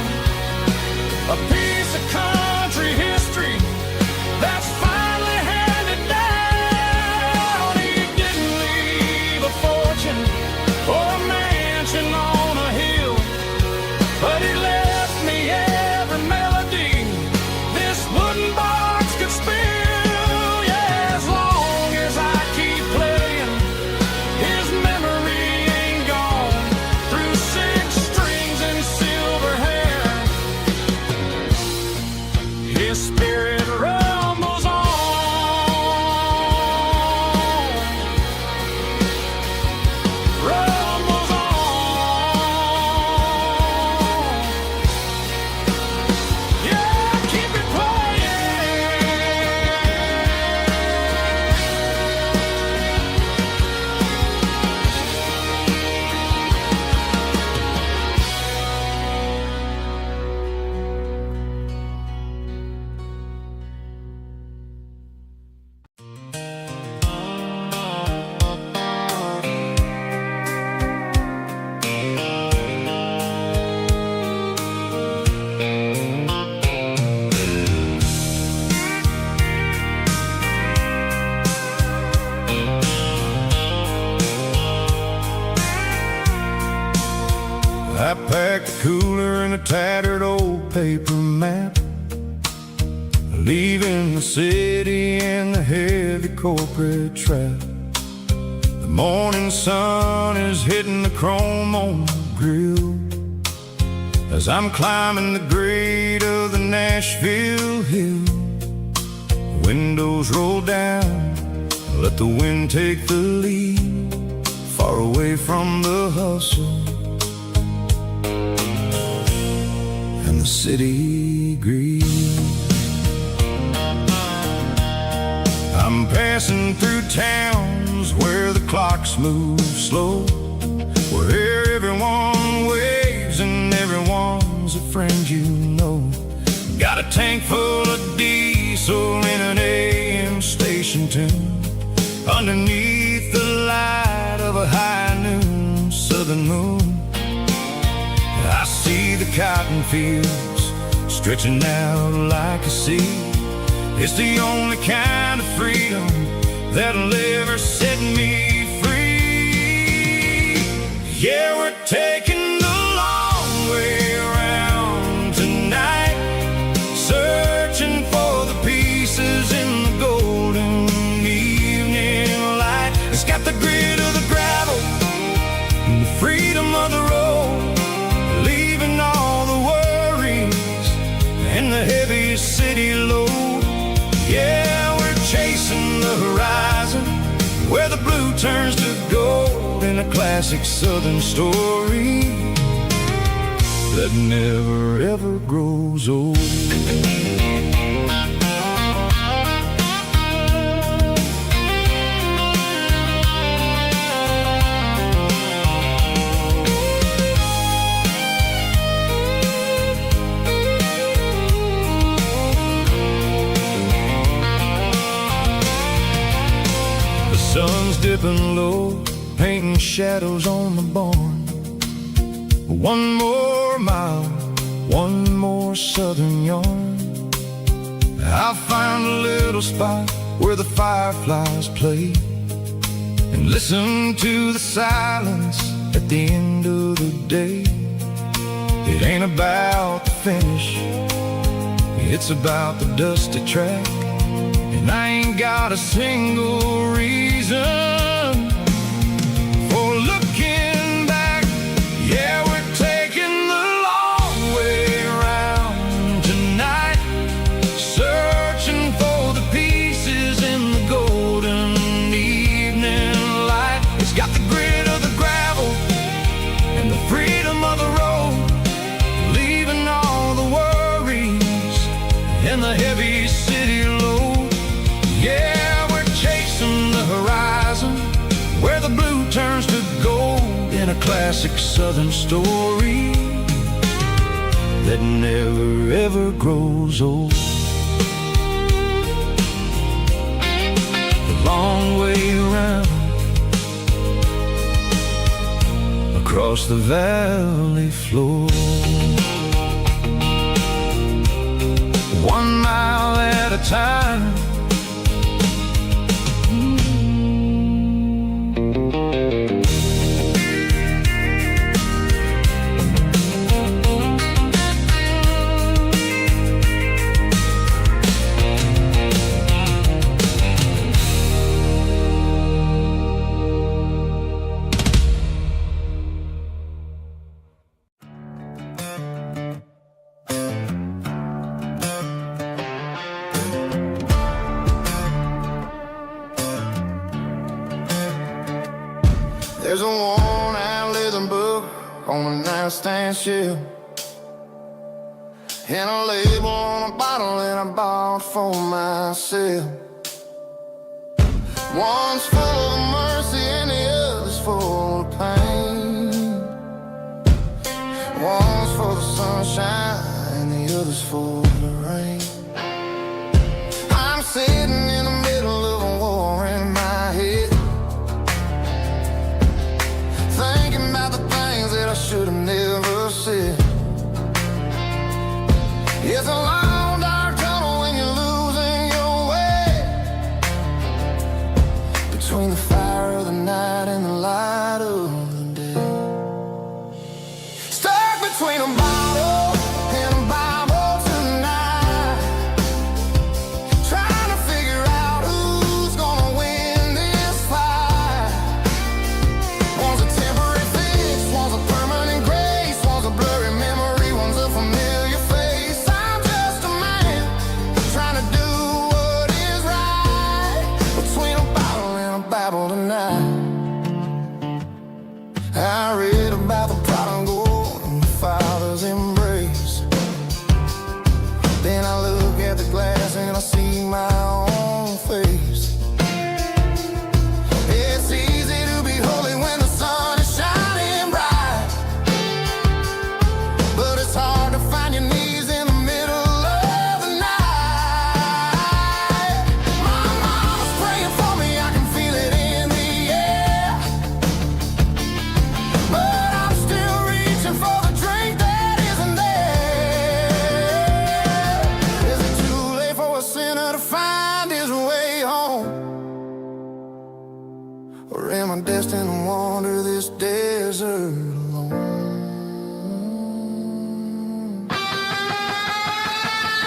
a piece of country history that's finally handed down. He didn't leave a fortune or a mansion on a hill, but he left me every melody this wooden box could spill. Yeah, as long as I keep playing, his memory ain't gone. Through 6 strings and silver hair, his spirit rumbles on. Rumbles on. Yeah, keep it playing. I packed a cooler and a tattered old paper map, leaving the city and the heavy corporate trap. The morning sun is hitting the chrome on the grill as I'm climbing the grade of the Nashville hill. Windows roll down, let the wind take the lead, far away from the hustle and the city greed. I'm passing through towns where the clocks move slow, where everyone waves and everyone's a friend you know. Got a tank full of diesel in an AM station tune, underneath the light of a high noon southern moon. I see the cotton fields stretching out like a sea. It's the only kind of freedom that'll ever set me free. Yeah, we're taking the long way around tonight, searching for the pieces in the golden evening light. It's got the grit of the gravel and the freedom of the road, leaving all the worries and the heavy city the horizon, where the blue turns to gold in a classic southern story that never ever grows old. Sun's dipping low, painting shadows on the barn. One more mile, one more southern yarn. I'll find a little spot where the fireflies play and listen to the silence at the end of the day. It ain't about the finish, it's about the dusty track. And I ain't got a single reason for looking back. Yeah, we're taking the long way around tonight, searching for the pieces in the golden evening light. It's got the grit of the gravel and the freedom of the road, leaving all the worries and the heavy city load. Yeah, we're chasing the horizon, where the blue turns to gold in a classic southern story that never ever grows old. The long way around, across the valley floor, 1 mile at a time. There's a worn-out leather book on a nightstand shelf, and a label on a bottle that I bought for myself. One's full of mercy and the other's full of pain. One's for the sunshine and the other's for the rain. I'm sitting in the middle of a war in my head, thinking about the things that I should have never said. It's a long dark tunnel when you're losing your way, between the fire of the night and the light of the day. Stuck between a bottle and a Bible tonight, trying to figure out who's gonna win this fight. One's a temporary fix, one's a permanent grace, one's a blurry memory, one's a familiar face. I'm just a man trying to do what is right, between a bottle and a Bible tonight. I read about the prodigal and the Father's embrace. Then I look at the glass and I see my own face. It's easy to be holy when the sun is shining bright, but it's hard to find your knees in the middle of the night. My mom's praying for me, I can feel it in the air, but I'm still reaching for the drink that isn't there. Is it too late for a sinner to find his way home? Or am I destined to wander this desert alone?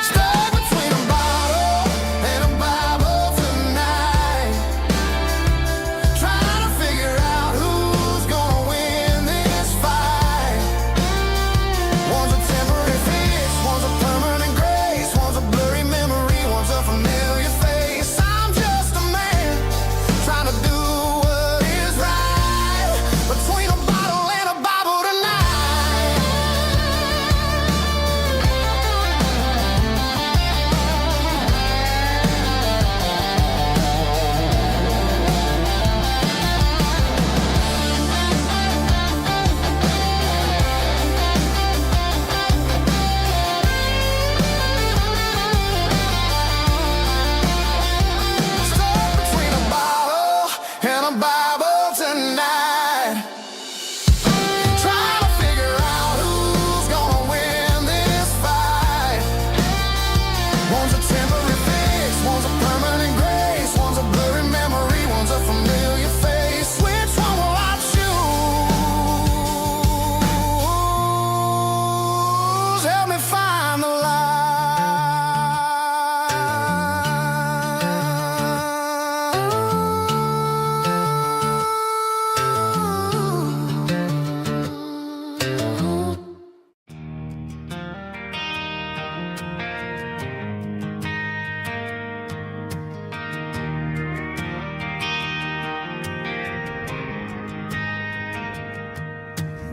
Stuck between a bottle and a Bible tonight, trying to figure out who's gonna win this fight. One's a temporary fix, one's a permanent grace, one's a blurry memory, one's a familiar face. I'm just a man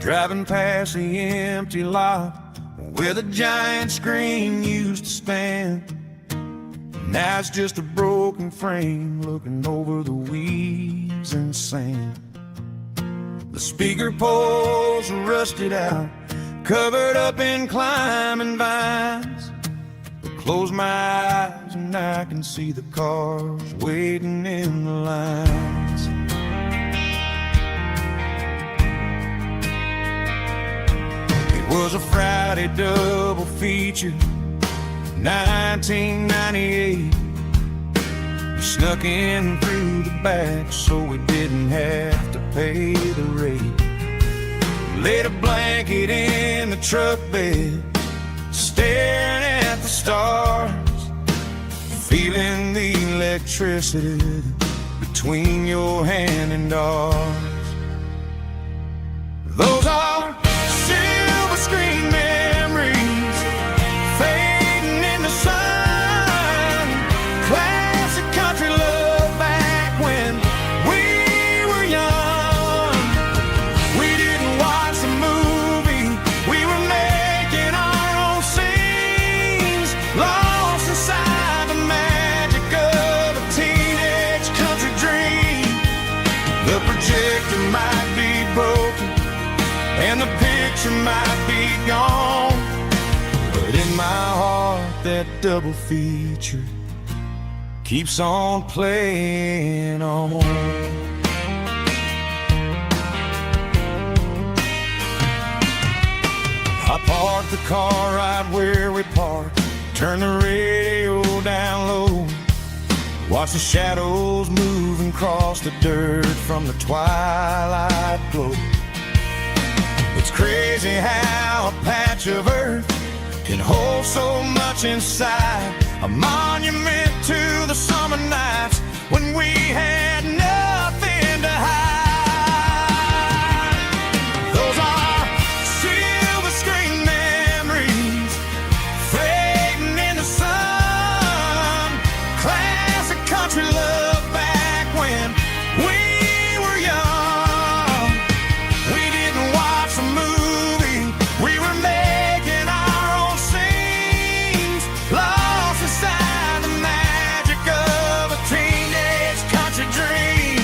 Driving past the empty lot where the giant screen used to stand. Now it's just a broken frame looking over the weeds and sand. The speaker poles are rusted out, covered up in climbing vines. But close my eyes and I can see the cars waiting in the lines. It was a Friday double feature, 1998. We snuck in through the back so we didn't have to pay the rate. Laid a blanket in the truck bed, staring at the stars, feeling the electricity between your hand and ours. Those are silver screen memories fading in the sun. Classic country love back when we were young. We didn't watch the movie, we were making our own scenes, lost inside the magic of a teenage country dream. The projector might be broken and the picture might be gone, but in my heart that double feature keeps on playing on. I parked the car right where we parked, turned the radio down low, watched the shadows move and cross the dirt from the twilight glow. It's crazy how a patch of earth can hold so much inside, a monument to the summer nights when we had nothing to hide. Those are silver screen memories fading in the sun. Classic country love back when we were young. We didn't watch a movie, we were making our own scenes, lost inside the magic of a teenage country dream.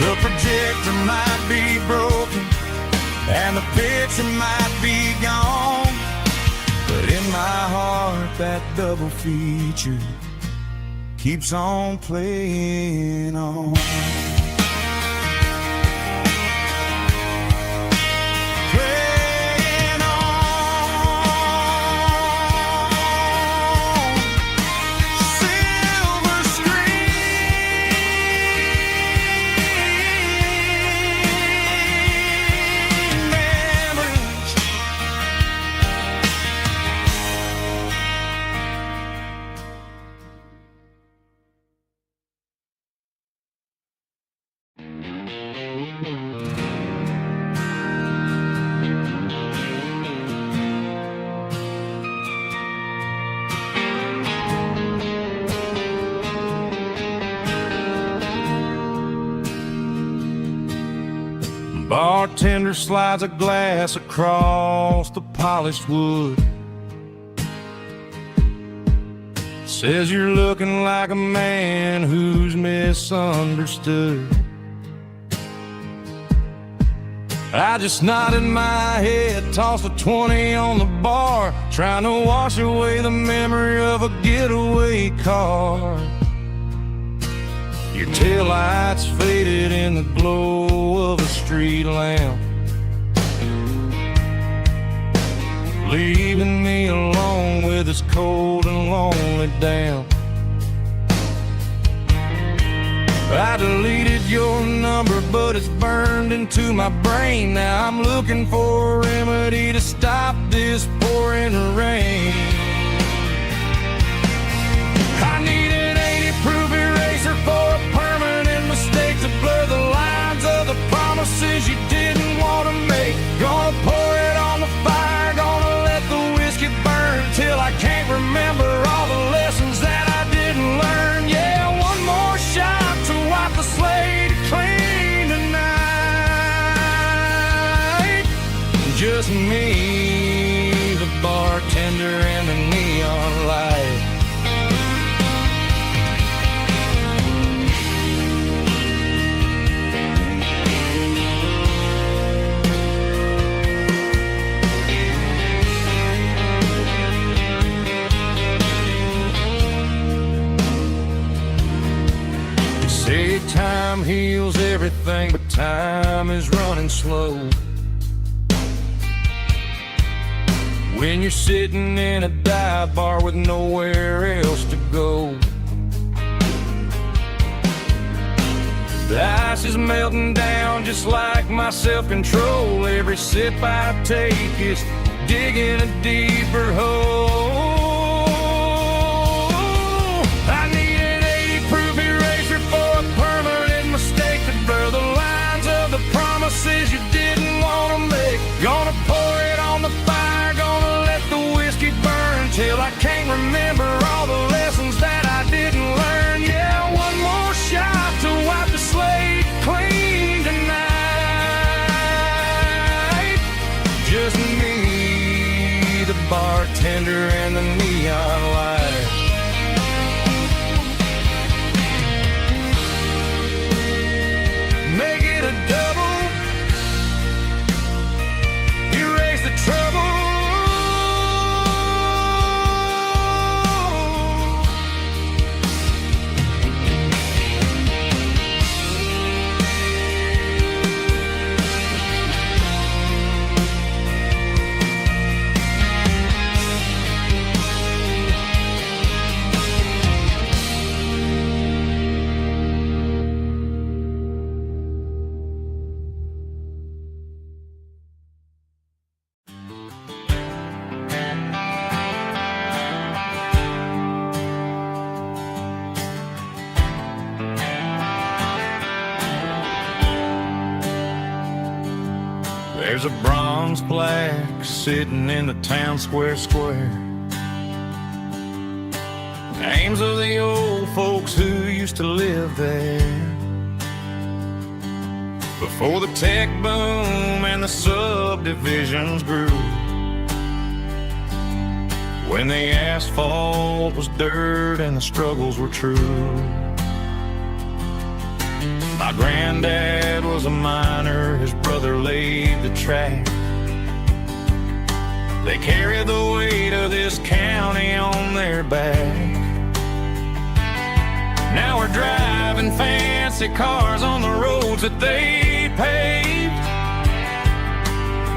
The projector might be broken and the picture might be gone, but in my heart that double feature keeps on playing on. Playing on. Silver screen memories. Bartender slides a glass across the polished wood, says you're looking like a man who's misunderstood. I just nodded my head, tossed a 20 on the bar, trying to wash away the memory of a getaway car. Your taillights faded in the glow of a street lamp, leaving me alone with this cold and lonely damp. I deleted your number, but it's burned into my brain. Now I'm looking for a remedy to stop this pouring rain. I need an 80-proof eraser for a permanent mistake to blur the lines of the promises you didn't want to make. Gonna pour it on the fire, gonna let the whiskey burn till I can't remember all the lessons that I didn't learn. Yeah, one more shot to wipe the slate clean tonight. Say time heals everything, but time is running slow. When you're sitting in a dive bar with nowhere else to go, the ice is melting down just like my self-control. Every sip I take is digging a deeper hole. I need an 80-proof eraser for a permanent mistake to blur the lines of the promises you didn't want to make. Gonna pour it on the fire, gonna let the whiskey burn till I can't remember all the lessons that I didn't learn. Yeah, one more shot to wipe the slate clean tonight. Just me, the bartender, and the neon light. Make it a double, erase the trouble. There's a bronze plaque sitting in the town square. Names of the old folks who used to live there before the tech boom and the subdivisions grew, when the asphalt was dirt and the struggles were true. My granddad was a miner, his brother laid the track. They carried the weight of this county on their back. Now we're driving fancy cars on the roads that they paved,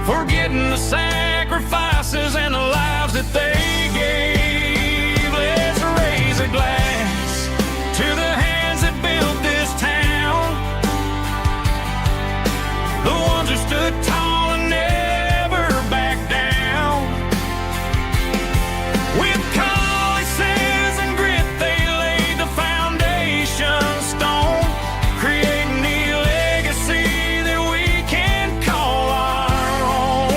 forgetting the sacrifices and the lives that they gave. Let's raise a glass to the hands that built this town, the ones who stood tall and never backed down. With calluses and grit, they laid the foundation stone, creating the legacy that we can call our own.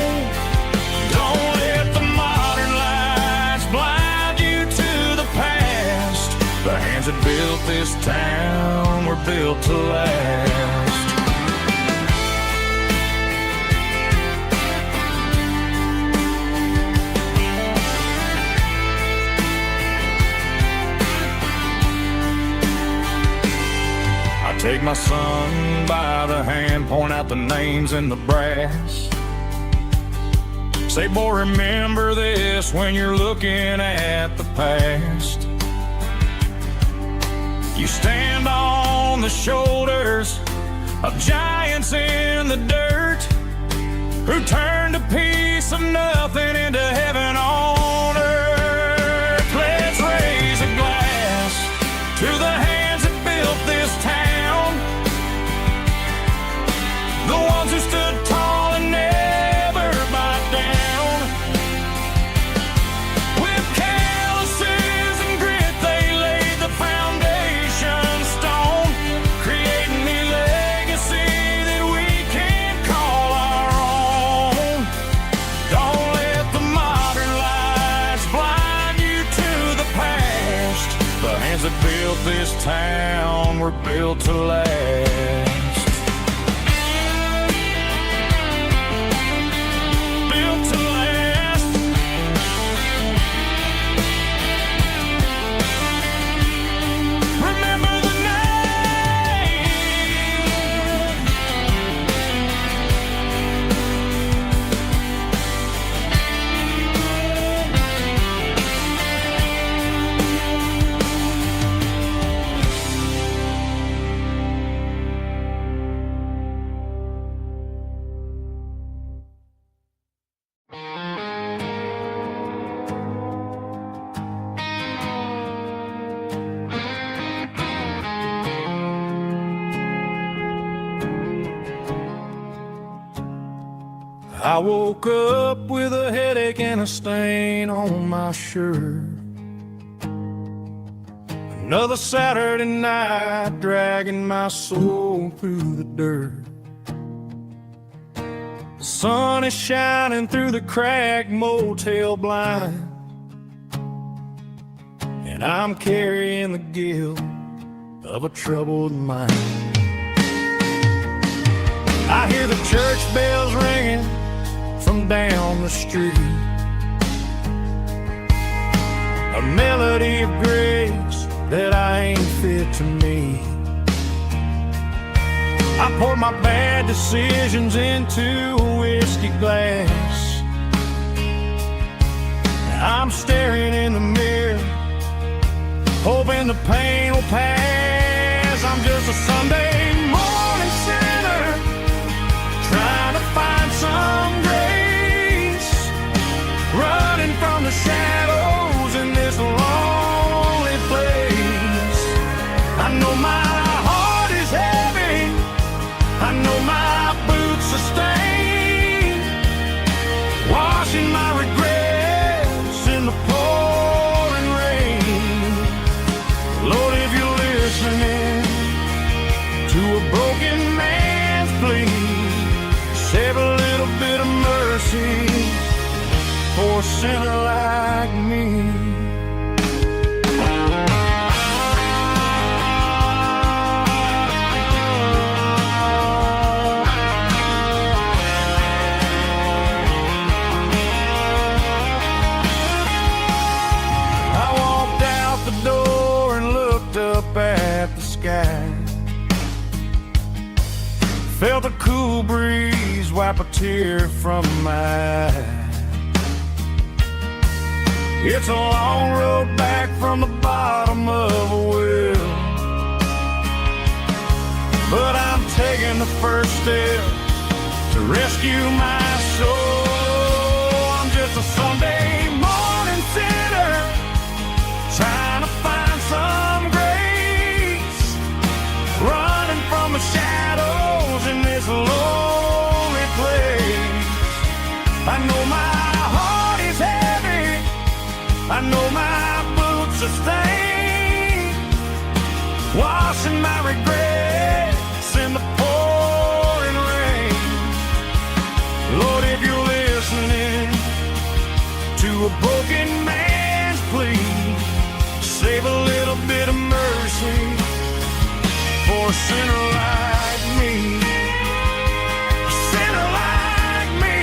Don't let the modern lights blind you to the past. The hands that built this town were built to last. Take my son by the hand, point out the names in the brass. Say, boy, remember this when you're looking at the past. You stand on the shoulders of giants in the dirt, who turned a piece of nothing into heaven on earth. Let's raise a glass to the hands that built this town, the ones who stood tall and never backed down. With calluses and grit, they laid the foundation stone, creating the legacy that we can call our own. Don't let the modern lights blind you to the past. The hands that built this town were built to last. I woke up with a headache and a stain on my shirt. Another Saturday night dragging my soul through the dirt. The sun is shining through the cracked motel blind, and I'm carrying the guilt of a troubled mind. I hear the church bells ringing from down the street, a melody of grace that I ain't fit to meet. I poured my bad decisions into a whiskey glass. I'm staring in the mirror, hoping the pain will pass. I'm just a Sunday morning sinner, trying to find some grace, running from the shadows in this lonely place. I know my heart is heavy, I know my boots are stained, washing my regrets in the pouring rain. Lord, if you're listening to a broken man's plea, save a little bit of mercy for a sinner like me. I walked out the door and looked up at the sky, felt a cool breeze wipe a tear from my eye. It's a long road back from the bottom of a well, but I'm taking the first step to rescue my soul. I'm just a Sunday morning sinner, trying to find some grace, running from the shadows in this lonely place. I know my heart is heavy, I know my boots are stained, washing my regrets in the pouring rain. Lord, if you're listening to a broken man's plea, save a little bit of mercy for a sinner like me. A sinner like me.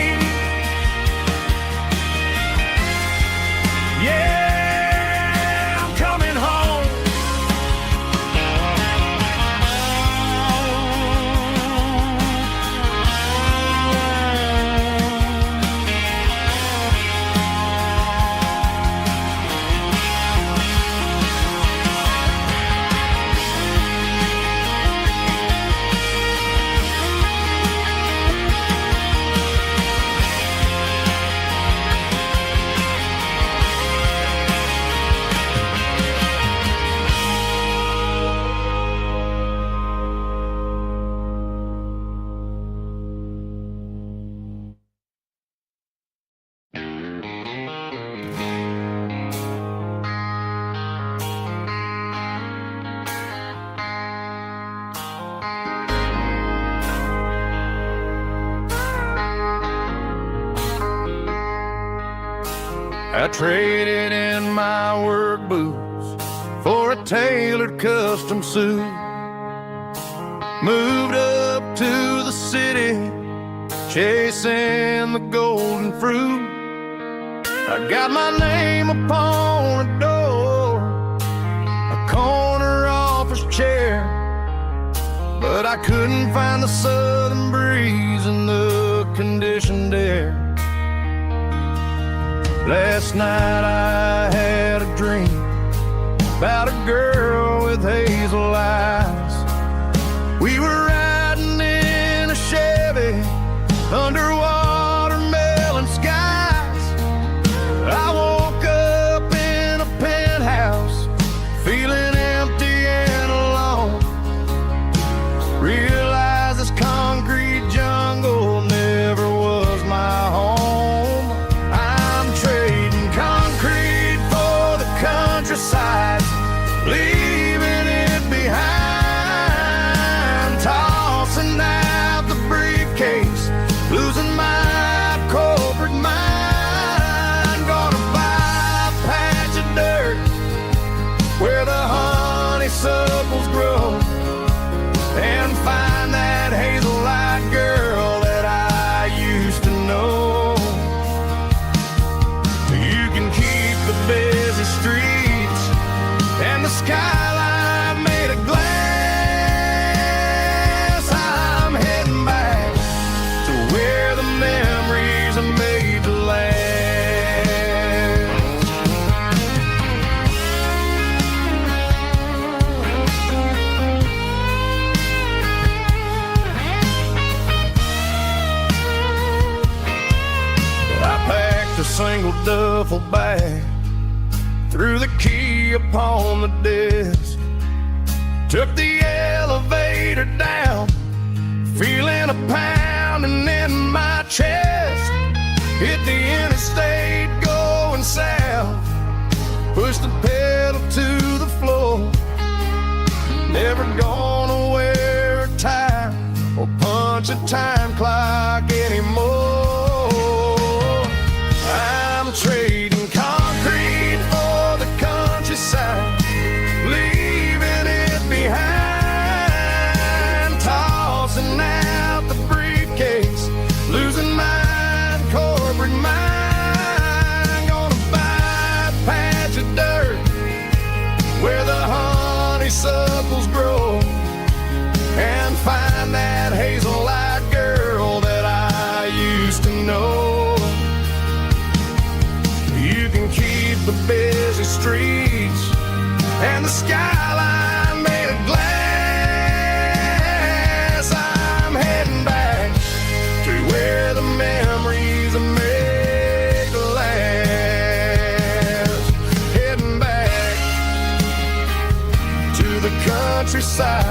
Yeah, I'm coming home. I traded in my work boots for a tailored custom suit, moved up to the city, chasing the golden fruit. I got my name upon a door, a corner office chair, but I couldn't find the southern breeze in the conditioned air. Last night I had a dream about a girl with hazel eyes. We were riding in a Chevy under watermelon skies. I woke up in a penthouse feeling empty and alone. Realized this concrete jungle never was my little duffel bag, threw the key upon the desk, took the elevator down, feeling a pounding in my chest. Hit the interstate going south, pushed the pedal to the floor. Never gonna wear a tie or punch a time clock anymore. I'm trading concrete for the countryside, leaving it behind, tossing out the briefcase, losing my corporate mind. Gonna buy a patch of dirt where the honeysuckles grow and find that hazel-eyed girl that I used to know. You can keep the busy streets and the skyline made of glass. I'm heading back to where the memories are made to last. Heading back to the countryside.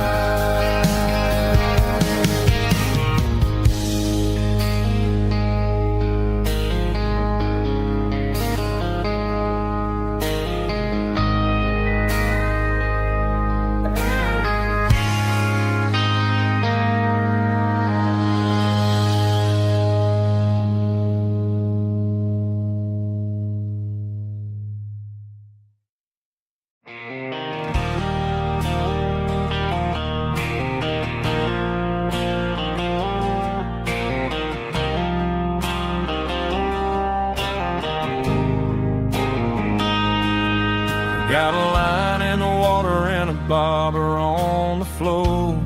Got a line in the water and a bobber on the floor,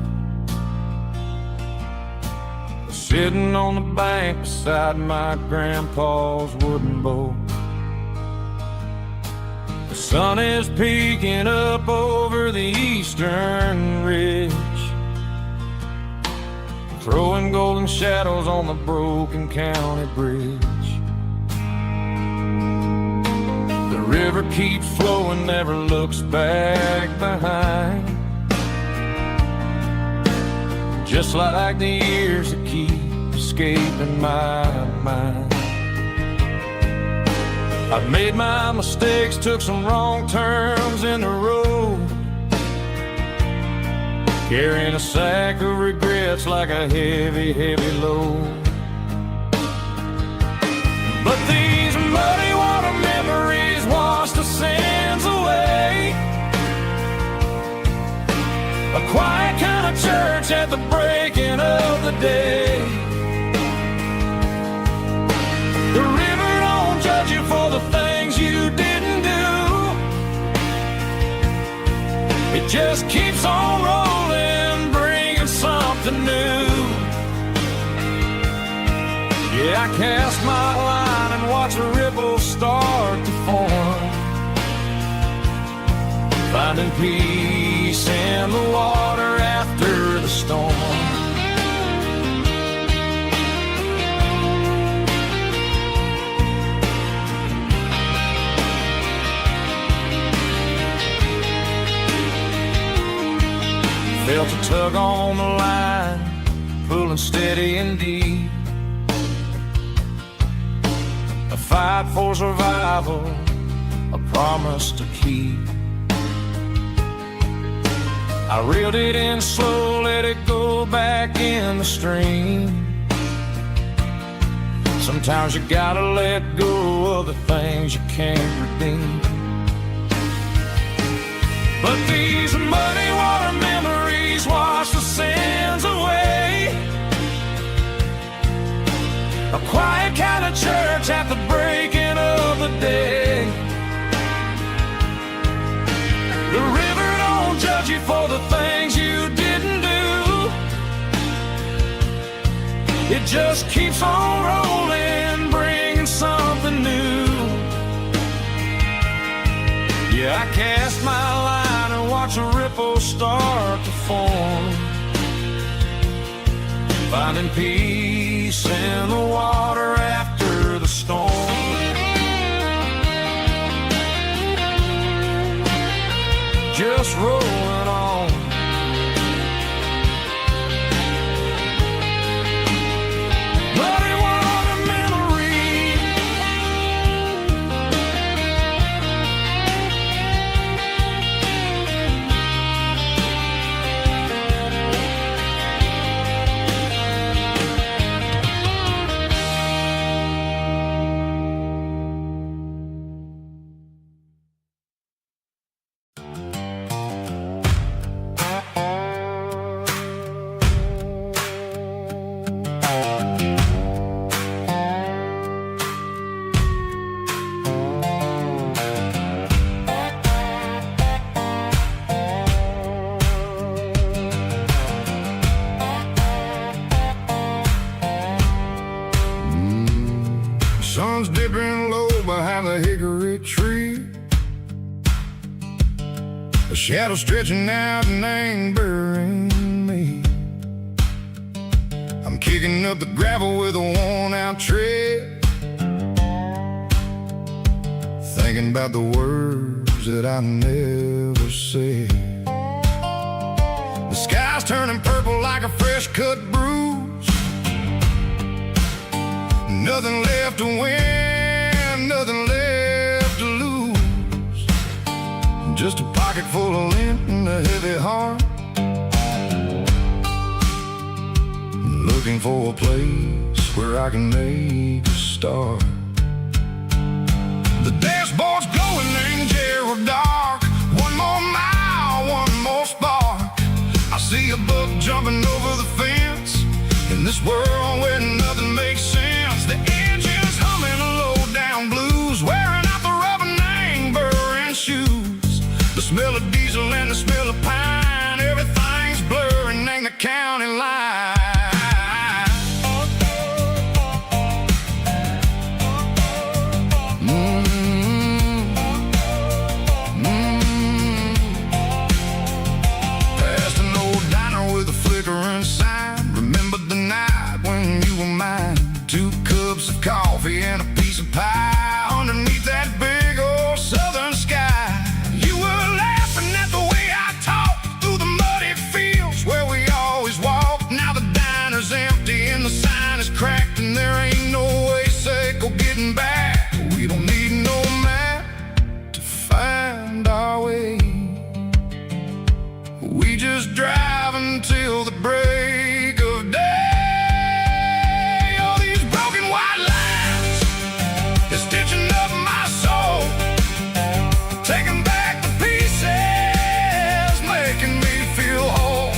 sitting on the bank beside my grandpa's wooden boat. The sun is peeking up over the eastern ridge, throwing golden shadows on the broken county bridge. The river keeps flowing, never looks back behind, just like the years that keep escaping my mind. I've made my mistakes, took some wrong turns in the road, carrying a sack of regrets like a heavy, heavy load. But these muddy water memories wash the sins away. A quiet kind of church at the breaking of the day. The river don't judge you for the things you didn't do. It just keeps on rolling, bringing something new. Yeah, I cast my line and watch a ripple start to form, finding peace in the water after the storm. Felt a tug on the line, pulling steady and deep. A fight for survival, a promise to keep. I reeled it in slow, let it go back in the stream. Sometimes you gotta let go of the things you can't redeem. But these muddy water memories wash the sins away. A quiet kind of church at the breaking of the day. The river don't judge you for the things you didn't do. It just keeps on rolling, bringing something new. Yeah, I cast my line and watch a ripple start to form, finding peace in the water after the storm. just rolling on. But it was a memory. Sun's dipping low behind the hickory tree. A shadow stretching out and angering me. I'm kicking up the gravel with a worn-out tread, thinking about the words that I never said. The sky's turning purple like a fresh-cut bruise. Nothing left to win, nothing left to lose. Just a pocket full of lint and a heavy heart, looking for a place where I can make a start. The dashboard's glowing in Gerald dark. One more mile, one more spark. I see a buck jumping over the fence in this world where nothing makes sense. The engine's humming a low-down blues, wearing out the rubber name burring shoes. The smell of diesel and the smell of pine, everything's blurring in the county line. Past an old diner with a flickering sign. Remember the night when you were mine. 2 cups of coffee and a piece of pie underneath that big old southern sky. You were laughing at the way I talked through the muddy fields where we always walked. Now the diner's empty and the sign is cracked, and there ain't no way safe or getting back. We don't need no map to find our way. We just drive until the break of day. Stitching up my soul, taking back the pieces, making me feel whole.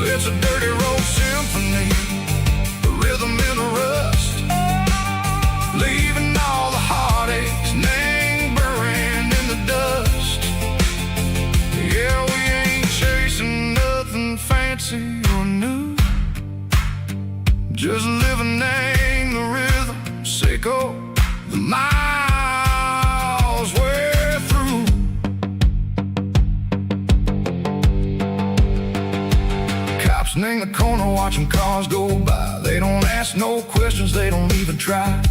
It's a dirty road symphony, the rhythm in the rust, leaving all the heartaches lingering in the dust. Yeah, we ain't chasing nothing fancy or new, just living in the rhythm. Sicko, the miles we're through. Cops in the corner watching cars go by. They don't ask no questions, they don't even try.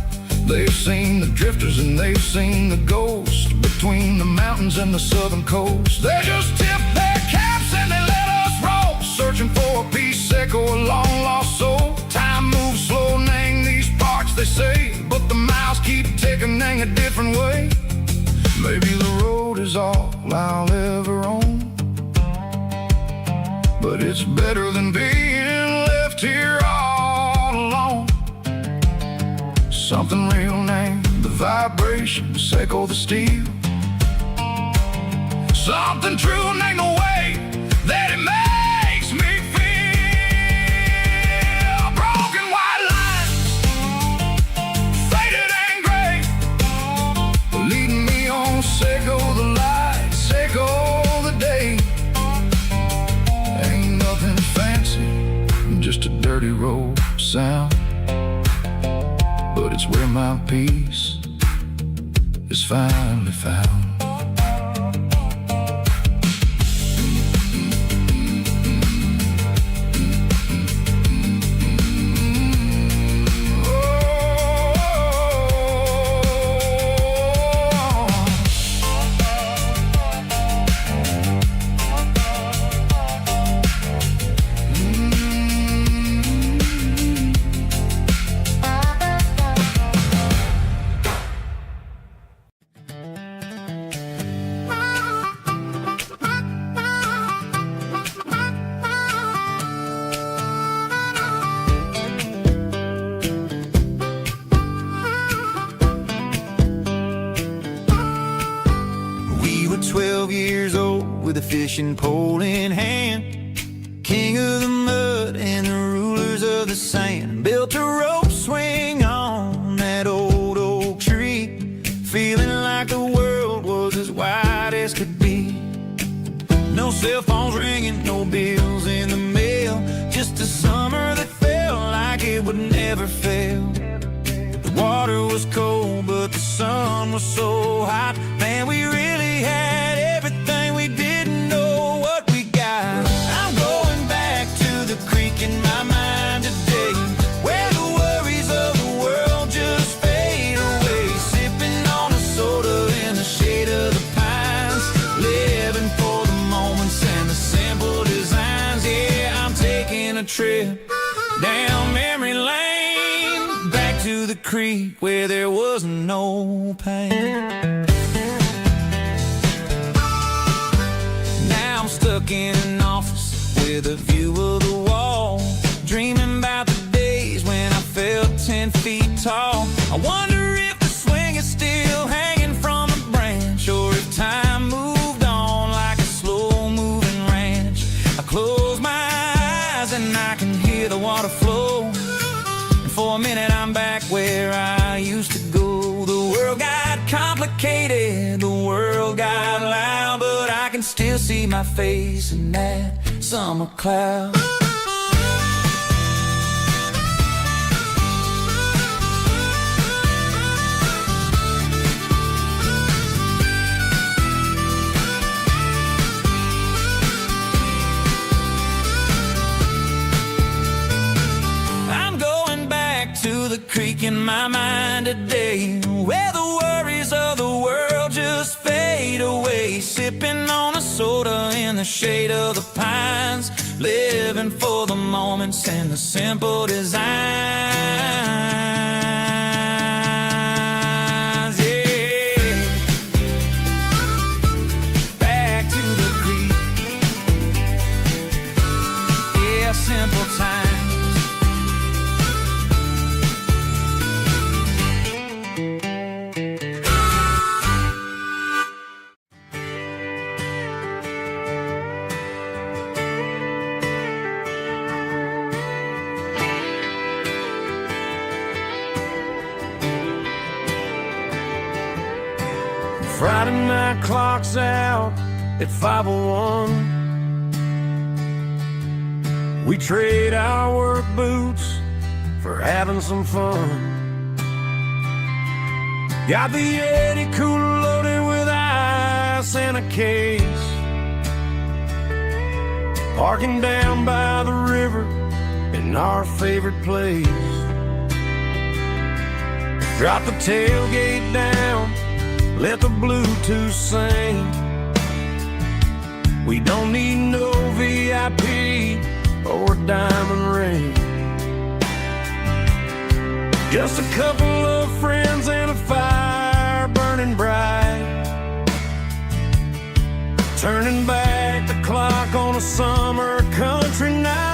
They've seen the drifters and they've seen the ghosts between the mountains and the southern coast. They just tip their caps and they let us roll, searching for a piece echo, a long lost soul. Time moves slow, nang these parts they say, but the miles keep ticking in a different way. Maybe the road is all I'll ever own, but it's better than being left here all alone. Something real named the vibrations echo the steel. Something true named the way that it makes me feel. Broken white lines, faded and gray, leading me on. Seco the light, seco the day. Ain't nothing fancy, just a dirty road sound, but it's where my peace is finally found. fishing pole in hand, king of the mud and the rulers of the sand. Built a rope swing on that old oak tree, feeling like the world was as wide as could be. No cell phones ringing, no bills in the mail, just a summer that felt like it would never fail. The water was cold, but the sun was so hot. Man, we really had everything, we didn't know what we got. I'm going back to the creek in my mind today, where the worries of the world just fade away. Sipping on a soda in the shade of the pines, living for the moments and the simple designs. Yeah, I'm taking a trip down memory lane, back to the creek where there was no pain. Now I'm stuck in an office with a view of the wall, dreaming about the days when I felt 10 feet tall. I wonder if the swing is still hanging from the branch, or if time moved on like a slow-moving ranch. I close my eyes and I can hear the water flow, and for a minute I'm back where I used to go. The world got complicated, the world got loud, but I can still see my face in that summer cloud. To the creek in my mind today, where the worries of the world just fade away. Sipping on a soda in the shade of the pines, living for the moments and the simple designs. Yeah, back to the creek. Yeah, simple times. Friday night clock's out at 5:01. We trade our work boots for having some fun. Got the Yeti cooler loaded with ice and a case, parking down by the river in our favorite place. Drop the tailgate down, let the Bluetooth sing. We don't need no VIP or diamond ring, just a couple of friends and a fire burning bright, turning back the clock on a summer country night.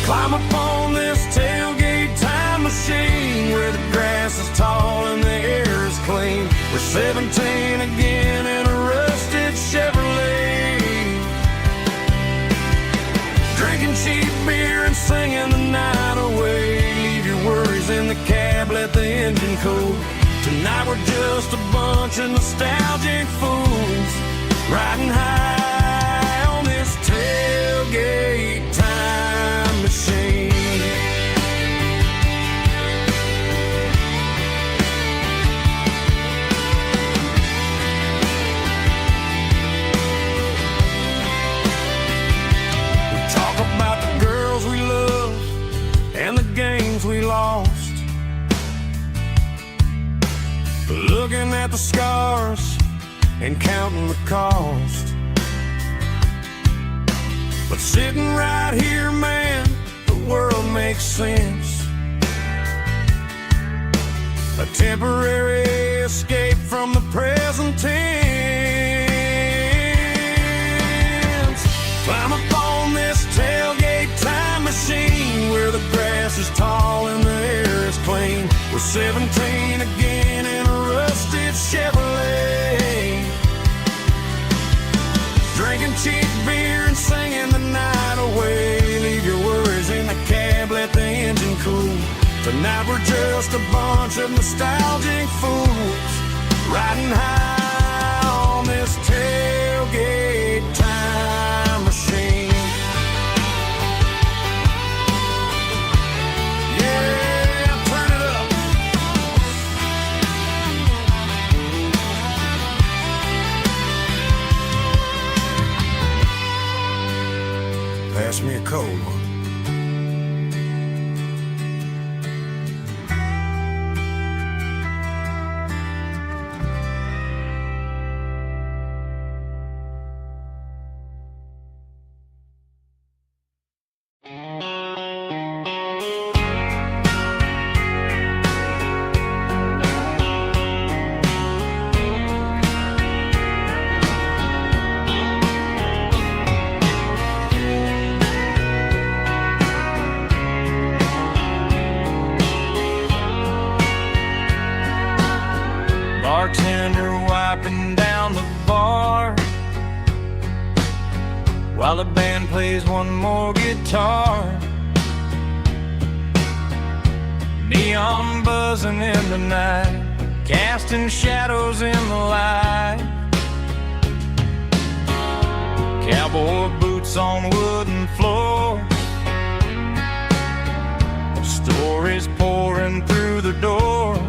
Climb up on this tailgate time machine, where the grass is tall and the air is clean. We're 17 again in a rusted Chevrolet, drinking cheap beer and singing the night away. Leave your worries in the cab, let the engine cool. Tonight we're just a bunch of nostalgic fools, riding high on this tailgate time machine. We lost, looking at the scars and counting the cost. But sitting right here, man, the world makes sense. A temporary escape from the present tense. Climb up on this tailgate time machine, where the grass is tall and the air is clean. We're 17 again in a rusted Chevrolet, some cheap beer and singing the night away. Leave your worries in the cab, let the engine cool. Tonight we're just a bunch of nostalgic fools riding high on this tailgate time machine. Yeah, turn it up. Pass me a cold one. Bartender wiping down the bar while the band plays one more guitar. Neon buzzing in the night, casting shadows in the light. Cowboy boots on wooden floors, stories pouring through the doors.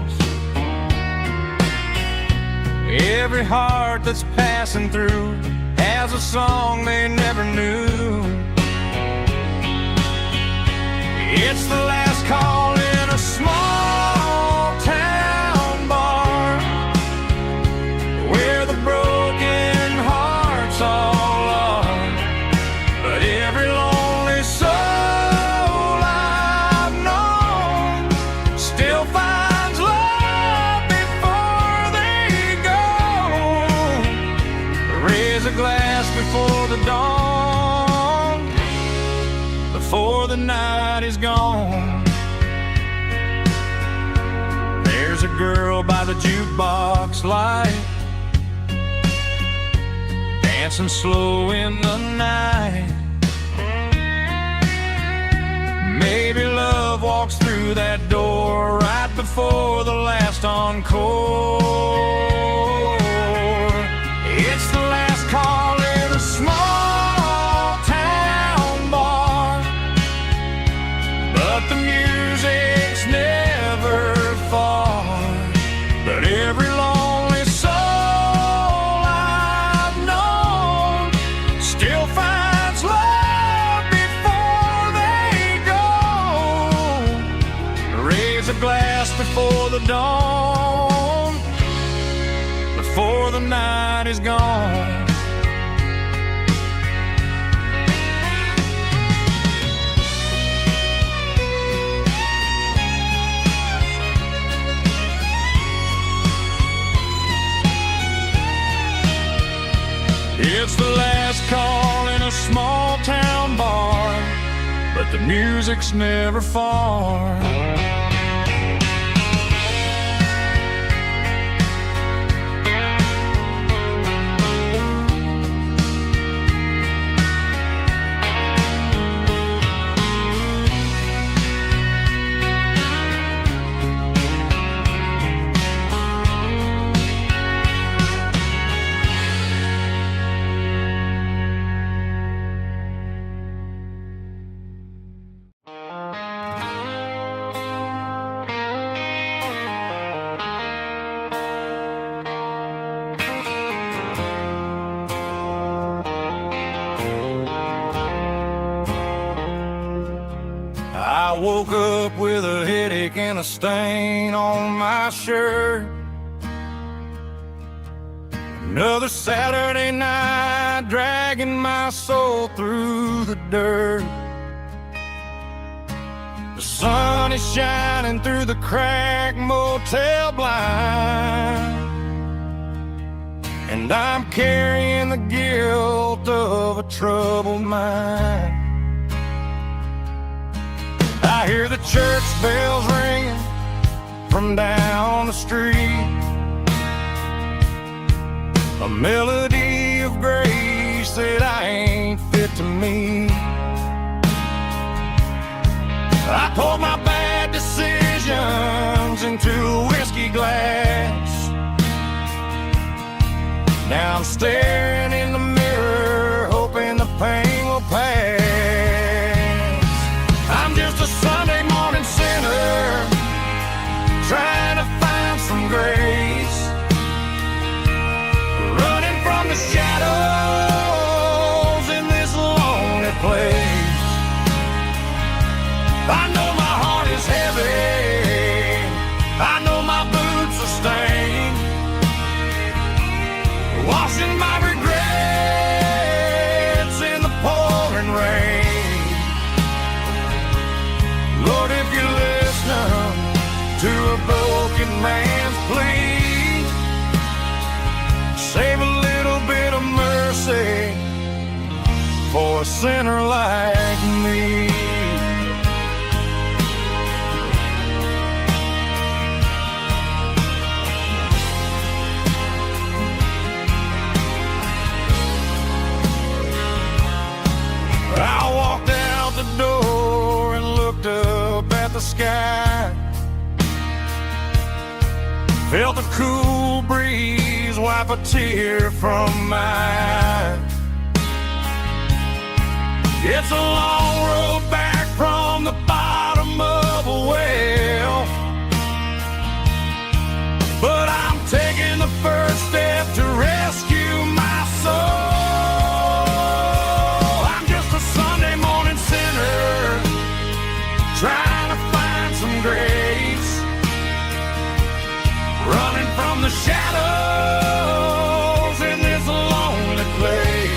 Every heart that's passing through has a song they never knew. It's the last call in a small town bar where the broken hearts all are. But every lonely soul I've known still finds love before they go. Raise a glass before the dawn, before the night is gone. There's a girl by the jukebox light, dancing slow in the night. Maybe love walks through that door right before the last encore. It's the last call in a small town bar, but the music's never far. But every lonely soul I've known still finds love before they go. Raise a glass before the dawn, before the night is gone. It's the last call in a small town bar, but the music's never far. I woke up with a headache and a stain on my shirt. Another Saturday night dragging my soul through the dirt. The sun is shining through the cracked motel blind, and I'm carrying the guilt of a troubled mind. I hear the church bells ringing from down the street, a melody of grace that I to me. I poured my bad decisions into a whiskey glass. Now I'm staring in the mirror, hoping the pain will pass. I'm just a Sunday morning sinner, trying to find some grace, running from the shadows in this lonely place. I know my heart is heavy, I know my boots are stained, washing my regrets in the pouring rain. Lord, if you're listening to a broken man's plea, save a little bit of mercy for a sinner like me. I walked out the door and looked up at the sky, felt a cool breeze wipe a tear from my eye. It's a long road back from the bottom of a well, but I'm taking the first step to rescue my soul. Trying to find some grace, running from the shadows in this lonely place.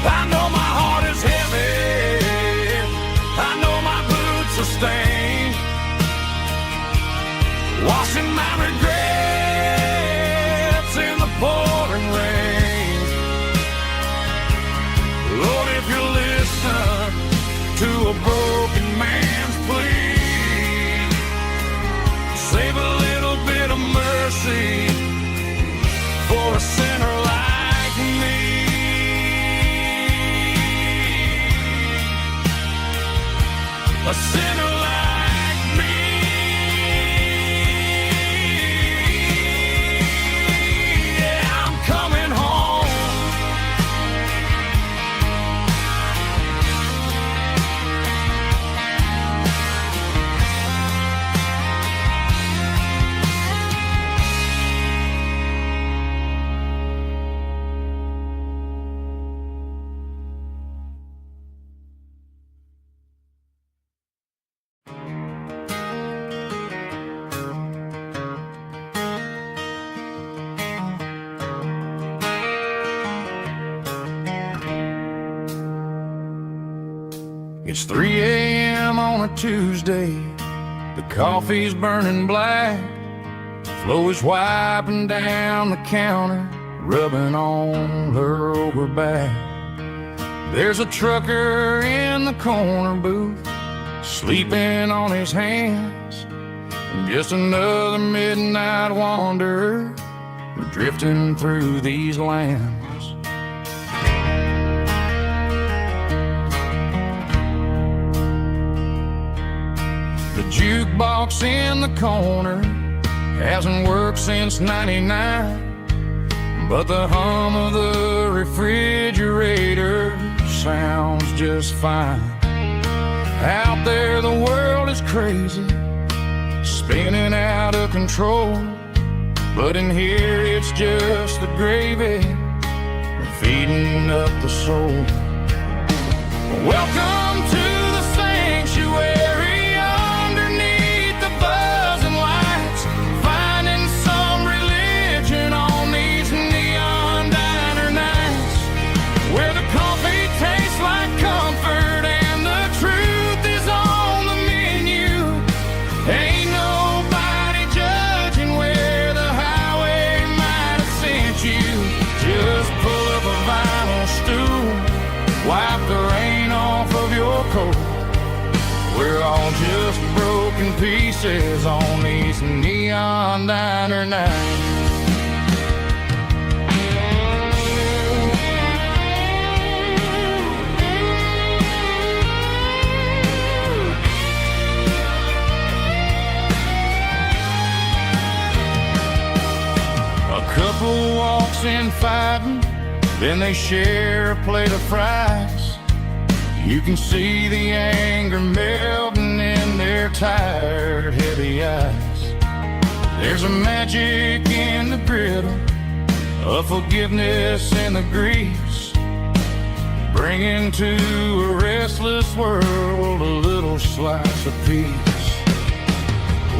I know my heart is heavy, I know my boots are stained, washing my regrets in the pouring rain. Lord, if you're listening to a broken man's plea, save a little bit of mercy for a sinner like me. A sinner like me. Yeah, I'm coming home. It's 3 a.m. on a Tuesday, the coffee's burning black, Flo is wiping down the counter, rubbing on her over back. There's a trucker in the corner booth, sleeping on his hands, and just another midnight wanderer drifting through these lands. The jukebox in the corner hasn't worked since '99, but the hum of the refrigerator sounds just fine. Out there the world is crazy, spinning out of control, but in here it's just the gravy feeding up the soul. Welcome to the sanctuary underneath the buzzing lights, finding some religion on these neon diner nights, where the coffee tastes like comfort and the truth is on the menu. Ain't nobody judging where the highway might have sent you. Just pull up a vinyl stool, wipe the rain off of your coat. We're all just broken pieces on these neon diner nights. eating, then they share a plate of fries. You can see the anger melting in their tired, heavy eyes. There's a magic in the griddle, a forgiveness in the grease, bringing to a restless world a little slice of peace.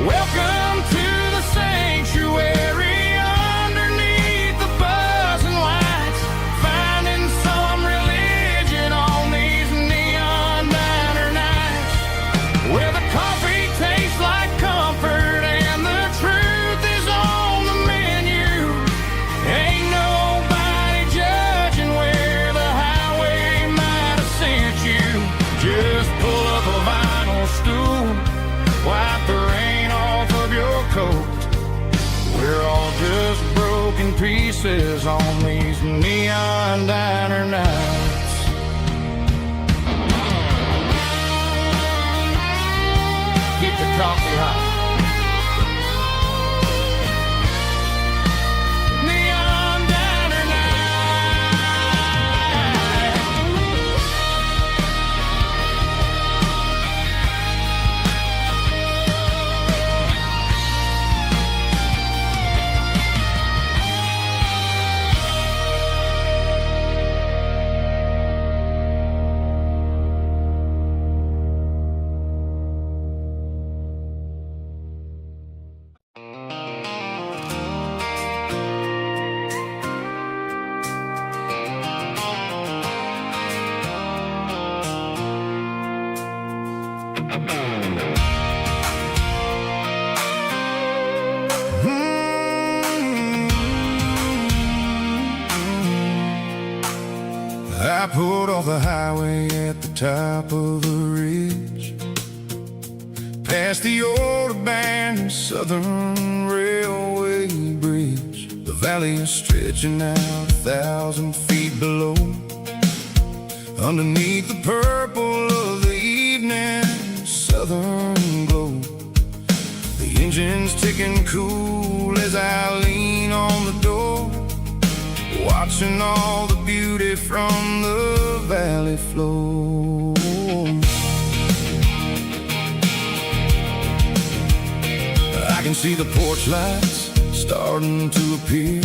Welcome to the sanctuary underneath the buzzing lights, finding some religion on these neon diner nights, where the coffee tastes like comfort and the truth is on the menu. Ain't nobody judging where the highway might have sent you. Just pull up a vinyl stool, wipe the rain off of your coat. We're all just broken pieces on these neon diner nights. Keep the coffee hot. Neon diner night. I pulled off the highway at the top of a ridge, past the old abandoned Southern Railway bridge. The valley is stretching out 1,000 feet below, underneath the purple of the evening southern glow. The engine's ticking cool as I lean on the door, watching all the beauty from the valley flow. I can see the porch lights starting to appear,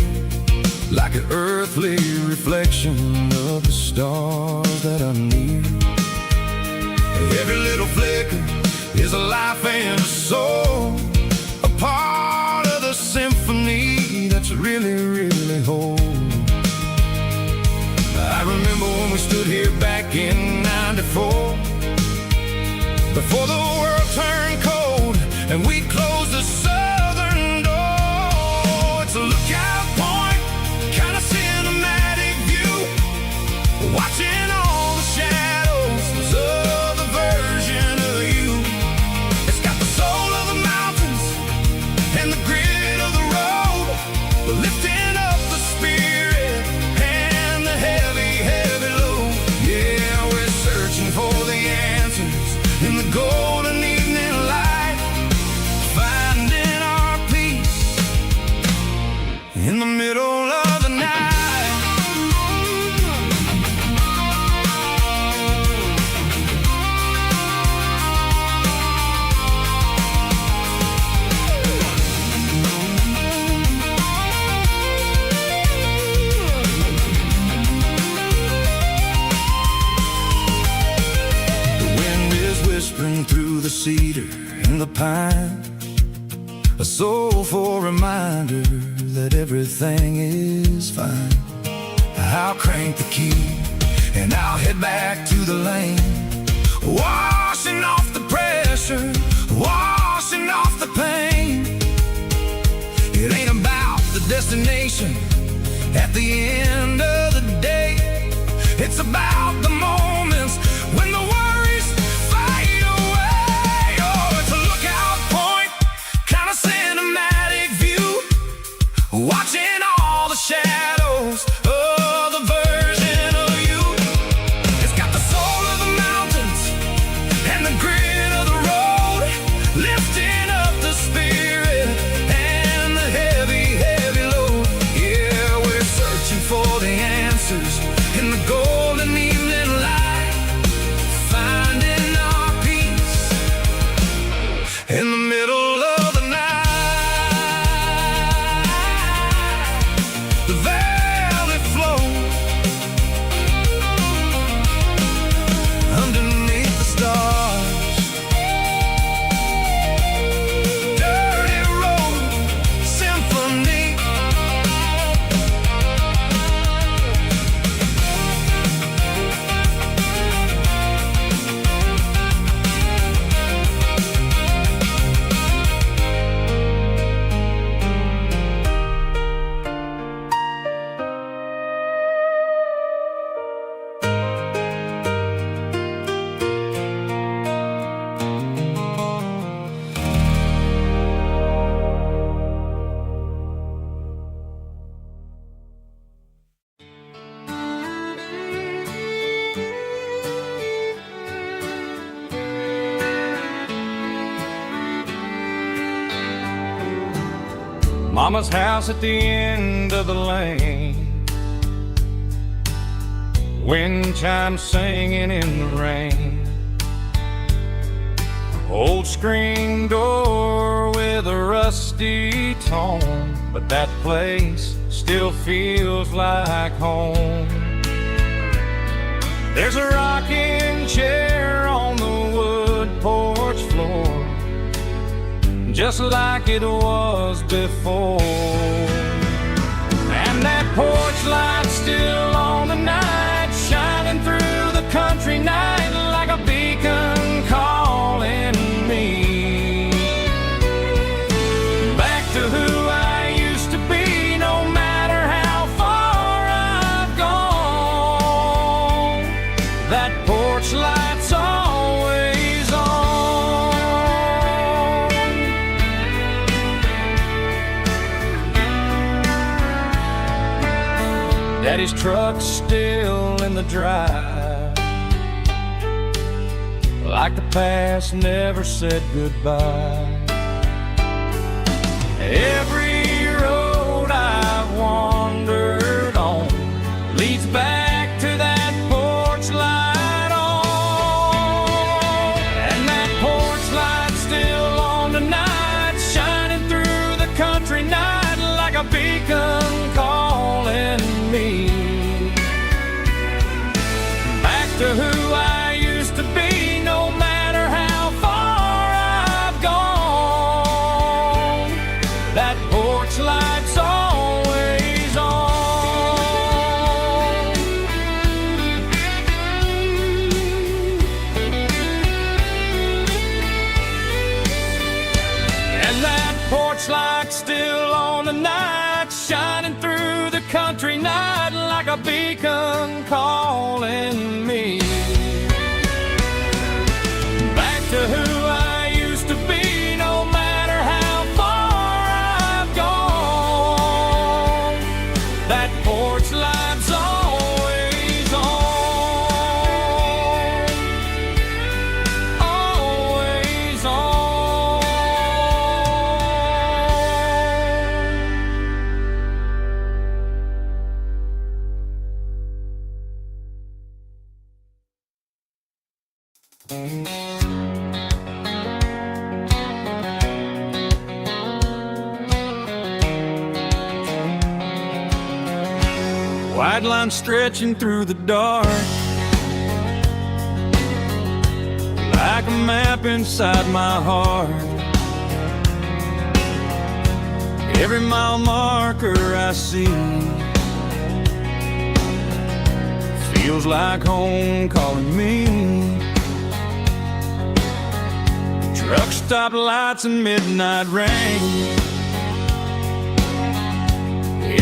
like an earthly reflection of the stars that are near. Every little flicker is a life and a soul, a part of the symphony that's really, really whole. I remember when we stood here back in '94, before the world turned cold and we closed the southern door. It's a lookout point, kind of cinematic view, watching all the shadows of the version of you. It's got the soul of the mountains and the grit of the road, lifting up the spirit and the heavy, heavy load. Yeah, we're searching for the answers in the golden evening light, finding our peace in the middle of the night. Whispering through the cedar and the pine, a soulful reminder that everything is fine. I'll crank the key and I'll head back to the lane, washing off the pressure, washing off the pain. It ain't about the destination at the end of the day, it's about the moments when the worries fade away. Oh, it's a lookout point, kind of cinematic view, watching all the shadows of the version of you. It's got the soul of the mountains and the grit of the road, lifting up the spirit and the heavy, heavy load. Yeah, we're searching for answers in the golden evening light, finding our peace in the middle of the night. The velvet flow underneath the stars. Dirty road symphony. Mama's house at the end of the lane, wind chimes singing in the rain. Old screen door with a rusty tone, but that place still feels like home. There's a rocking chair on the wood porch floor, just like it was before. And that porch light's still on tonight, shining through the country night like a beacon calling me back to who I used to be. No matter how far I've gone, that porch light's always on. Daddy's truck's still in the drive, like the past never said goodbye. Every road I've wandered on leads back to that porch light on. And that porch light's still on tonight, shining through the country night like a beacon calling me back to who I used to be. No matter how far I've gone, that porch light's always on. And that porch light's still on tonight, shining through the country night like a beacon calling me back to who I used to be. No matter how far I've gone, that porch light's always on, always on. White line stretching through the dark, like a map inside my heart. Every mile marker I see feels like home calling me. Truck stop lights and midnight rain,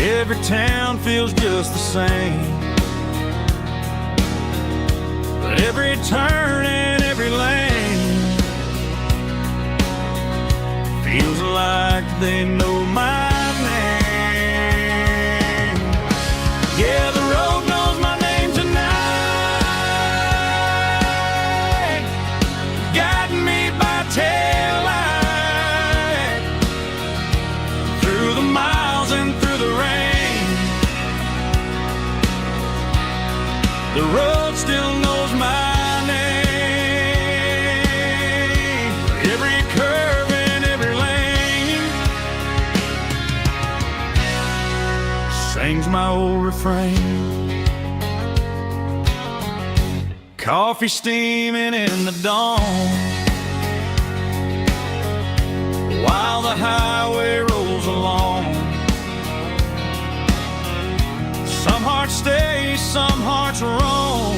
every town feels just the same. But every turn and every lane feels like they know my name. Yeah, the road knows my name tonight, guiding me by taillight through the miles and through the rain. The road still knows my name. Every curve and every lane sings my old refrain. Coffee steaming in the dawn, while the highway rolls along. Some hearts stay, some hearts roam,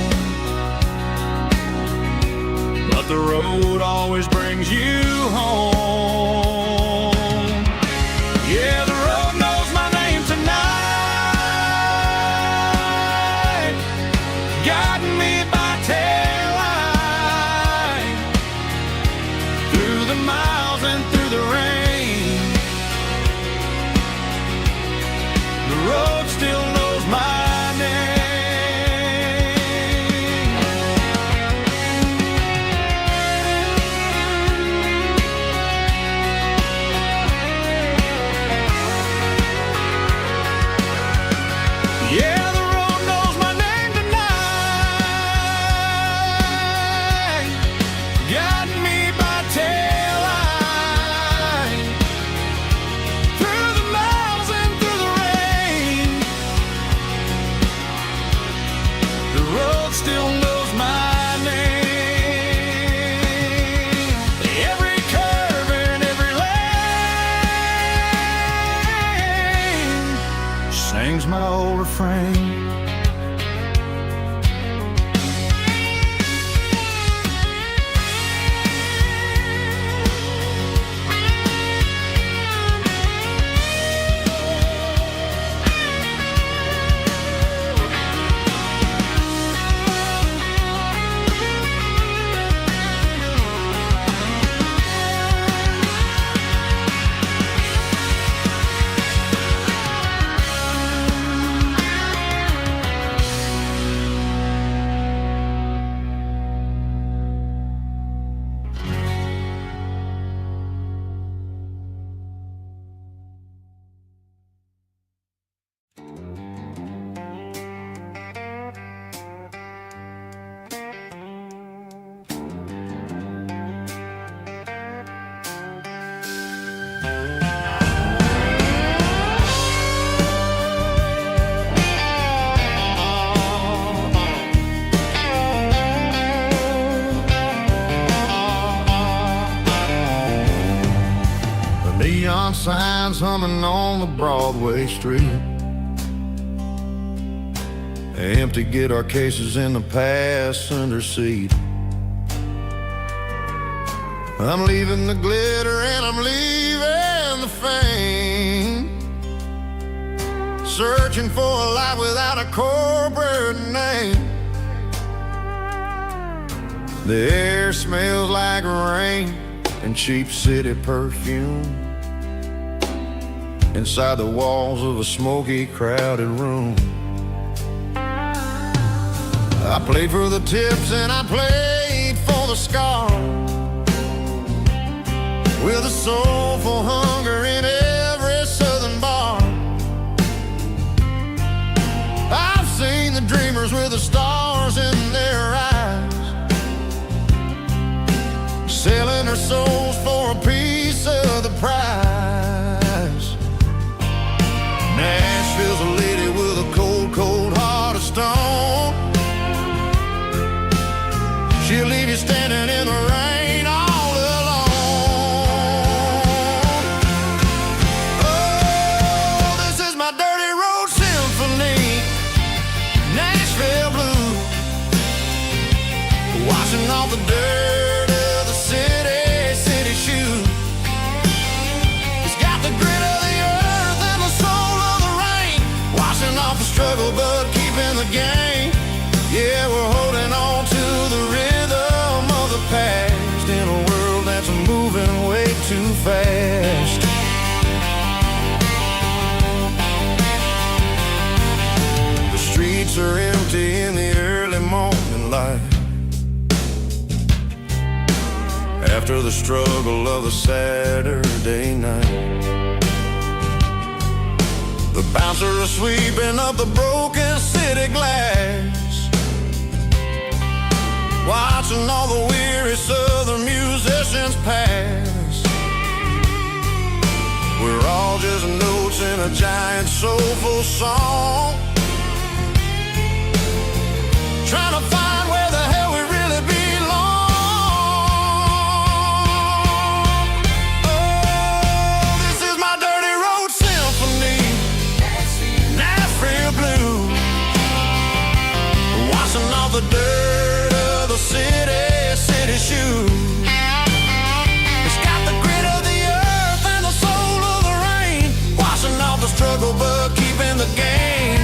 but the road always brings you home. Yeah, the road knows my name tonight, guiding me by taillight, through the miles and through the rain. The road still knows my name. Yeah, the road knows my name tonight, guiding me by taillight, through the miles and through the rain. The road still knows my name. Every curve and every lane sings my old refrain. Neon signs humming on the Broadway street. Empty guitar cases in the passenger seat. I'm leaving the glitter and I'm leaving the fame, searching for a life without a corporate name. The air smells like rain and cheap city perfume inside the walls of a smoky, crowded room. I played for the tips and I played for the scars, with a soulful hunger in every southern bar. I've seen the dreamers with the stars in their eyes, selling their souls for a piece of the prize. Nashville's a lady with a cold, cold heart of stone. She'll leave you standing in the rain all alone. Oh, this is my dirty road symphony, Nashville blues, washing off the dirt of the city shoes. It's got the grit of the earth and the soul of the rain, washing off the struggle but keeping the game. Yeah, we're holding on to the rhythm of the past in a world that's moving way too fast. The streets are empty in the early morning light, after the struggle of the Saturday night. The bouncer is sweeping up the broken city glass, notes in a giant soulful song, trying to find where the hell we really belong. Oh, this is my dirty road symphony, Nashville blues, washing off the dirt of the city shoes. It's got the grit of the earth and the soul of the rain, washing off the struggle but keeping the game.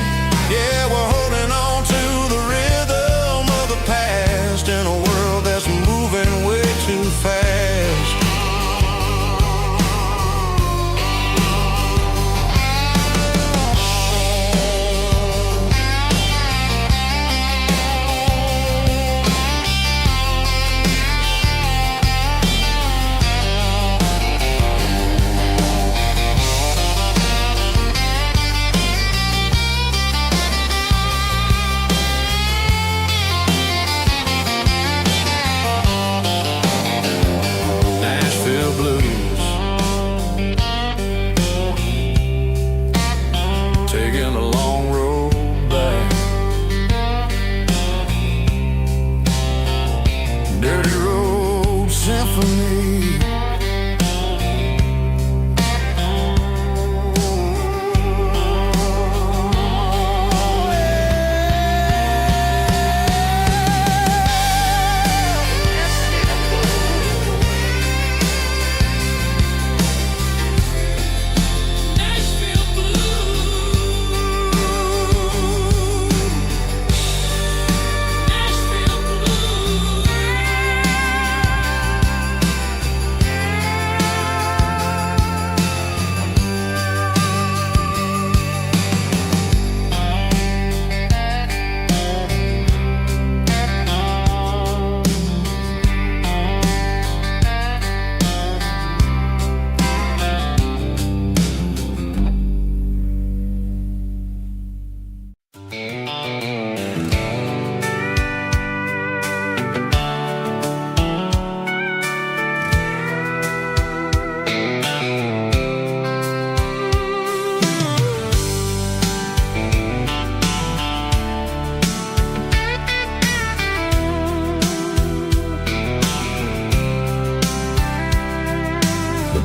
Yeah, we're holding on to the rhythm of the past in a world that's moving way too fast. Taking a long road back, dirty road symphony.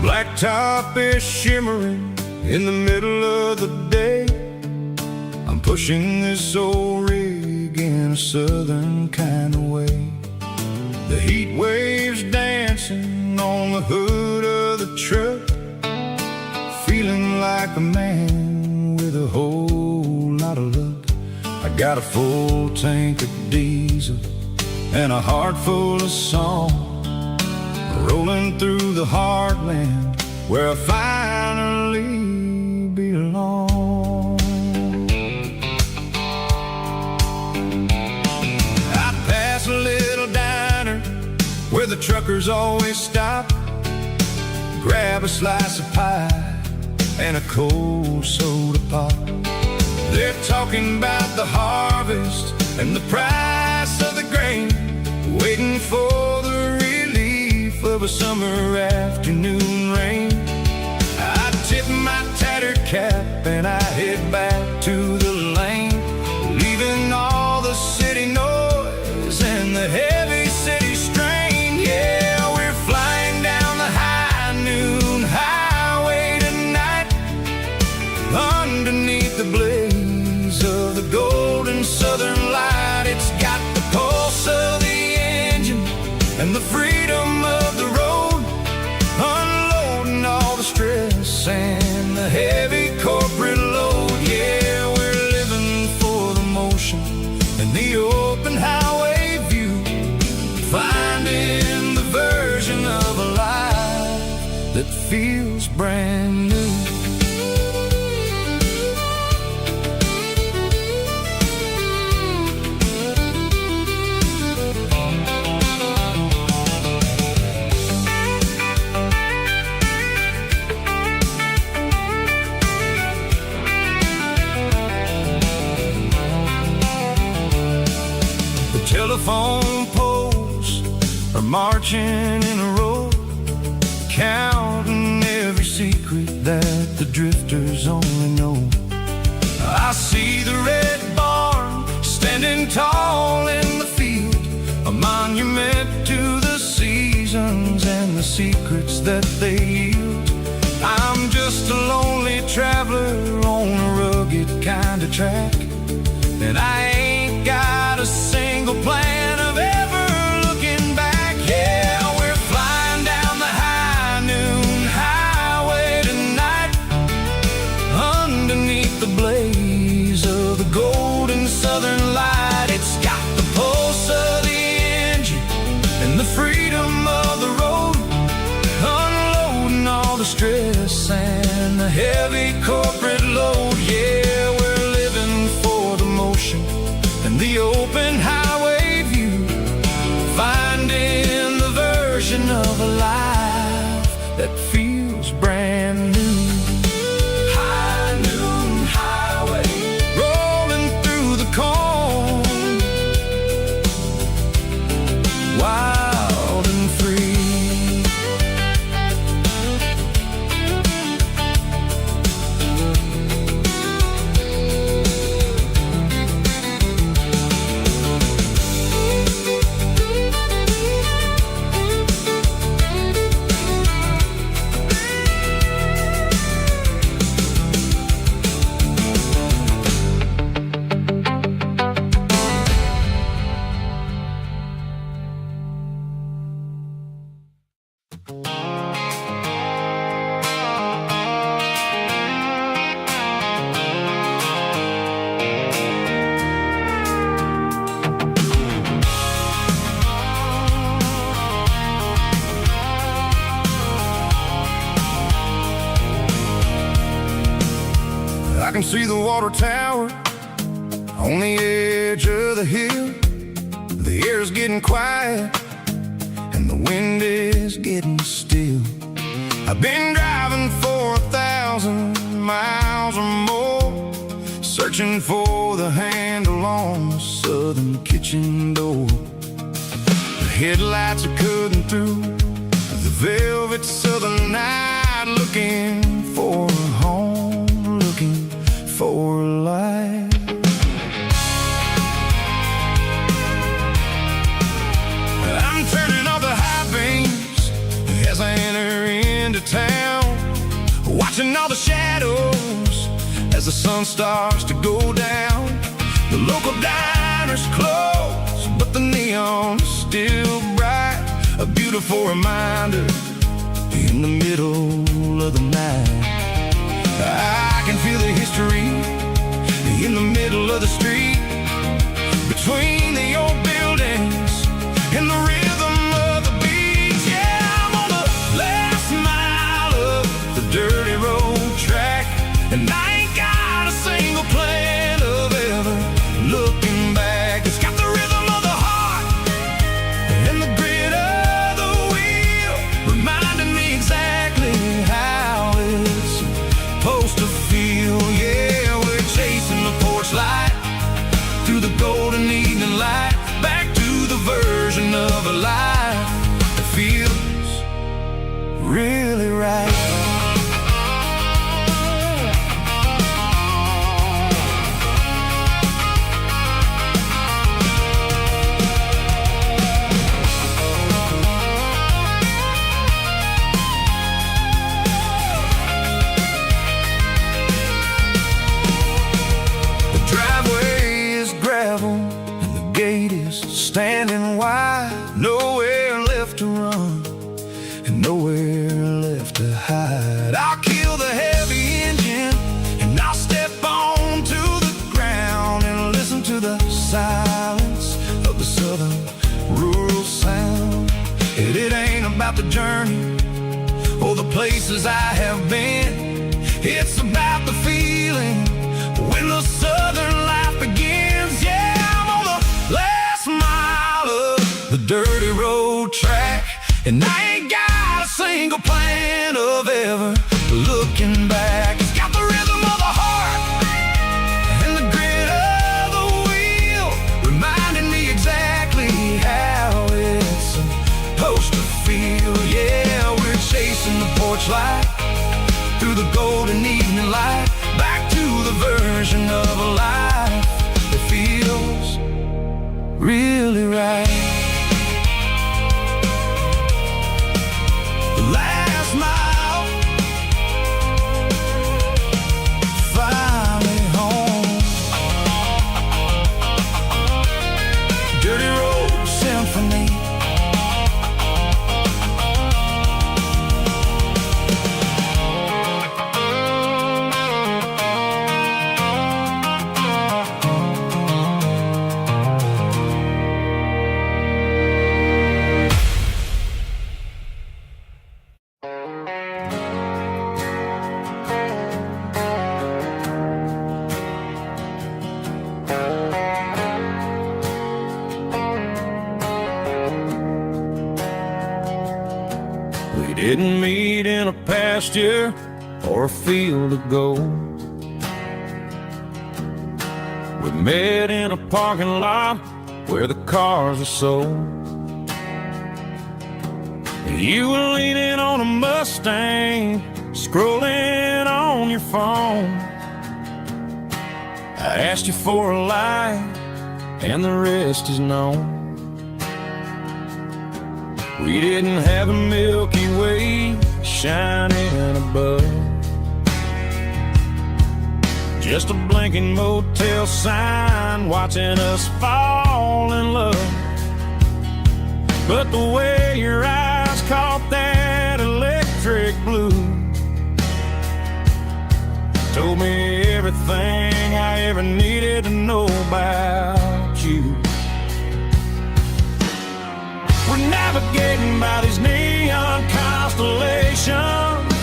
Blacktop is shimmering in the middle of the day. I'm pushing this old rig in a southern kind of way. The heat waves dancing on the hood of the truck, feeling like a man with a whole lot of luck. I got a full tank of diesel and a heart full of song, rolling through the heartland where I finally belong. I'd pass a little diner where the truckers always stop, grab a slice of pie and a cold soda pop. They're talking about the harvest and the price of the grain, waiting for the relief of a summer afternoon rain. I tip my tattered cap and I head back to the lane, leaving all the city noise and the heavy city strain. Yeah, we're flying down the high noon highway tonight, underneath the blaze of the golden southern light. It's got the pulse of the engine and the freedom of the road, unloading all the stress and the heavy corporate load. Yeah, we're living for the motion and the open highway view, finding the version of a life that feels brand new. Telephone poles are marching in a row, counting every secret secret that the drifters only know. I see the red barn standing tall in the field, a monument to the seasons and the secrets that they yield. I'm just a lonely traveler on a rugged kind of track, and I ain't got a single plan of ever looking back. Yeah, we're flying down the high noon highway tonight, underneath the blaze of the golden southern light. It's got the pulse of the engine and the freedom of the road, unloading all the stress and the heavy corporate load. Yeah, we're living for the motion and the open highway view, finding the version of a life that feels brand new. High noon highway, rolling through the corn, wild and free. I can see the water tower on the edge of the hill. The air's getting quiet and the wind is getting still. I've been driving for 1,000 miles or more, searching for the handle on the southern kitchen door. The headlights are cutting through the velvet southern night, looking for a home, looking for a life. I'm turning off the high beams as I enter into town, watching all the shadows as the sun starts to go down. The local diner's closed, but the neon is still bright, a beautiful reminder in the middle of the night. I can feel the history in the middle of the street, between the old buildings and the rhythm of the beats. Yeah, I'm on the last mile of the dirty road track, and I ain't got a single plan of ever looking back. It's got the rhythm of the heart and the grit of the wheel, reminding me exactly how it's supposed to feel. Yeah, we're chasing the porch light through the golden evening light, back to the version of a life that feels really right. Standing wide, nowhere left to run and nowhere left to hide. I'll kill the heavy engine and I'll step onto the ground and listen to the silence of the southern rural sound. It ain't about the journey or the places I have been, it's about the feeling when the southern life begins. Yeah, I'm on the last mile of the dirty road track, and I ain't got a single plan of ever looking back. It's got the rhythm of the heart and the grit of the wheel, reminding me exactly how it's supposed to feel. Yeah, we're chasing the porch light through didn't meet in a pasture or a field of gold. We met in a parking lot where the cars are sold. You were leaning on a Mustang, scrolling on your phone. I asked you for a light, and the rest is known. We didn't have a Milky Way shining above, just a blinking motel sign watching us fall in love. But the way your eyes caught that electric blue told me everything I ever needed to know about you. We're navigating by these neon constellations,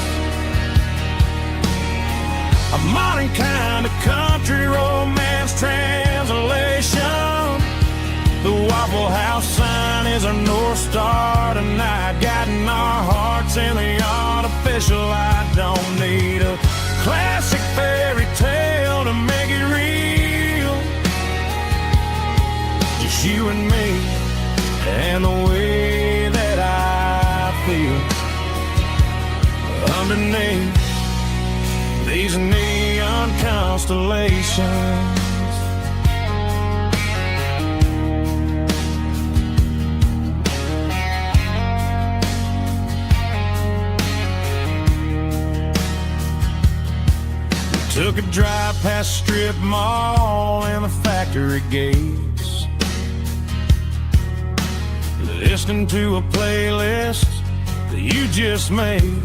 a modern kind of country romance translation. The Waffle House sign is our North Star tonight, guiding our hearts in the artificial light. Don't need a classic fairy tale to make it real, just you and me and the way that I feel underneath these neon constellations. Took a drive past Strip Mall and the factory gates, listening to a playlist that you just made.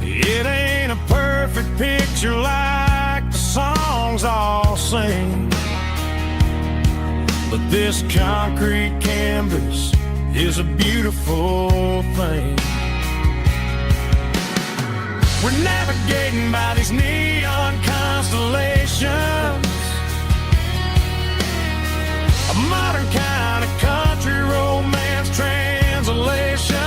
It ain't a perfect picture like the songs all sing, but this concrete canvas is a beautiful thing. We're navigating by these neon constellations, a modern kind of country romance translation.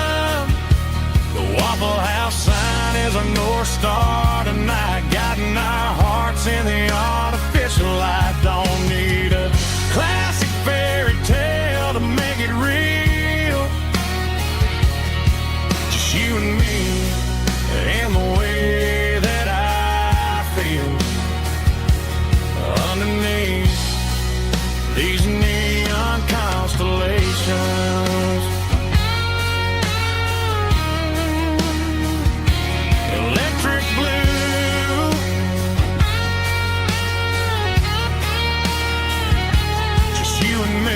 The Waffle House sign is our North Star tonight, guiding our hearts in the artificial light. Don't need a classic fairy tale to make it real, just you and me and the way that I feel underneath these neon constellations. Electric blue, just you and me.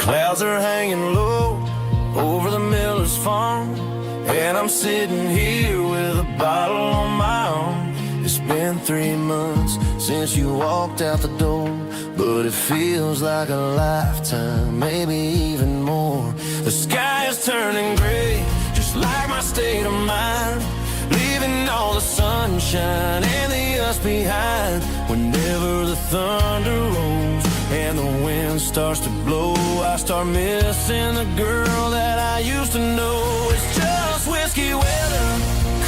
Clouds are hanging low over the miller's farm, and I'm sitting here with a bottle on my arm. It's been 3 months since you walked out the door, but it feels like a lifetime, maybe even more. The sky is turning gray, just like my state of mind, leaving all the sunshine and the us behind. Whenever the thunder rolls and the wind starts to blow, I start missing the girl that I used to know. It's just whiskey weather,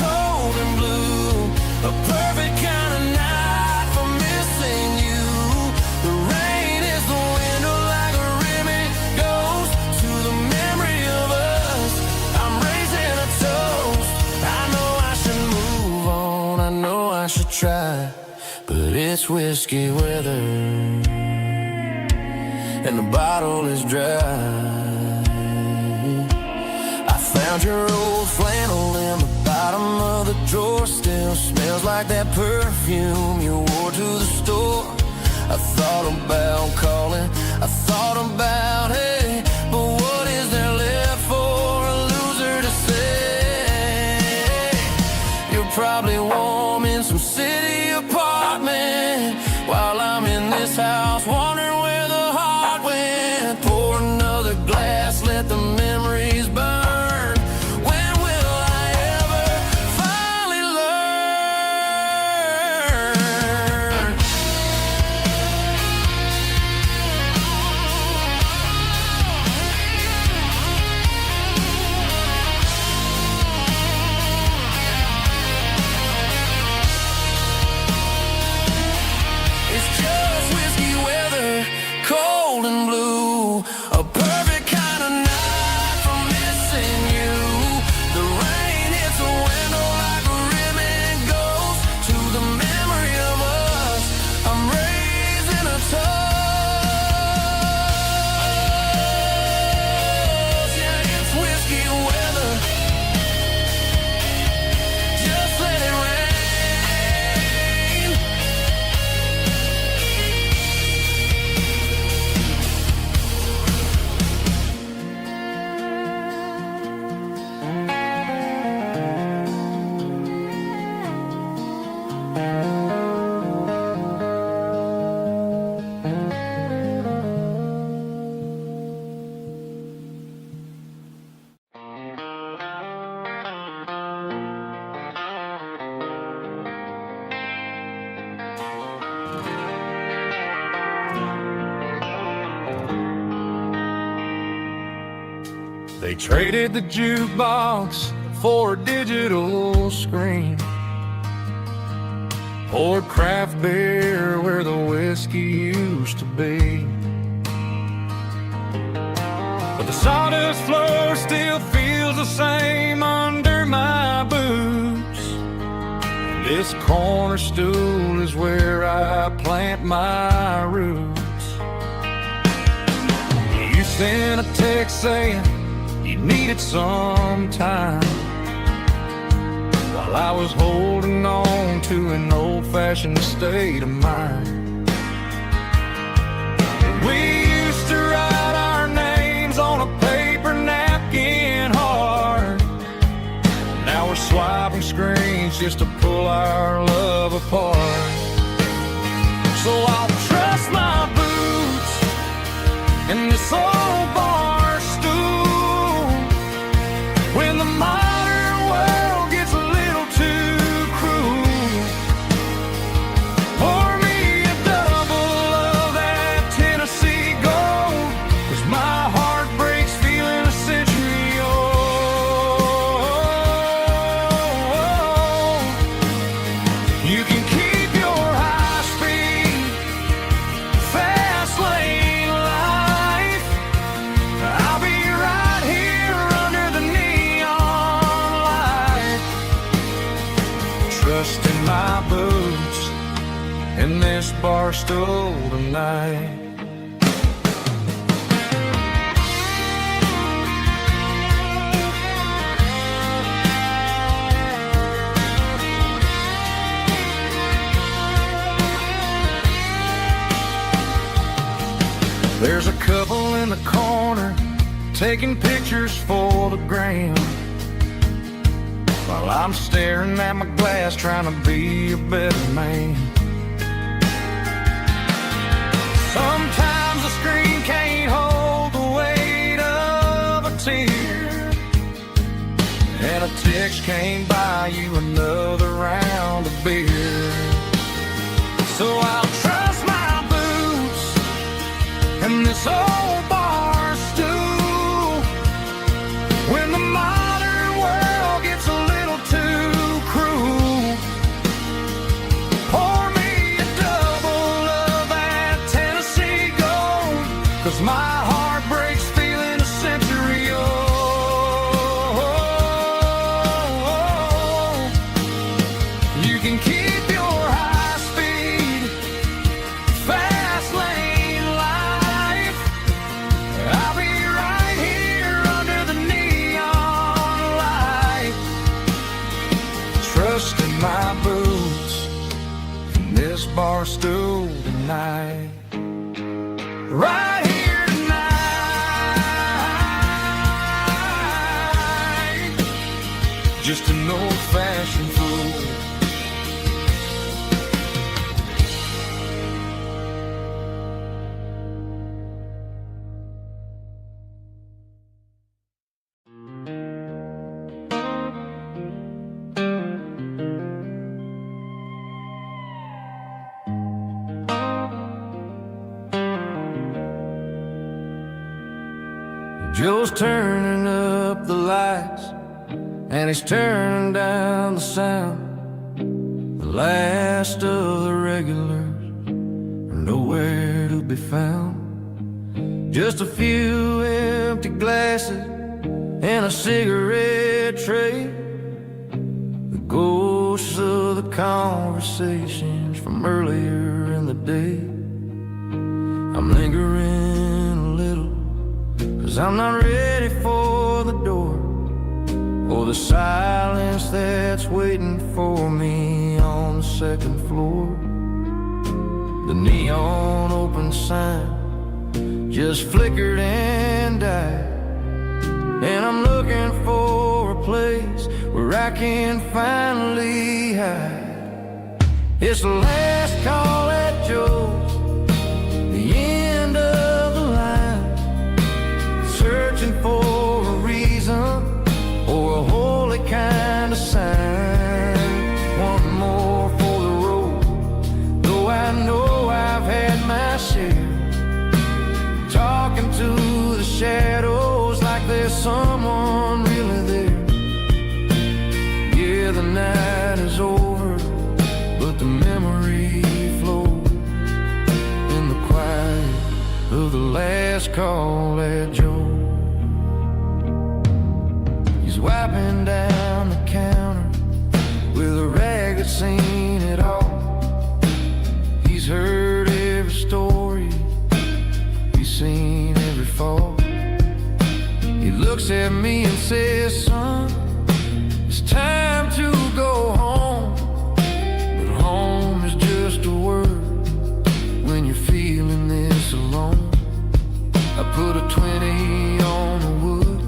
cold and blue, a perfect kind of night for missing you. The rain is the window like a ribbon goes to the memory of us. I'm raising a toast. I know I should move on, I know I should try, but it's whiskey weather. and the bottle is dry. I found your old flannel in the bottom of the drawer. Still smells like that perfume you wore to the store. I thought about calling, I thought about, hey, but what is there left for a loser to say? You're probably warm in some city apartment, while I'm in this house wondering where the heart went. Pour another glass, let the memories burn. When will I ever finally learn? It's just whiskey weather, cold and blue. A perfect kind of night for missing you. The rain hits the window like a ribbon goes to the memory of us. I'm raising a toast. Yeah, it's whiskey weather. Just let it rain. They traded the jukebox for a digital screen, poured craft beer where the whiskey used to be. But the sawdust floor still feels the same under my boots. This corner stool is where I plant my roots. You sent a text saying you needed some time, while I was holding on to an old-fashioned state of mind. We used to write our names on a paper napkin hard. Now we're swiping screens just to pull our love apart. So I'll trust my boots in this old bar stool when the modern world gets a little too cruel. Pour me a double of that Tennessee Gold, 'cause my heart breaks feeling a century old. You can keep your high speed, fast lane life. I'll be right here under the neon light, trusting my boots in this bar stool tonight. There's a couple in the corner taking pictures for the gram, while I'm staring at my glass trying to be a better man. Sometimes the screen can't hold the weight of a tear, and a text can't buy you another round of beer. So I'll trust my boots in this old bar stool when the modern world gets a little too cruel. Pour me a double of that Tennessee Gold, 'cause my heart breaks feeling a century old. You can keep your high speed, fast lane life. this bar stool tonight. Right here tonight. Just an old-fashioned fool. Joe's turning up the lights, and he's turning down the sound. The last of the regulars are nowhere to be found. Just a few empty glasses and a cigarette tray, the ghosts of the conversations from earlier in the day. I'm lingering a little, 'cause I'm not ready for the door, or the silence that's waiting for me on the second floor. The neon open sign just flickered and died, and I'm looking for a place where I can finally hide. It's the last call at Joe's, the end of the line, searching for a reason or a holy kind of sign. One more for the road, though I know I've had my share. Talking to the shadows like there's someone really there. Yeah, the night is over, but the memory flows in the quiet of the last call at Joe. He's wiping down the counter with a rag that's seen it all. He's heard every story, he's seen every fall. He looks at me and says, son, it's time to go home. But home is just a word when you're feeling this alone. I put a 20 on the wood,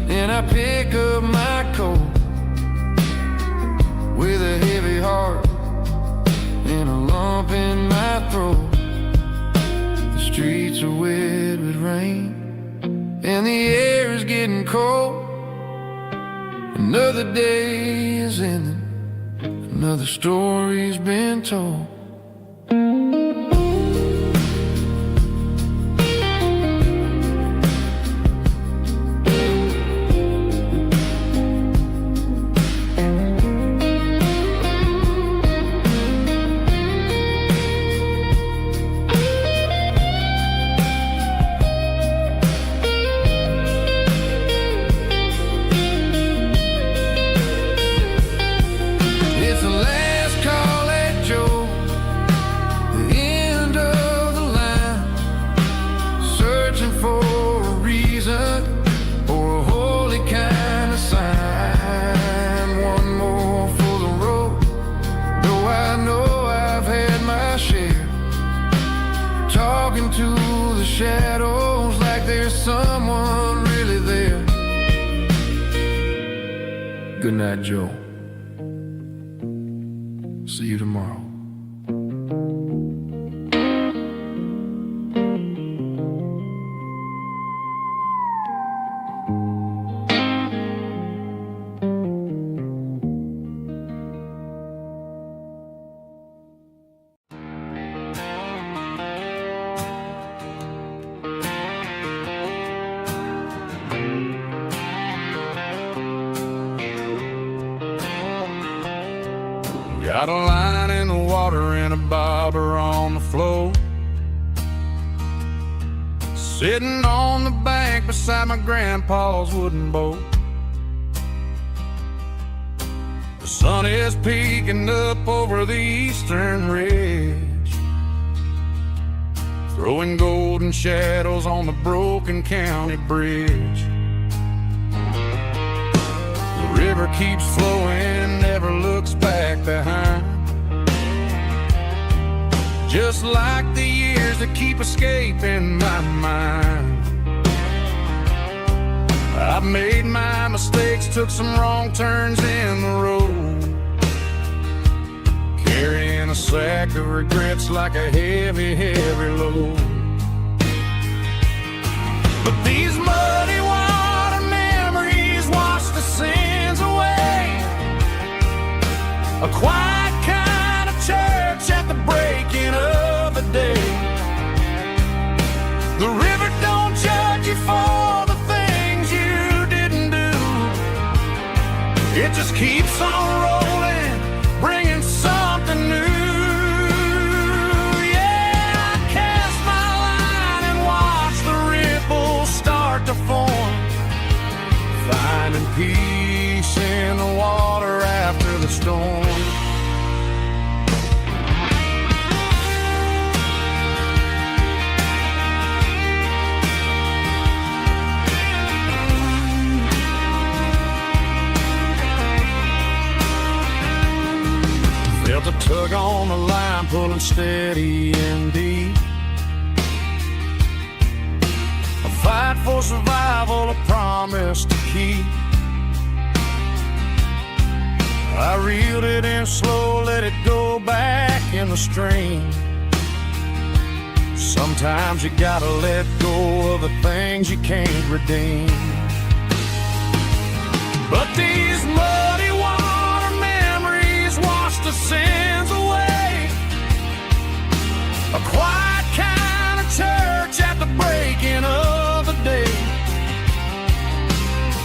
and I pick up my coat with a heavy heart and a lump in my throat. The streets are wet with rain, and the air is getting cold. Another day is ending, another story's been told. Shadows like there's someone really there. Good night, Joe. See you tomorrow. Got a line in the water and a bobber on the floor, sitting on the bank beside my grandpa's wooden boat. The sun is peeking up over the eastern ridge, throwing golden shadows on the broken county bridge. The river keeps flowing, never looks back behind. just like the years that keep escaping my mind. I've made my mistakes, took some wrong turns in the road, carrying a sack of regrets like a heavy, heavy load. But these muddy water memories wash the sins away. A quiet kind of church at the breaking of the day. The river don't judge you for the things you didn't do. It just keeps on rolling, bringing something new. Yeah, I cast my line and watch the ripples start to form, finding peace in the water after the storm. Felt a tug on the line, pulling steady and deep. A fight for survival, a promise to keep. I reeled it in slow, let it go back in the stream. Sometimes you gotta let go of the things you can't redeem. But these muddy water memories wash the sins away. A quiet kind of church at the breaking of the day.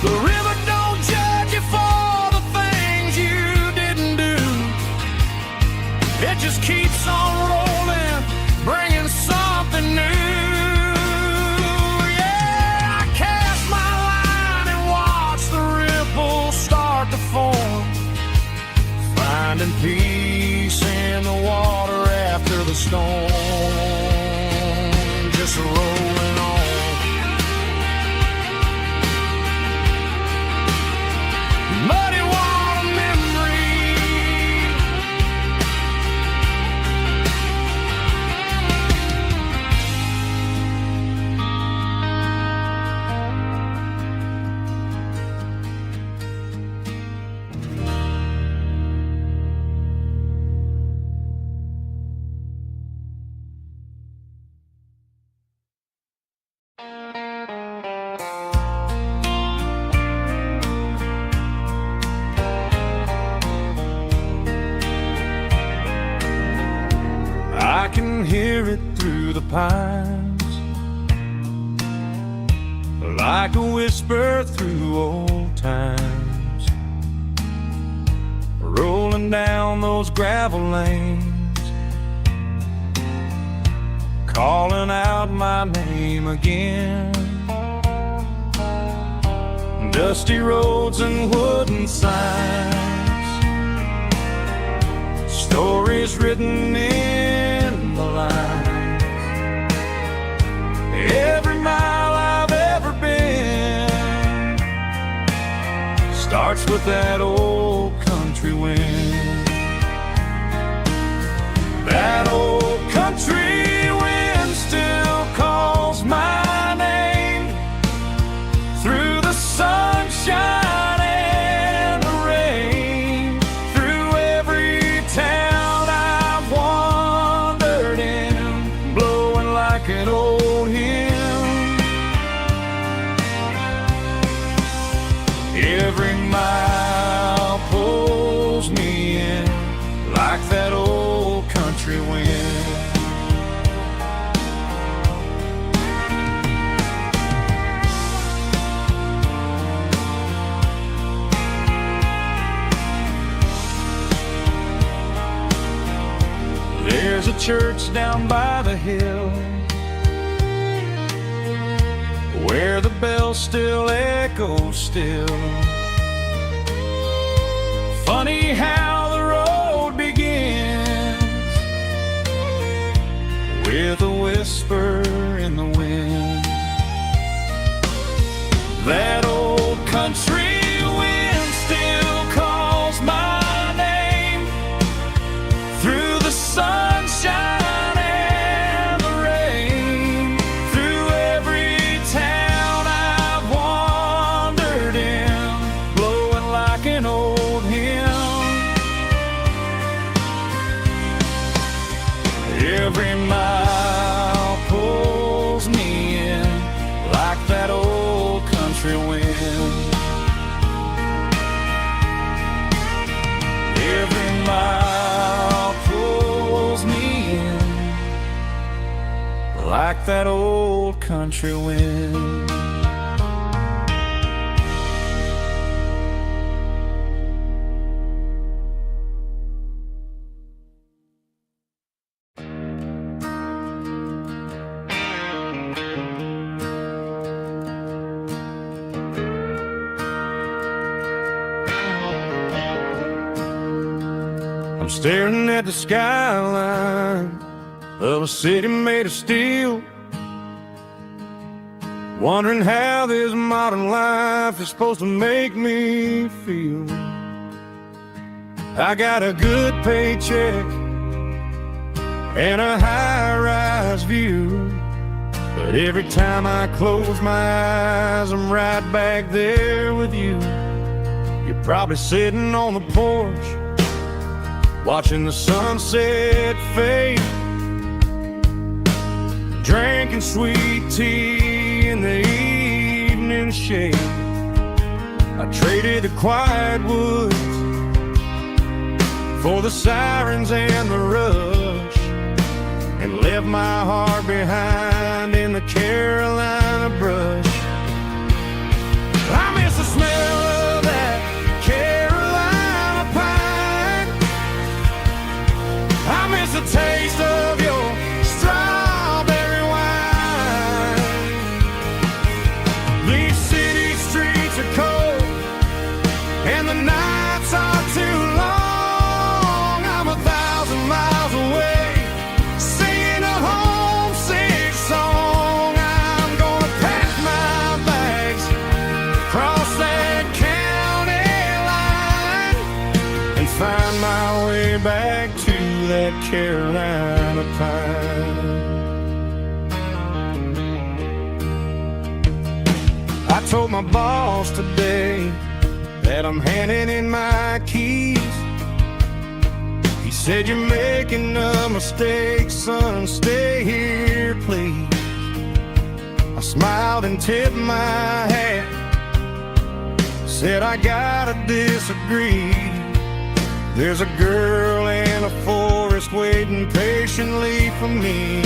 The river don't judge you for the things you didn't do. It just keeps on rolling, bringing something new. Yeah, I cast my line and watch the ripples start to form, finding peace in the water after the storm. Just rolling on. Muddy water memory. I can hear it through the pines, like a whisper through old times, rolling down those gravel lanes, calling out my name again. Dusty roads and wooden signs, stories written in the lines. Every mile I've ever been starts with that old country wind. That old country wind still calls my name through the sunshine and the rain, through every town I've wandered in, blowing like an old hymn. Every mile pulls me in like that old country wind. There's a church down by the hill where the bells still echo still. Funny how the road begins with a whisper in the wind. That old country wind still calls my name through the sunshine Every mile pulls me in like that old country wind. Every mile pulls me in like that old country wind. I'm staring at the skyline of a city made of steel, wondering how this modern life is supposed to make me feel. I got a good paycheck and a high-rise view, but every time I close my eyes, I'm right back there with you. You're probably sitting on the porch, watching the sunset fade, drinking sweet tea in the evening shade. I traded the quiet woods for the sirens and the rush, and left my heart behind in the Carolina brush. I miss the smell of that Carolina pine. I miss the taste of your strawberry wine. These city streets are cold and the nights are too long. I'm 1,000 miles away, singing a homesick song. I'm gonna pack my bags, cross that county line, and find my way back to that Carolina pine. I told my boss today that I'm handing in my keys. He said, "You're making a mistake, son, stay here, please." I smiled and tipped my hat, said, "I gotta disagree. There's a girl in a forest waiting patiently for me."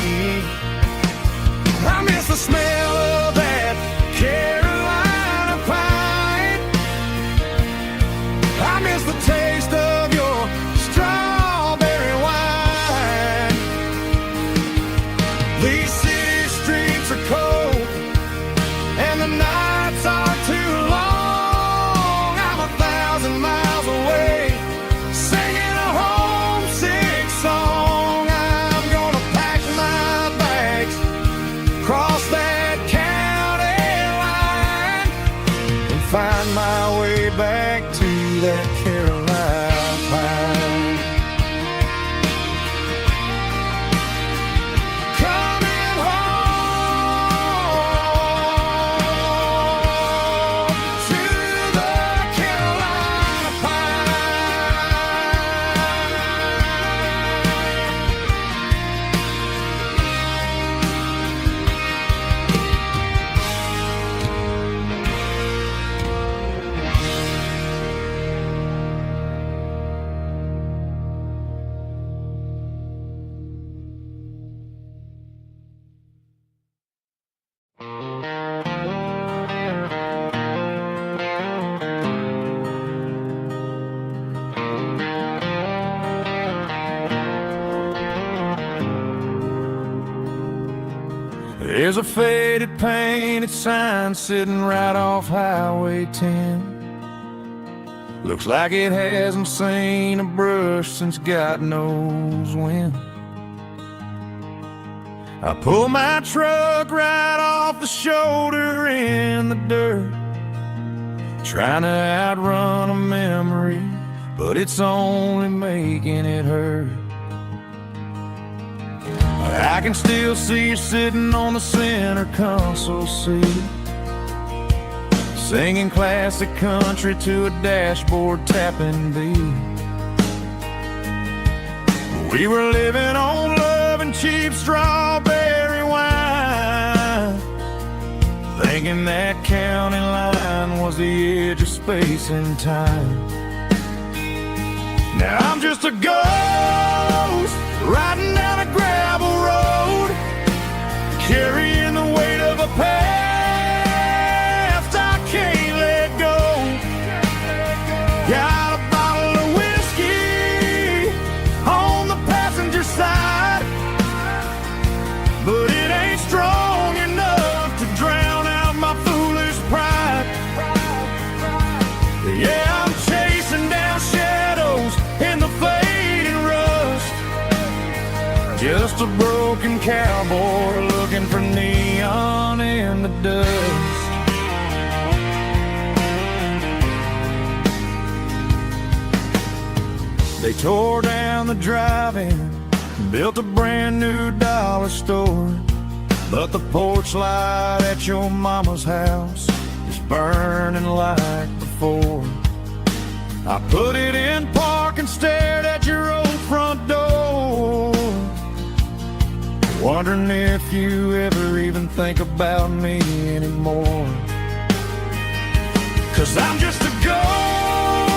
I miss the smell of that Carolina pine. I miss the taste of your strawberry wine. These city streets are cold and the nights are too long. I'm 1,000 miles away, singing a homesick song. I'm gonna pack my bags, cross that county line, and find my way back to that Carolina pine. Coming home to the Carolina There's a faded painted sign sitting right off Highway 10. Looks like it hasn't seen a brush since God knows when. I pull my truck right off the shoulder in the dirt, trying to outrun a memory, but it's only making it hurt. I can still see you sitting on the center console seat, singing classic country to a dashboard tapping beat. We were living on love and cheap strawberry wine, thinking that county line was the edge of space and time. Now I'm just a ghost riding down a gravel road, carrying the weight of a past I can't let go. Got a bottle of whiskey on the passenger side, but it ain't strong enough to drown out my foolish pride. Yeah, I'm chasing down shadows in the fading rust, just a broken cowboy looking for neon in the dust. They tore down the drive-in, built a brand new dollar store, but the porch light at your mama's house is burning like before. I put it in park and stared at your old front door, wondering if you ever even think about me anymore. 'Cause I'm just